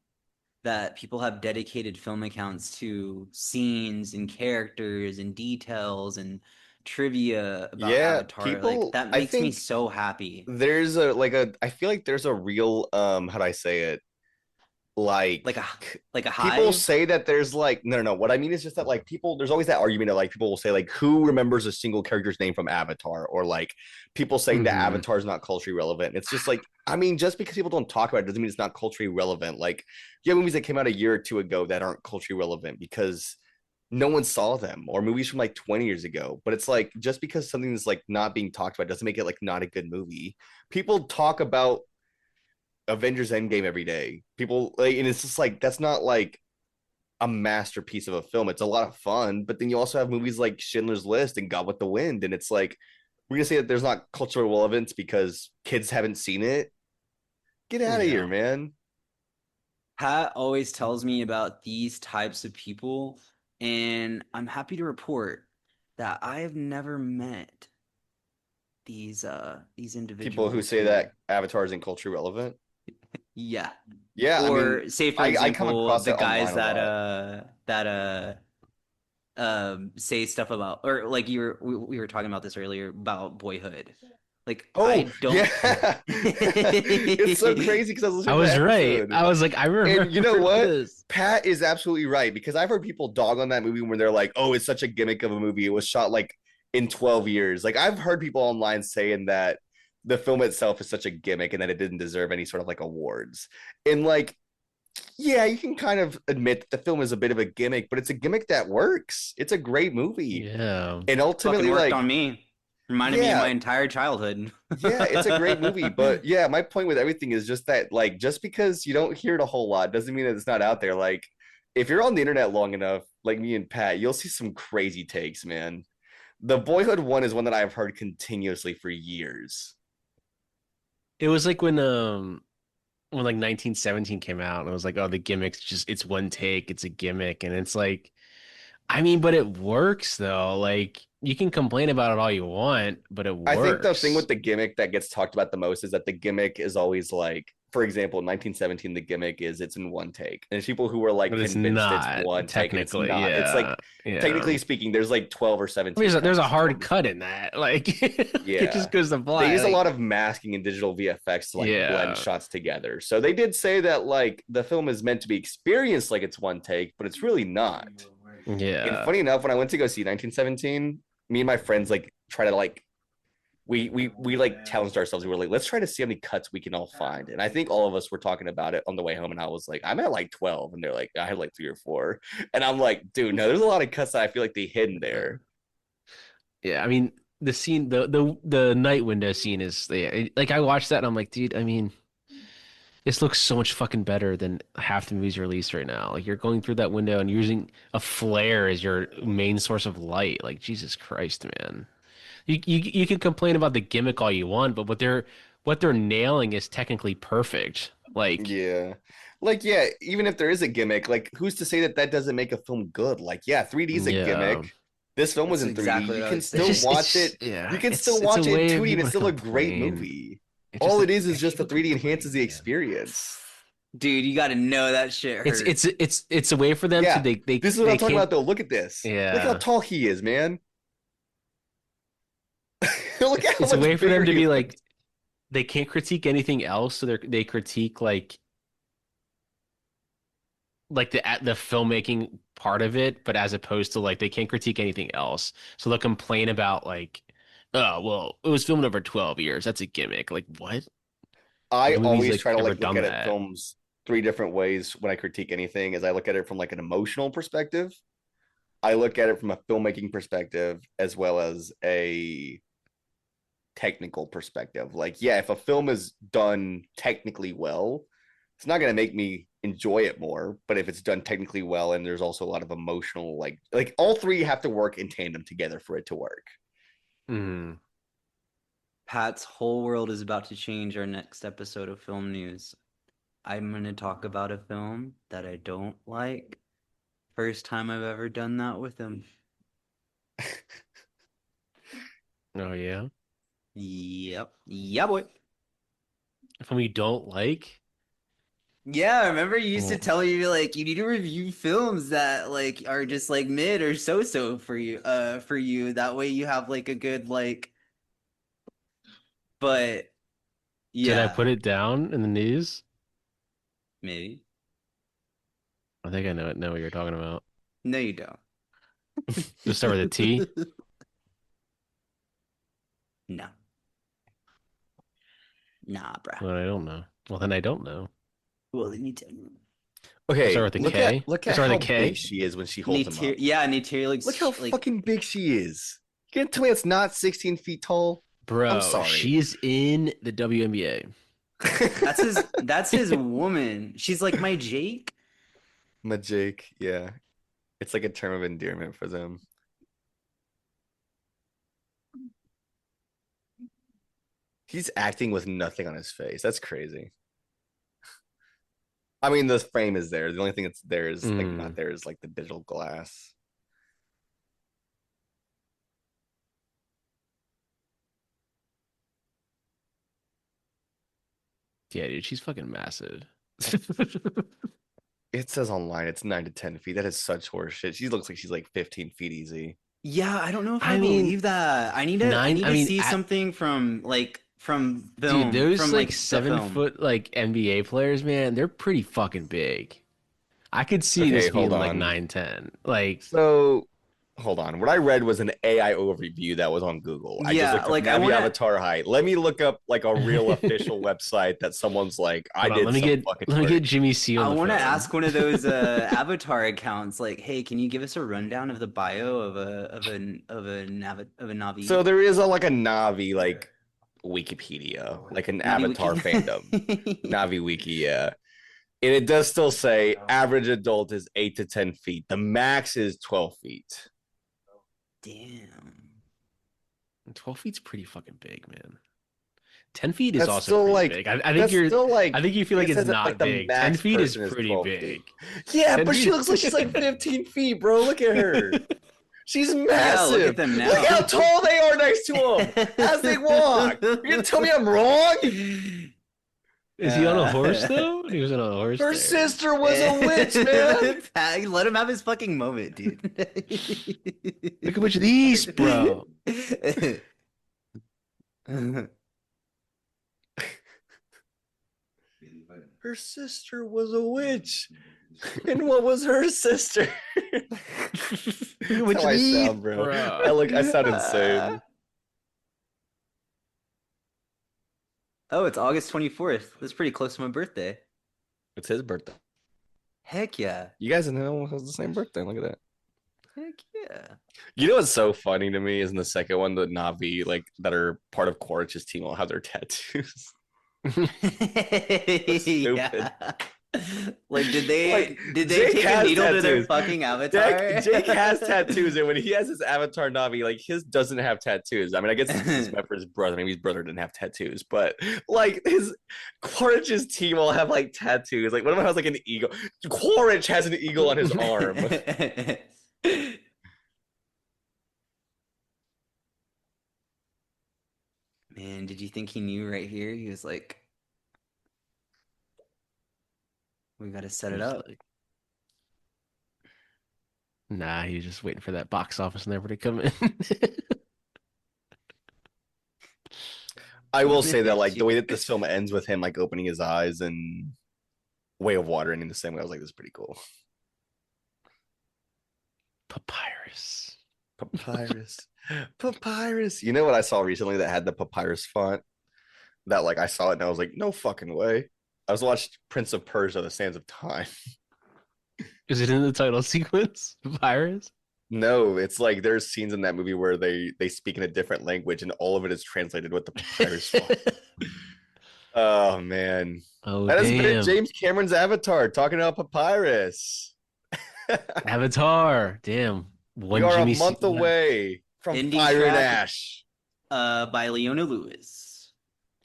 that people have dedicated film accounts to scenes and characters and details and trivia about Yeah, Avatar. Like people that I makes me think so happy. there's I feel like there's a real how do I say it? Like Like a people hive. say that there's like no what I mean is just that like people there's always that argument of like people will say like who remembers a single character's name from Avatar or like people saying that Mhm. Avatar is not culturally relevant. It's just like I mean just because people don't talk about it doesn't mean it's not culturally relevant. Like you have movies that came out a year or two ago that aren't culturally relevant because no one saw them or movies from like 20 years ago, but it's like just because something is like not being talked about doesn't make it like not a good movie. People talk about Avengers Endgame every day. People like, and it's just like that's not like a masterpiece of a film. It's a lot of fun, but then you also have movies like Schindler's List and Gone with the Wind, and it's like we're gonna say that there's not cultural relevance because kids haven't seen it. Get out of here, Yeah. man. Pat always tells me about these types of people, and I'm happy to report that I have never met these People who individuals say who that Avatar isn't culturally relevant. yeah. Yeah, I mean, Or say for I come example, across the it guys online a lot. that say stuff about or like we were talking about this earlier about Boyhood. Like I Oh don't yeah, it's so crazy because I was I listening to was the right. episode. I was like, I And you know remember what? this. Pat is absolutely right because I've heard people dog on that movie when they're like, "Oh, it's such a gimmick of a movie. It was shot like in 12 years." Like I've heard people online saying that the film itself is such a gimmick and that it didn't deserve any sort of like awards. And like Yeah, you can kind of admit that the film is a bit of a gimmick, but it's a gimmick that works. It's a great movie. Yeah. And Fucking ultimately, worked like, on me. Reminded me of yeah, my entire childhood. yeah, it's a great movie. But yeah, my point with everything is just that, like, just because you don't hear it a whole lot doesn't mean that it's not out there. Like, if you're on the internet long enough, like me and Pat, you'll see some crazy takes, man. The Boyhood one is one that I've heard continuously for years. It was like when like 1917 came out and it was like, oh, the gimmick's just it's one take, it's a gimmick. And it's like, I mean, but it works though. Like you can complain about it all you want, but it I think the thing works. with the gimmick that gets talked about the most is that the gimmick is always like, for example, in 1917, the gimmick is it's in one take. And there's people who are like But it's convinced it's not one take and it's technically. not. It's Yeah. like, Yeah. technically speaking, there's like 12 or I mean, 17 there's a cuts. hard cut in that. Like it Yeah. just goes to They fly. use a Like, lot of masking and digital VFX to like blend yeah. shots together. So they did say that like the film is meant to be experienced like it's one take, but it's really not. And Yeah. funny enough, when I went to go see 1917, me and my friends like try to like we like challenged ourselves. We were like, let's try to see how many cuts we can all find. And I think all of us were talking about it on the way home. And I was like, I'm at like 12. And they're like, I had like 3 or 4. And I'm like, dude, no, there's a lot of cuts that I feel like they hidden there. Yeah. I mean, the scene, the night window scene is yeah, like I watched that and I'm like, dude, I mean, this looks so much fucking better than half the movies released right now. Like you're going through that window and using a flare as your main source of light. Like Jesus Christ, man. You can complain about the gimmick all you want, but what they're nailing is technically perfect. Like Yeah. Like, yeah, even if there is a gimmick, like, who's to say that that doesn't make a film good? Like, yeah, 3D is a yeah, gimmick. This film was That's in 3D. exactly You what I can was it's still saying. just watch it. You yeah, can still it's a watch it in way of 2D and people it's to still a great complain. movie. It's just All it like is just the 3D enhances the experience. Dude, you got to know that shit it's hurt. it's it's a way for them to Yeah. This is what they I'm talking can't about, though. Look at this. Look how yeah. tall he is, man. Look It's at how it's a way much for bigger them to he be looks. like they can't critique anything else, so they critique like the filmmaking part of it, but as opposed to like they can't critique anything else. So they'll complain about like, oh well, it was filmed over 12 years. That's a gimmick. Like what? I No movie's always like try to ever like look done at it that. films 3 different ways when I critique anything. Is I look at it from like an emotional perspective. I look at it from a filmmaking perspective as well as a technical perspective. Like, yeah, if a film is done technically well, it's not going to make me enjoy it more. But if it's done technically well, and there's also a lot of emotional, like all three have to work in tandem together for it to work. Mm. Pat's whole world is about to change our next episode of Film News. I'm going to talk about a film that I don't like. First time I've ever done that with him. Oh yeah. Yep. Yeah, boy. If we don't like, Yeah, I remember you used to well, tell me like you need to review films that like are just like mid or so-so for you. That way you have like a good like but did I yeah, put it down in the news? maybe. I think I know what you're talking about. No, you don't. Just start with a T. No. Nah, bruh. Well, I don't know. Well, then I don't know. Well, then you tell me. I'll start Okay, with a K. look I'll at start how with a K. big she is when she holds him up. Yeah, Neytiri looks Look how like fucking big she is. You gonna tell me it's not 16 feet tall? I'm Bro, sorry. she's in the WNBA. that's his woman. She's like my Jake. My Jake, yeah. It's like a term of endearment for them. He's acting with nothing on his face. That's crazy. I mean, the frame is there. The only thing that's there is like not there is like the digital glass. Yeah, dude, she's fucking massive. It says online it's 9 to 10 feet. That is such horseshit. She looks like she's like 15 feet easy. Yeah, I don't know if I I mean, believe that. I need to see something from film, dude, those from like the 7 foot like NBA players, man, they're pretty fucking big. I could see Okay, this being hold like on. 9'10". Like, So hold on. What I read was an AI overview that was on Google. I just looked up like Navi avatar height. Let me look up like a real official website that someone's like, let me get Jimmy C on the phone. I want to ask one of those avatar accounts, like, hey, can you give us a rundown of the bio of a Navi? So there is a Navi like Wikipedia, like an Navi avatar Wiki. fandom. Navi Wiki, yeah. And it does still say average adult is 8 to 10 feet. The max is 12 feet. Damn. 12 feet's pretty fucking big, man. 10 feet is That's also still pretty big. I think you're still I think you feel like it's not like the big. max 10 feet is person pretty 12 big. feet. Yeah, 10 but she feet- looks like she's like 15 feet, bro. Look at her. She's Yeah, massive. look at them now. Look how tall they are next to him as they walk. You're gonna tell me I'm wrong? Is he on a horse though? He was on a horse. Her there. sister was a witch, man. Let him have his fucking moment, dude. Look at which of these, bro. Her sister was a witch. And what was her sister? That's how I sound, bro. I sound insane. Oh, it's August 24th. That's pretty close to my birthday. It's his birthday. Heck yeah. You guys know it was the same birthday. Look at that. Heck yeah. You know what's so funny to me is in the second one, the Navi that are part of Quaritch's team will have their tattoos. Yeah. Like, did they take a needle to their fucking avatar? Jake has tattoos, and when he has his avatar Navi, like his doesn't have tattoos. I mean, I guess it's meant for his brother. Maybe his brother didn't have tattoos, but like his Quaritch's team will have like tattoos. Like one of them has like an eagle. Quaritch has an eagle on his arm. Man, did you think he knew right here? He was like, we got to set it up. Nah, he was just waiting for that box office number to come in. I will say that, like, the way that this film ends with him, like, opening his eyes and Way of Water ending the same way, I was like, this is pretty cool. Papyrus. Papyrus. You know what I saw recently that had the papyrus font? That, like, I saw it and I was like, no fucking way. I was watching Prince of Persia, The Sands of Time. Is it in the title sequence? Papyrus? No, it's like there's scenes in that movie where they speak in a different language and all of it is translated with the papyrus font. Oh man. Oh, that has damn. been James Cameron's Avatar talking about papyrus. Avatar. Damn. We are a month away from Ending Fire and track. Ash. By Leona Lewis.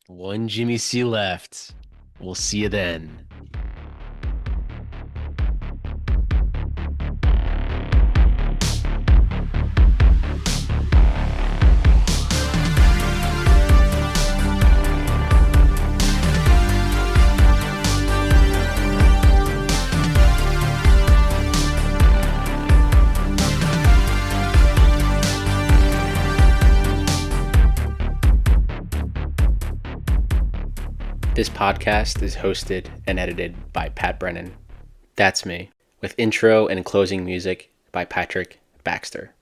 One Jimmy C left. We'll see you then. This podcast is hosted and edited by Pat Brennan. That's me, with intro and closing music by Patrick Baxter.